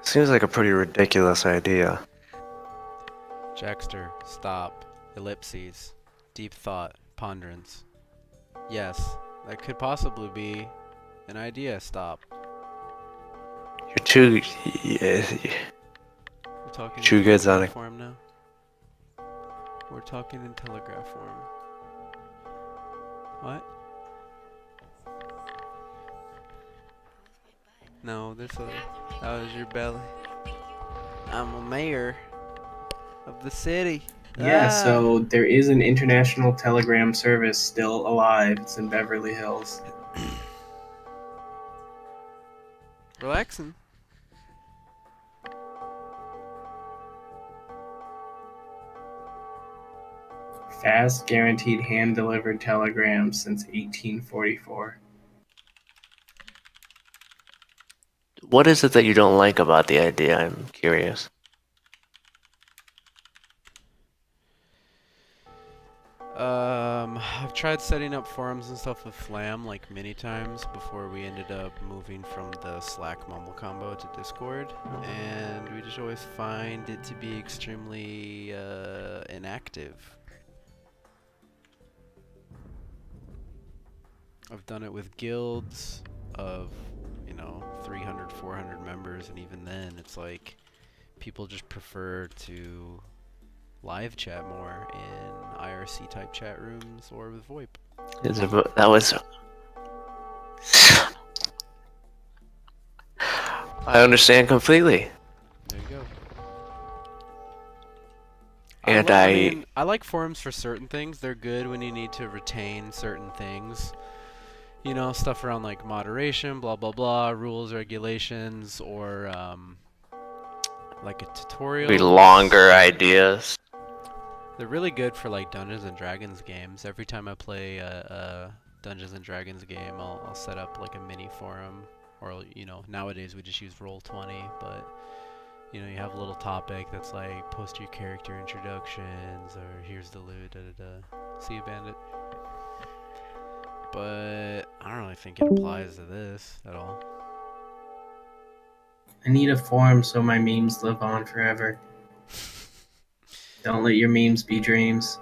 Seems like a pretty ridiculous idea. Jaxter, stop. Ellipses. Deep thought. Ponderance. Yes, that could possibly be an idea. Stop. You're too. We're talking Too in good, telegraph Sonic. form now. We're talking in telegraph form. What? No, that was your belly. I'm a mayor of the city. Yeah, Ah! so there is an international telegram service still alive. It's in Beverly Hills. Relaxing. Fast, guaranteed hand-delivered telegrams since 1844. What is it that you don't like about the idea? I'm curious. I've tried setting up forums and stuff with Flam like many times before we ended up moving from the Slack mumble combo to Discord, and we just always find it to be extremely inactive. I've done it with guilds of, 300, 400 members, and even then, it's like people just prefer to live chat more in IRC type chat rooms or with VoIP. That was. I understand completely. There you go. And I mean, I like forums for certain things. They're good when you need to retain certain things. Stuff around like moderation, blah blah blah, rules, regulations, or like a tutorial. Be longer ideas. They're really good for like Dungeons and Dragons games. Every time I play a Dungeons and Dragons game, I'll set up like a mini forum, or nowadays we just use Roll20, but you have a little topic that's like post your character introductions, or here's the loot, da da da. See you, bandit. But I don't really think it applies to this at all. I need a forum so my memes live on forever. Don't let your memes be dreams.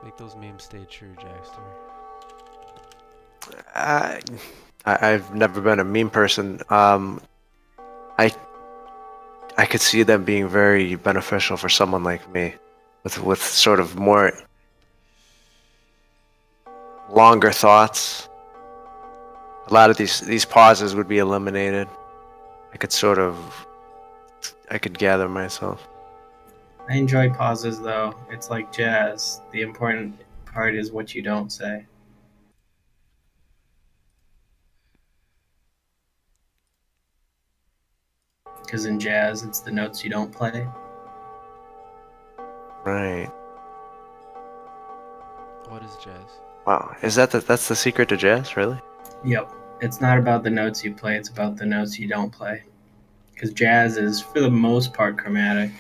Make those memes stay true, Jackster. I've never been a meme person. I could see them being very beneficial for someone like me, with sort of more longer thoughts. A lot of these pauses would be eliminated. I could gather myself. I enjoy pauses though. It's like jazz. The important part is what you don't say. Because in jazz, it's the notes you don't play. Right. What is jazz? Wow. That's the secret to jazz, really? Yep. It's not about the notes you play, it's about the notes you don't play. Because jazz is, for the most part, chromatic.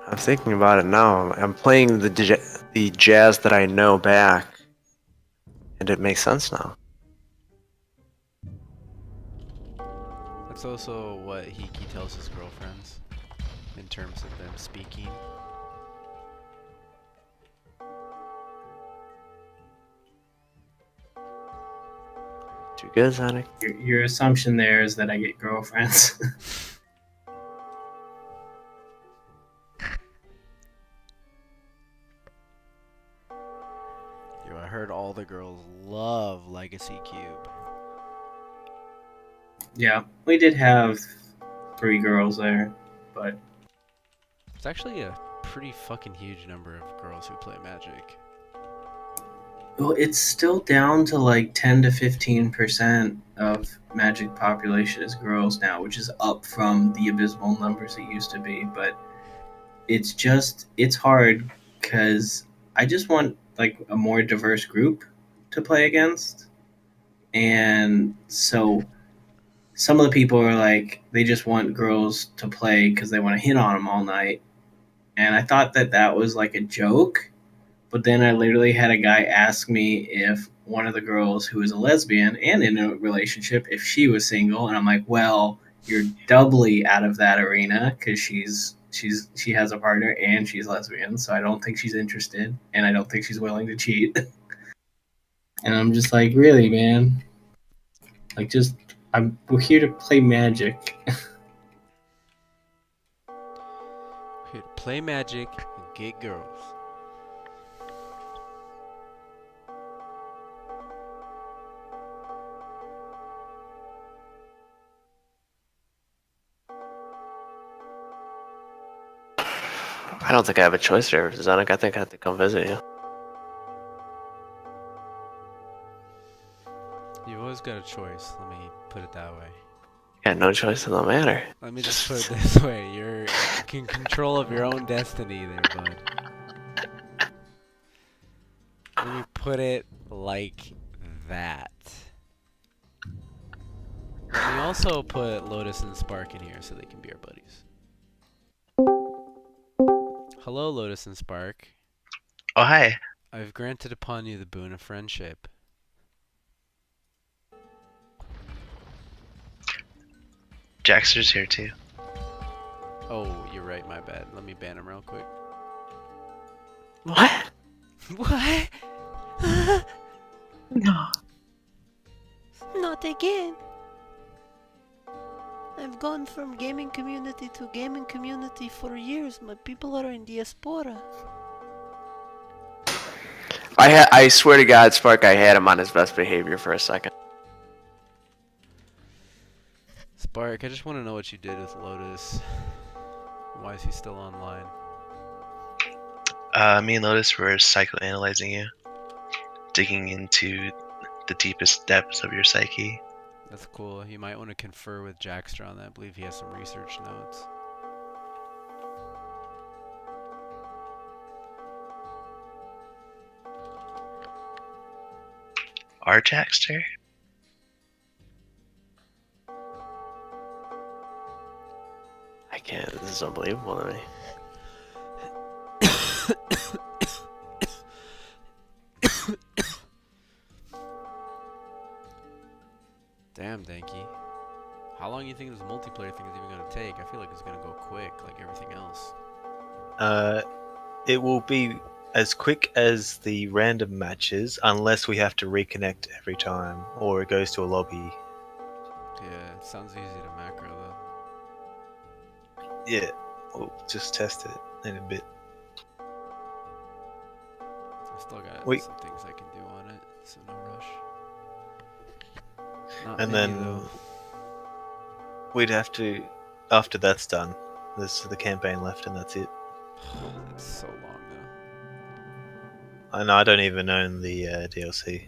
I'm thinking about it now. I'm playing the jazz that I know back, and it makes sense now. That's also what Hiki tells his girlfriends in terms of them speaking. Too good, Sonic. Your assumption there is that I get girlfriends. Yo, I heard all the girls love Legacy Cube. Yeah, we did have 3 girls there, but It's actually a pretty fucking huge number of girls who play Magic. well, it's still down to like 10 to 15% of Magic population is girls now, which is up from the abysmal numbers it used to be. But it's hard because I just want like a more diverse group to play against, and so some of the people are like they just want girls to play because they want to hit on them all night, and I thought that was like a joke. But then I literally had a guy ask me if one of the girls who is a lesbian and in a relationship, if she was single, and I'm like, well, you're doubly out of that arena because she has a partner and she's lesbian, so I don't think she's interested, and I don't think she's willing to cheat. And I'm just like, really, man? Like, we're here to play Magic. We're here to play Magic and get girls. I don't think I have a choice there, Zonic. I think I have to come visit you. You've always got a choice, let me put it that way. Yeah, no choice in the matter. Let me just put it this way, you're in control of your own destiny there, bud. Let me put it like that. Let me also put Lotus and Spark in here so they can be our buddies. Hello, Lotus and Spark. Oh, hi. I've granted upon you the boon of friendship. Jaxter's here too. Oh, you're right, my bad. Let me ban him real quick. What? What? No. Not again. I've gone from gaming community to gaming community for years. My people are in diaspora. I swear to God, Spark, I had him on his best behavior for a second. Spark, I just want to know what you did with Lotus. Why is he still online? Me and Lotus were psychoanalyzing you, digging into the deepest depths of your psyche. That's cool. You might want to confer with Jackster on that. I believe he has some research notes. Our Jackster? I can't. This is unbelievable to me. Damn, Danky. How long do you think this multiplayer thing is even going to take? I feel like it's going to go quick, like everything else. It will be as quick as the random matches, unless we have to reconnect every time, or it goes to a lobby. Yeah, it sounds easy to macro, though. Yeah, we'll just test it in a bit. I still got Wait. some things I can do on it, so no rush. Not And many, then though. we'd have to, after that's done, there's the campaign left and that's it. That's so long, though. And I don't even own the DLC.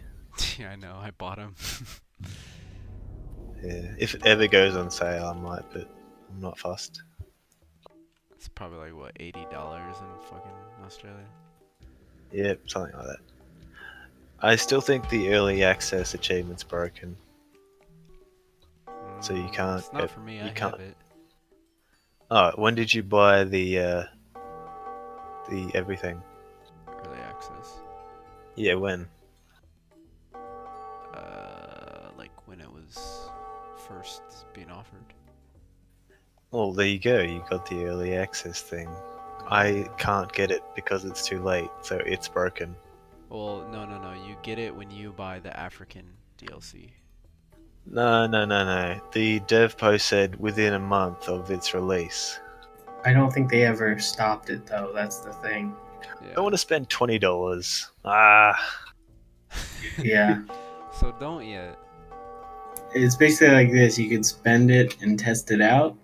Yeah, I know. I bought him. Yeah, if it ever goes on sale, I might, but I'm not fussed. It's probably like, what, $80 in fucking Australia? Yeah, something like that. I still think the early access achievement's broken. So you can't. It's not for me. I have it. Oh, when did you buy the everything? Early access. Yeah, when? Like when it was first being offered. Well, there you go. You got the early access thing. I can't get it because it's too late, so it's broken. Well, no. You get it when you buy the African DLC. No. The dev post said within a month of its release. I don't think they ever stopped it though. That's the thing. Yeah. I don't want to spend $20. Ah. Yeah. So don't yet. It's basically like this: you could spend it and test it out,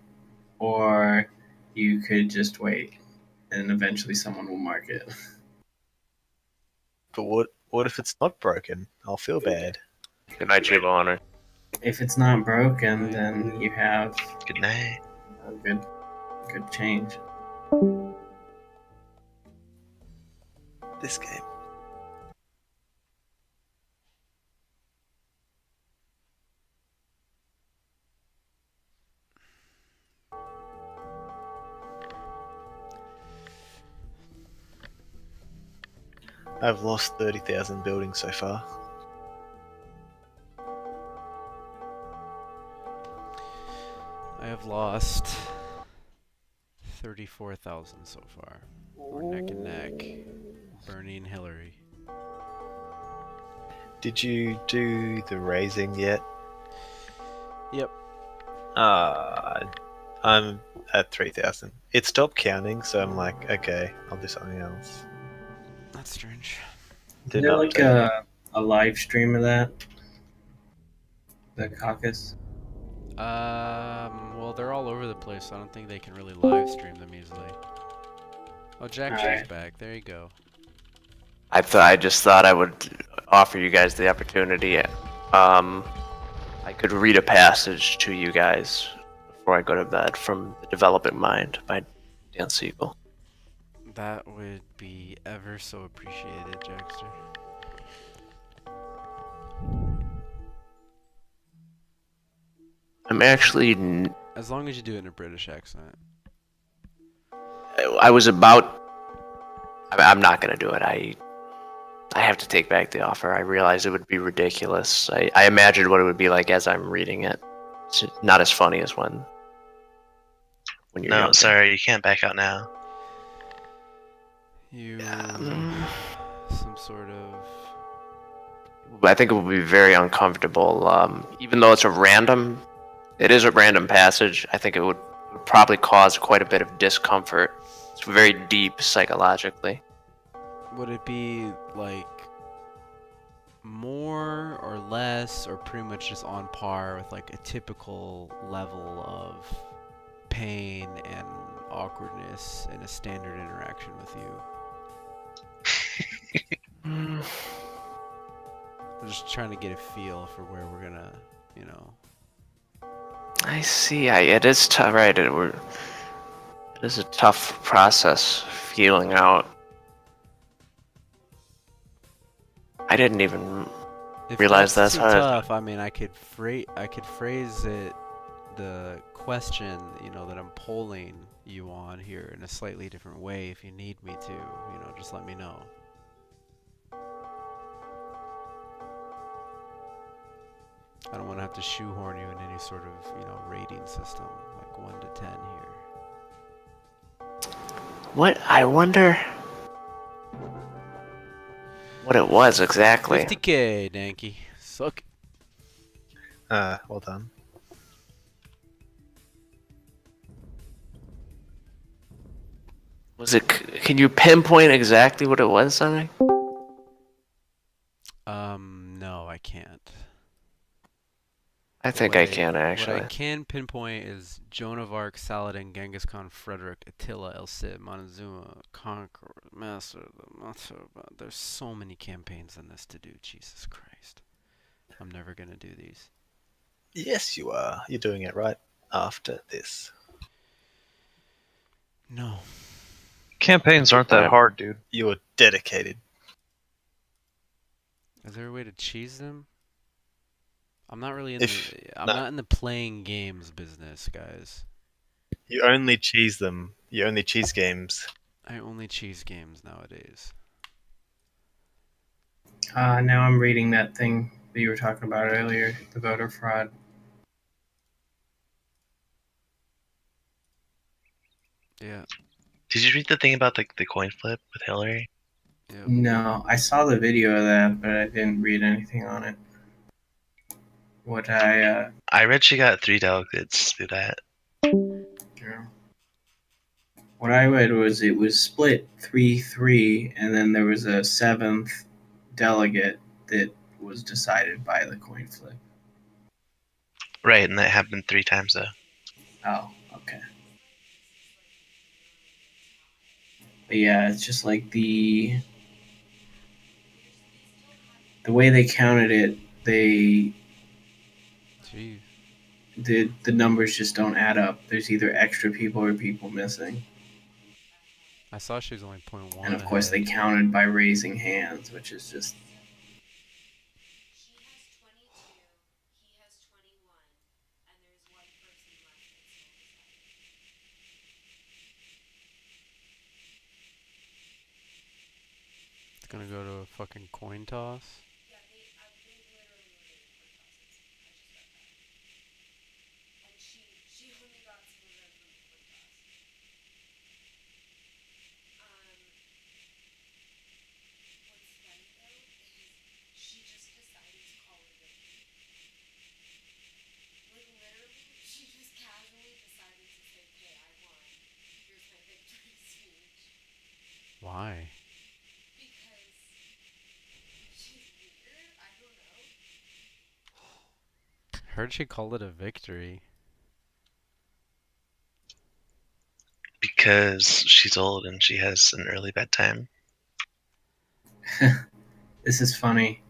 or you could just wait, and eventually someone will mark it. But what if it's not broken? I'll feel bad. Good night, Chivo Honor. If it's not broken, then you have Good night. a good change. This game. I've lost 30,000 buildings so far. I have lost 34,000 so far. We're neck and neck. Bernie and Hillary. Did you do the raising yet? Yep. I'm at 3,000. It stopped counting, so I'm like, okay, I'll do something else. That's strange. Is Did there not like take- a live stream of that? The caucus? Well, they're all over the place, so I don't think they can really live stream them easily. Oh, Jackster's Alright. back. There you go. I just thought I would offer you guys the opportunity. I could read a passage to you guys before I go to bed from The Developing Mind by Dan Siegel. That would be ever so appreciated, Jackster. I'm actually. As long as you do it in a British accent. I was about I'm not gonna do it. I have to take back the offer. I realize it would be ridiculous. I imagined what it would be like as I'm reading it. It's not as funny as when you're No, younger. sorry, you can't back out now. You Mm. some sort of I think it would be very uncomfortable. Even though it is a random passage. I think it would probably cause quite a bit of discomfort. It's very deep psychologically. would it be like more or less or pretty much just on par with like a typical level of pain and awkwardness in a standard interaction with you? I'm just trying to get a feel for where we're gonna, you know. I see. It is tough, right? It is a tough process feeling out. I didn't even If realize that's that's too hard. tough, I mean, I could phrase it, the question, you know, that I'm polling you on here in a slightly different way. If you need me to, you know, just let me know. I don't want to have to shoehorn you in any sort of, you know, rating system, like 1 to 10 here. What? I wonder what it was exactly. 50K, Danky. Suck it. Well done. Was it? Can you pinpoint exactly what it was, Sonny? No, I can't. I think I can actually. What I can pinpoint is Joan of Arc, Saladin, Genghis Khan, Frederick, Attila, El Cid, Montezuma, Conqueror, Master, the Master. There's so many campaigns in this to do. Jesus Christ. I'm never gonna do these. Yes, you are. You're doing it right after this. No. Campaigns aren't that hard, dude. You are dedicated. Is there a way to cheese them? I'm not really in No. not in the playing games business, guys. You only cheese them. You only cheese games. I only cheese games nowadays. Now I'm reading that thing that you were talking about earlier, the voter fraud. Yeah. Did you read the thing about the coin flip with Hillary? Yep. No, I saw the video of that, but I didn't read anything on it. I read she got 3 delegates through that. Yeah. What I read was it was split 3-3, and then there was a 7th delegate that was decided by the coin flip. Right, and that happened 3 times though. Oh, okay. But yeah, it's just like the way they counted it, Jeez. the numbers just don't add up. There's either extra people or people missing. I saw she was only 0.1 And of course they ahead. counted by raising hands, which is just It's gonna go to a fucking coin toss. Why? Heard she called it a victory. Because she's old and she has an early bedtime. this is funny.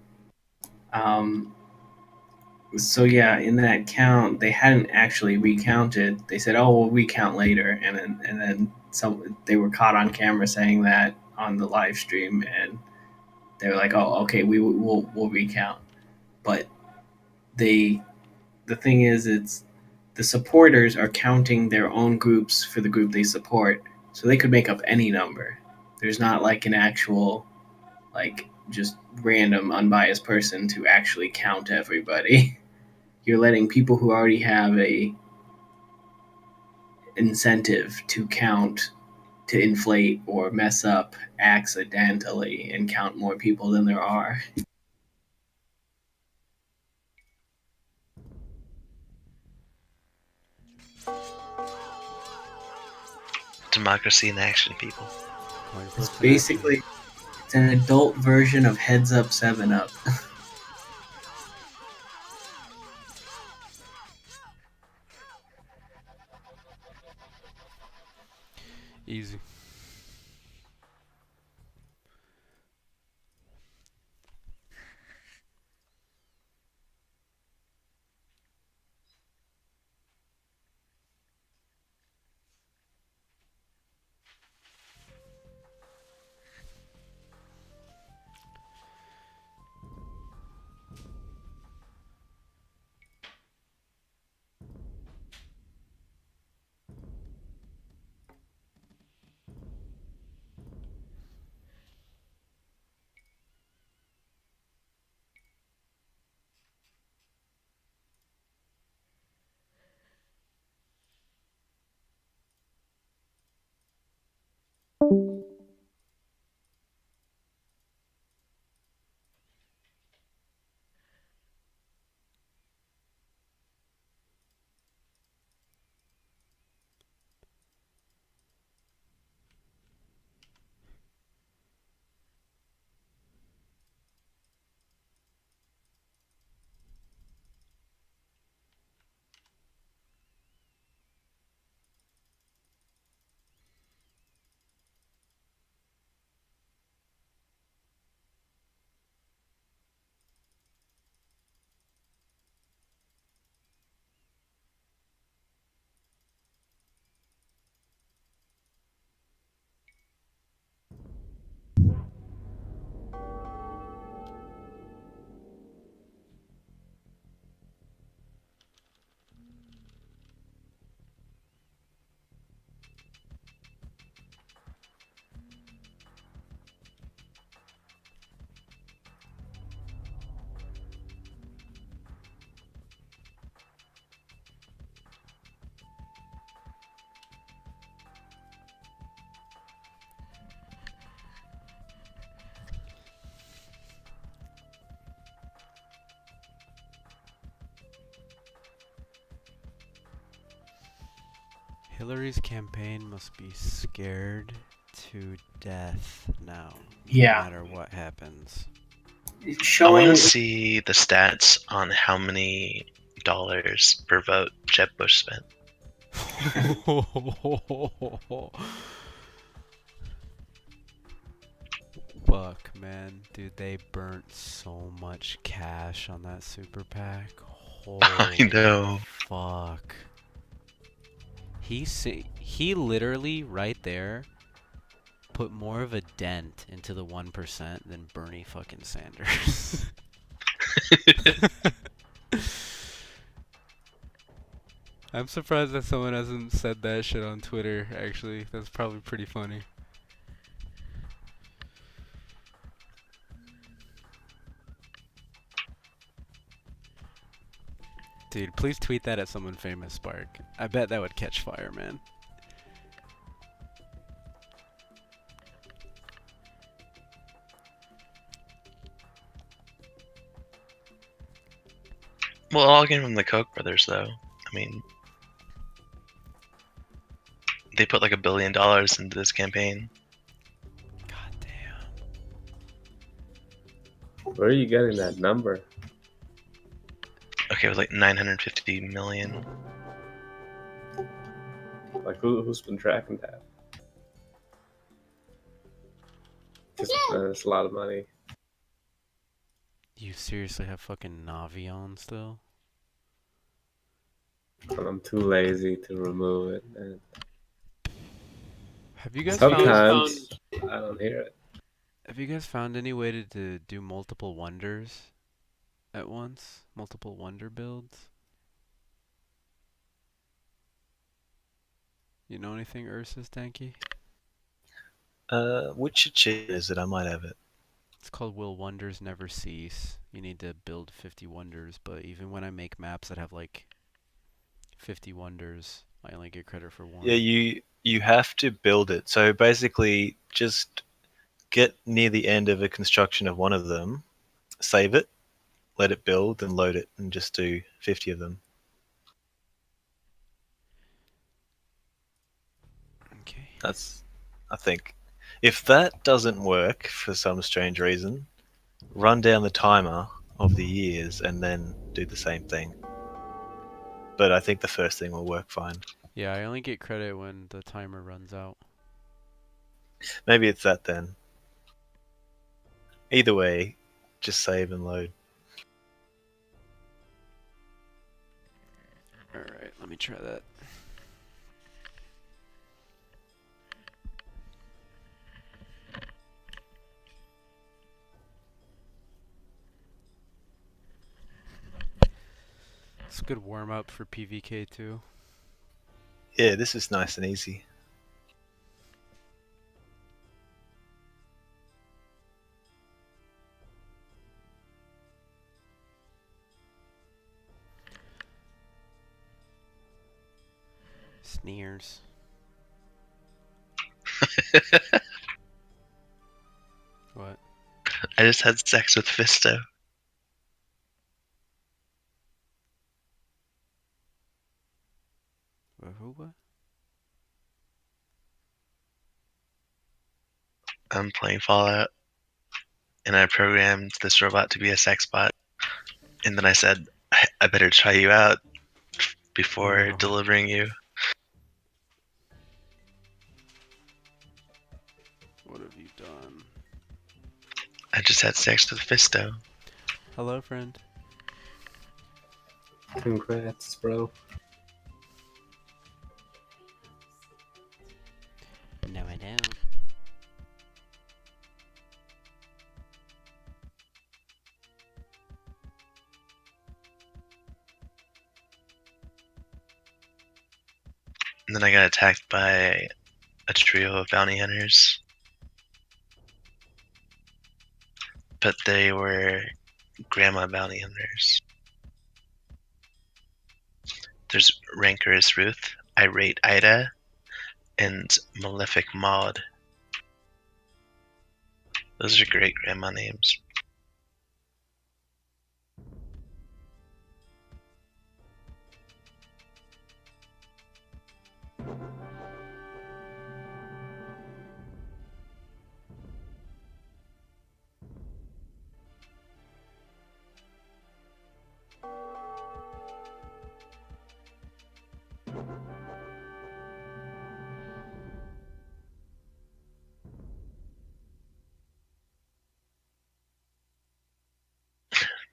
So yeah, in that count, they hadn't actually recounted. They said, "Oh, we'll recount later," and then they were caught on camera saying that on the live stream, and they were like, "Oh, okay, we'll recount." But the thing is, it's the supporters are counting their own groups for the group they support, so they could make up any number. There's not like an actual, like, just random unbiased person to actually count everybody. You're letting people who already have a incentive to count, to inflate or mess up accidentally and count more people than there are. Democracy in action, people. It's basically it's an adult version of Heads Up 7 Up. Easy. Hillary's campaign must be scared to death now. Yeah. No matter what happens. It's I showing. want to see the stats on how many dollars per vote Jeb Bush spent. Fuck, man. Dude, they burnt so much cash on that super PAC. I Holy know. fuck. He literally, right there, put more of a dent into the 1% than Bernie fucking Sanders. I'm surprised that someone hasn't said that shit on Twitter, actually. That's probably pretty funny. Dude, please tweet that at someone famous, Spark. I bet that would catch fire, man. Well, it all came from the Koch brothers, though. I mean, they put like $1 billion into this campaign. Where are you getting that number? Okay, it was like 950 million. Like, who's been tracking that? Because it's a lot of money. You seriously have fucking Navi on still? And I'm too lazy to remove it. And Have you guys sometimes I don't hear it. Have you guys found any way to do multiple wonders at once? Multiple wonder builds? You know anything, Ursus Danky? Which achievement is it? I might have it. It's called Will Wonders Never Cease. You need to build 50 wonders, but even when I make maps that have like 50 wonders, I only get credit for one. Yeah, you have to build it. So basically, just get near the end of a construction of one of them, save it, let it build, and load it, and just do 50 of them. Okay. That's, I think, if that doesn't work for some strange reason, run down the timer of the years and then do the same thing. But I think the first thing will work fine. Yeah, I only get credit when the timer runs out. Maybe it's that then. Either way, just save and load. Alright, let me try that. It's a good warm up for PvK too. Yeah, this is nice and easy. Sneers. What? I just had sex with Fisto. Who what? I'm playing Fallout, and I programmed this robot to be a sex bot. And then I said, I better try you out before No. delivering you. What have you done? I just had sex with Fisto. Hello, friend. Congrats, bro. No, I don't. And then I got attacked by a trio of bounty hunters. But they were grandma bounty hunters. There's Rancorous Ruth, Irate Ida, and Malefic Maud. Those are great grandma names.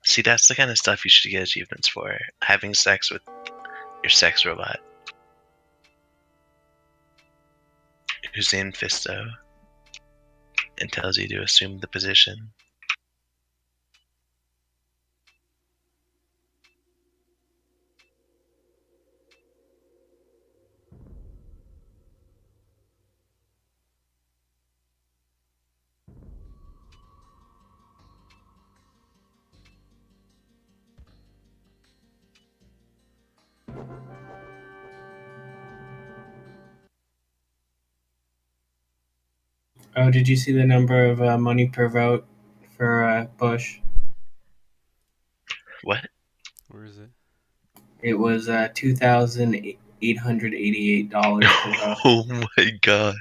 See, that's the kind of stuff you should get achievements for. Having sex with your sex robot, who's named Fisto, and tells you to assume the position. Oh, did you see the number of money per vote for Bush? What? Where is it? It was $2,888 per vote. Oh my god.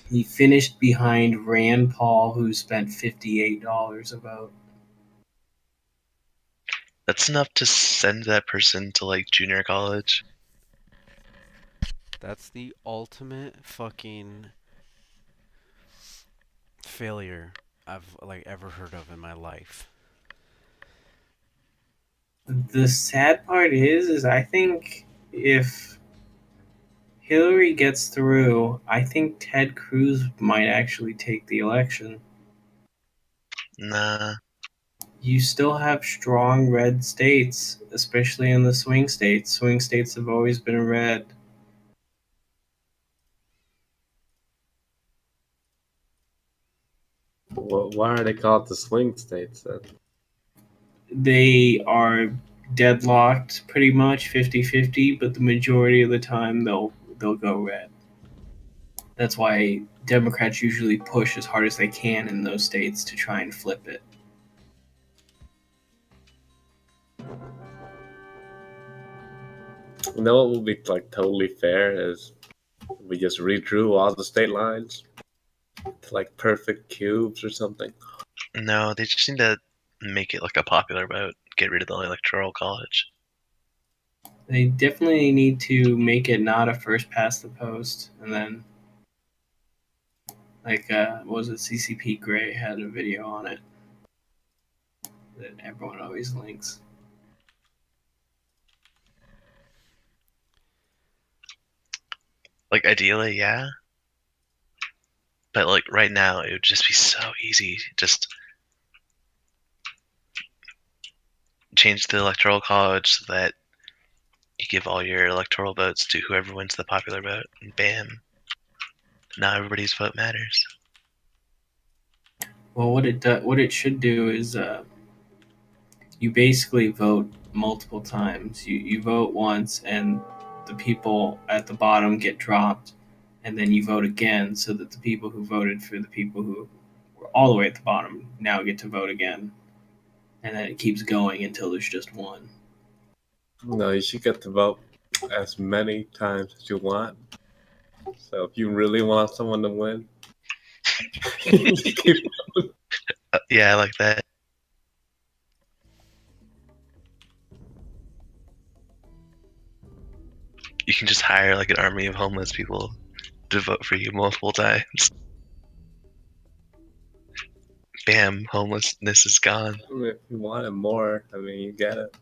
He finished behind Rand Paul, who spent $58 a vote. That's enough to send that person to like junior college. That's the ultimate fucking failure I've like ever heard of in my life. The sad part is I think if Hillary gets through, I think Ted Cruz might actually take the election. Nah. You still have strong red states, especially in the swing states. Swing states have always been red. Why are they called the swing states then? They are deadlocked pretty much 50-50, but the majority of the time they'll go red. That's why Democrats usually push as hard as they can in those states to try and flip it. You know what would be like totally fair is we just redrew all the state lines to like perfect cubes or something. No, they just need to make it like a popular vote. Get rid of the electoral college. They definitely need to make it not a first past the post, and then like what was it? CCP Gray had a video on it that everyone always links. Like ideally, yeah. But like right now, it would just be so easy. Just change the electoral college so that you give all your electoral votes to whoever wins the popular vote, and bam, now everybody's vote matters. Well, what it should do is you basically vote multiple times. You vote once, and the people at the bottom get dropped, and then you vote again, so that the people who voted for the people who were all the way at the bottom now get to vote again, and then it keeps going until there's just one. No, you should get to vote as many times as you want. So if you really want someone to win, you keep Yeah, I like that. You can just hire like an army of homeless people to vote for you multiple times. Bam, homelessness is gone. I mean, if you wanted more, I mean, you get it.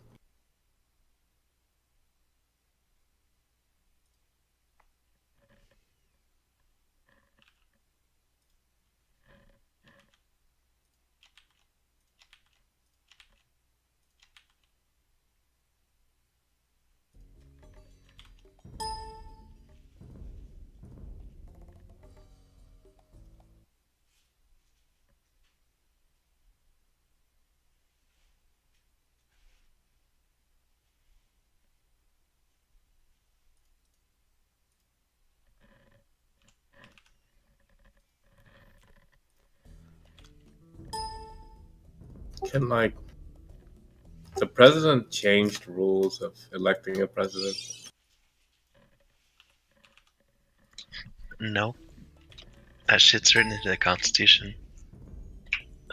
Can like the president change the rules of electing a president? No, that shit's written into the Constitution.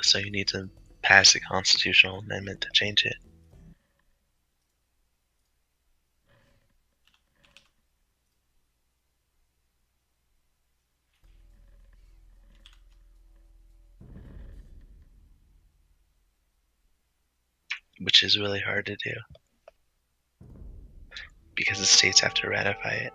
So you need to pass a constitutional amendment to change it. Which is really hard to do. Because the states have to ratify it.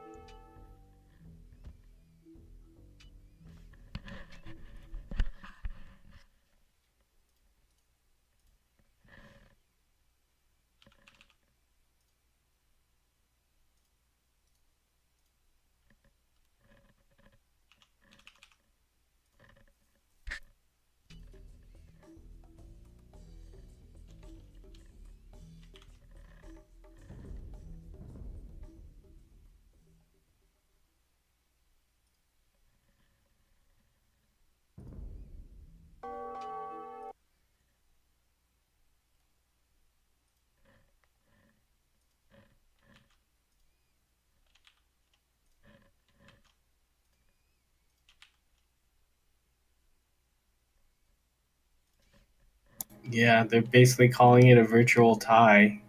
Yeah, they're basically calling it a virtual tie.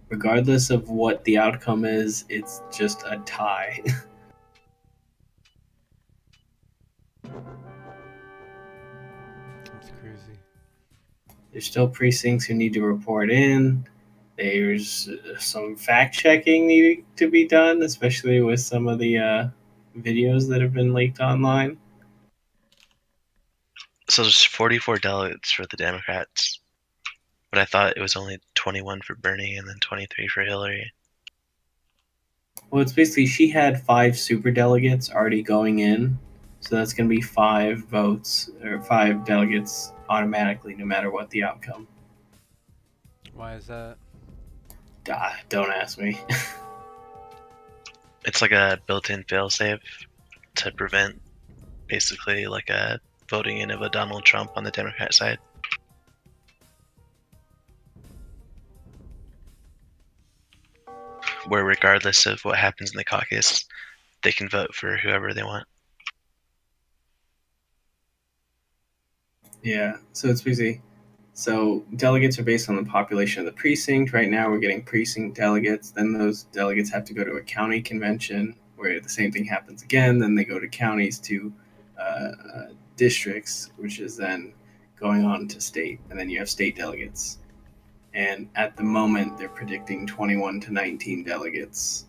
Regardless of what the outcome is, it's just a tie. That's crazy. There's still precincts who need to report in. There's some fact checking needing to be done, especially with some of the videos that have been leaked online. So there's 44 delegates for the Democrats. But I thought it was only 21 for Bernie and then 23 for Hillary. Well, it's basically she had 5 super delegates already going in, So that's going to be 5 votes or 5 delegates automatically, no matter what the outcome. Why is that? Don't ask me. It's like a built-in failsafe to prevent basically like a voting in of a Donald Trump on the Democrat side. Where regardless of what happens in the caucus, they can vote for whoever they want. Yeah, so it's busy. So delegates are based on the population of the precinct. Right now, we're getting precinct delegates. Then those delegates have to go to a county convention where the same thing happens again. Then they go to counties to districts, which is then going on to state. And then you have state delegates. And at the moment, they're predicting 21 to 19 delegates.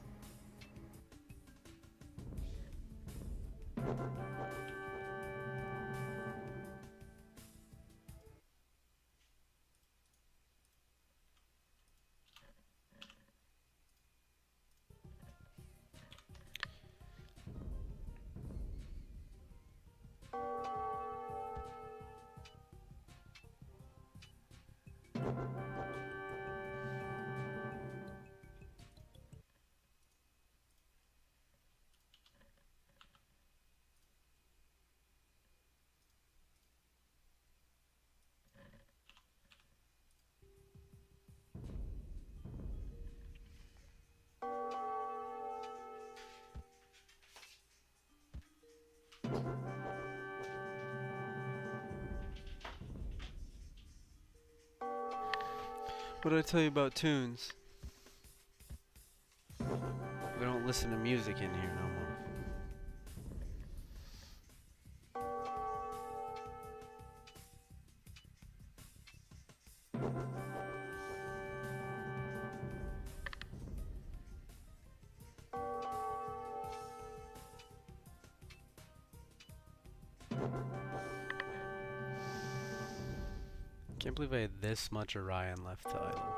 What did I tell you about tunes? We don't listen to music in here no more. Can't believe I had this much Orion left to idle.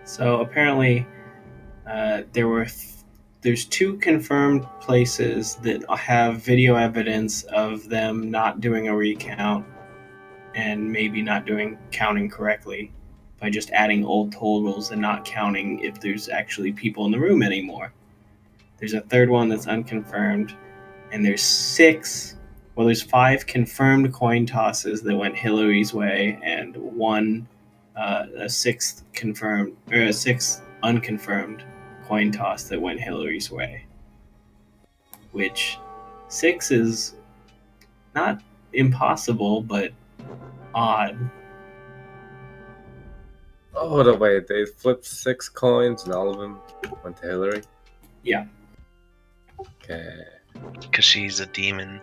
So apparently, there's 2 confirmed places that have video evidence of them not doing a recount and maybe not doing counting correctly by just adding old totals and not counting if there's actually people in the room anymore. There's a third one that's unconfirmed, and there's 5 confirmed coin tosses that went Hillary's way, and a sixth unconfirmed coin toss that went Hillary's way. Which 6 is not impossible, but odd. Oh, the way they flipped 6 coins and all of them went to Hillary. Yeah. Okay. Because she's a demon.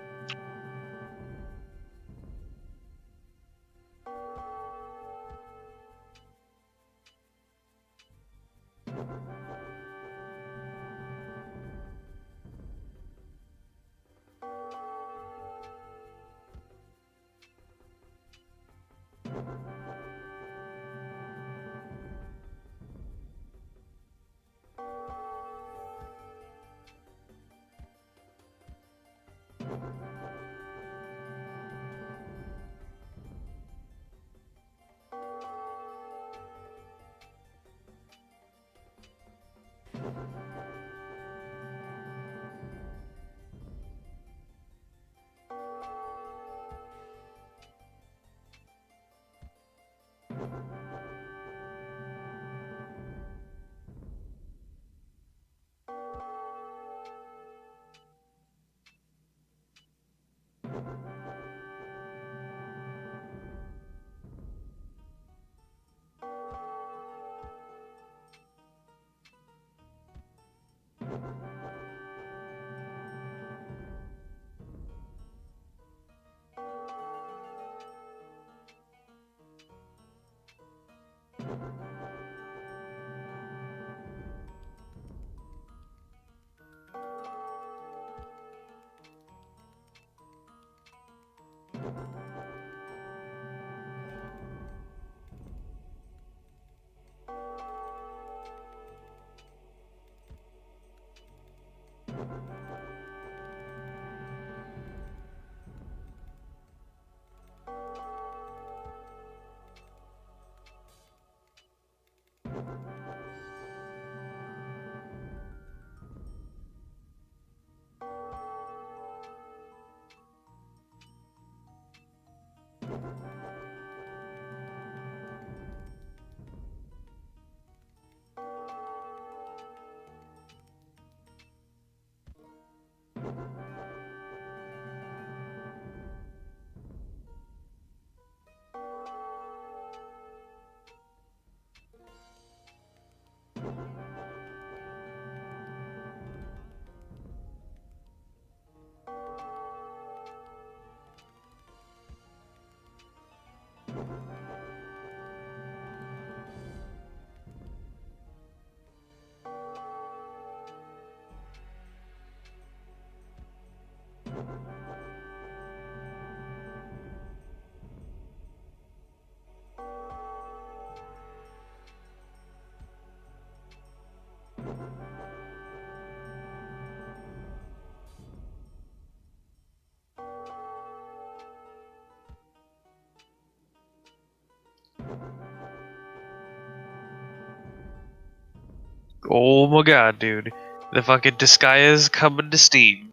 Oh my god, dude. The fucking Disgaea's coming to Steam.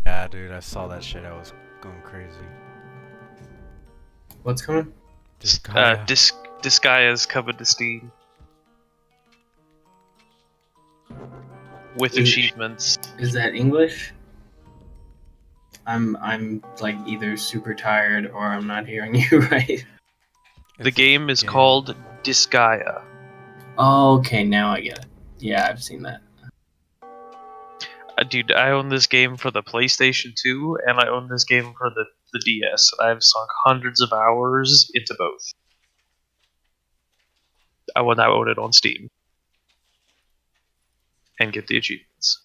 Yeah, dude, I saw that shit. I was going crazy. What's coming? Disgaea's coming to Steam. With achievements. Is that English? I'm like either super tired or I'm not hearing you right. The game is called Disgaea. Oh, okay, now I get it. Yeah, I've seen that. Dude, I own this game for the PlayStation 2, and I own this game for the DS. I've sunk hundreds of hours into both. I will now own it on Steam. And get the achievements.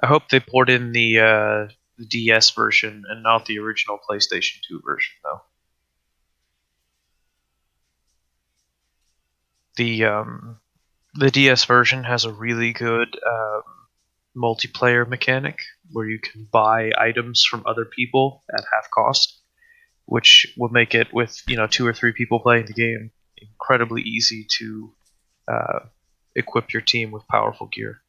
I hope they port in the DS version and not the original PlayStation 2 version, though. The DS version has a really good multiplayer mechanic where you can buy items from other people at half cost, which will make it, with 2 or 3 people playing the game, incredibly easy to equip your team with powerful gear.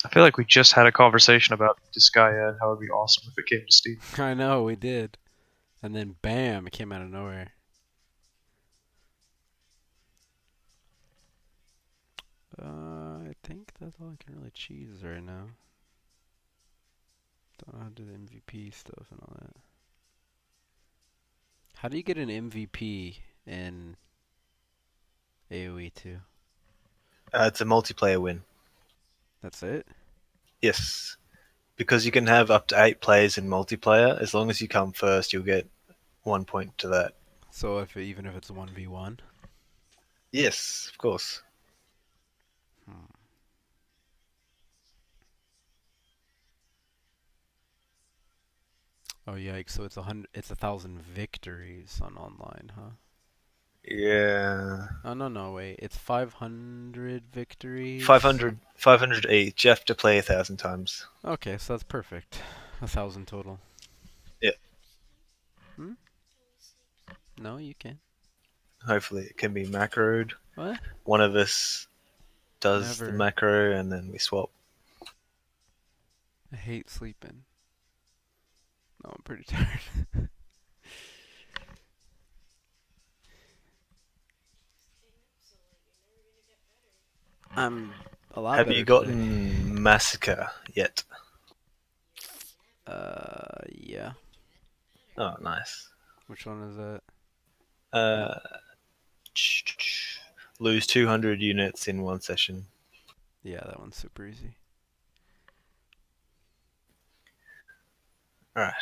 I feel like we just had a conversation about Disgaea and how it'd be awesome if it came to Steam. I know, we did. And then bam, it came out of nowhere. I think that's all I can really cheese right now. Don't know how to do the MVP stuff and all that. How do you get an MVP in AoE 2? It's a multiplayer win. That's it? Yes, because you can have up to 8 players in multiplayer. As long as you come first, you'll get 1 point to that. So even if it's 1v1? Yes, of course. Oh yikes! So it's 1,000 victories on online, huh? Yeah. Oh no, wait. It's 500 victories. 500 each. You have to play 1,000 times. Okay, so that's perfect. 1,000 total. Yeah. Hmm? No, you can. Hopefully it can be macroed. What? One of us does the Never. macro and then we swap. I hate sleeping. No, I'm pretty tired. I'm a lot Have better you today. gotten Massacre yet? Yeah. Oh, nice. Which one is that? Lose 200 units in one session. Yeah, that one's super easy. Alright.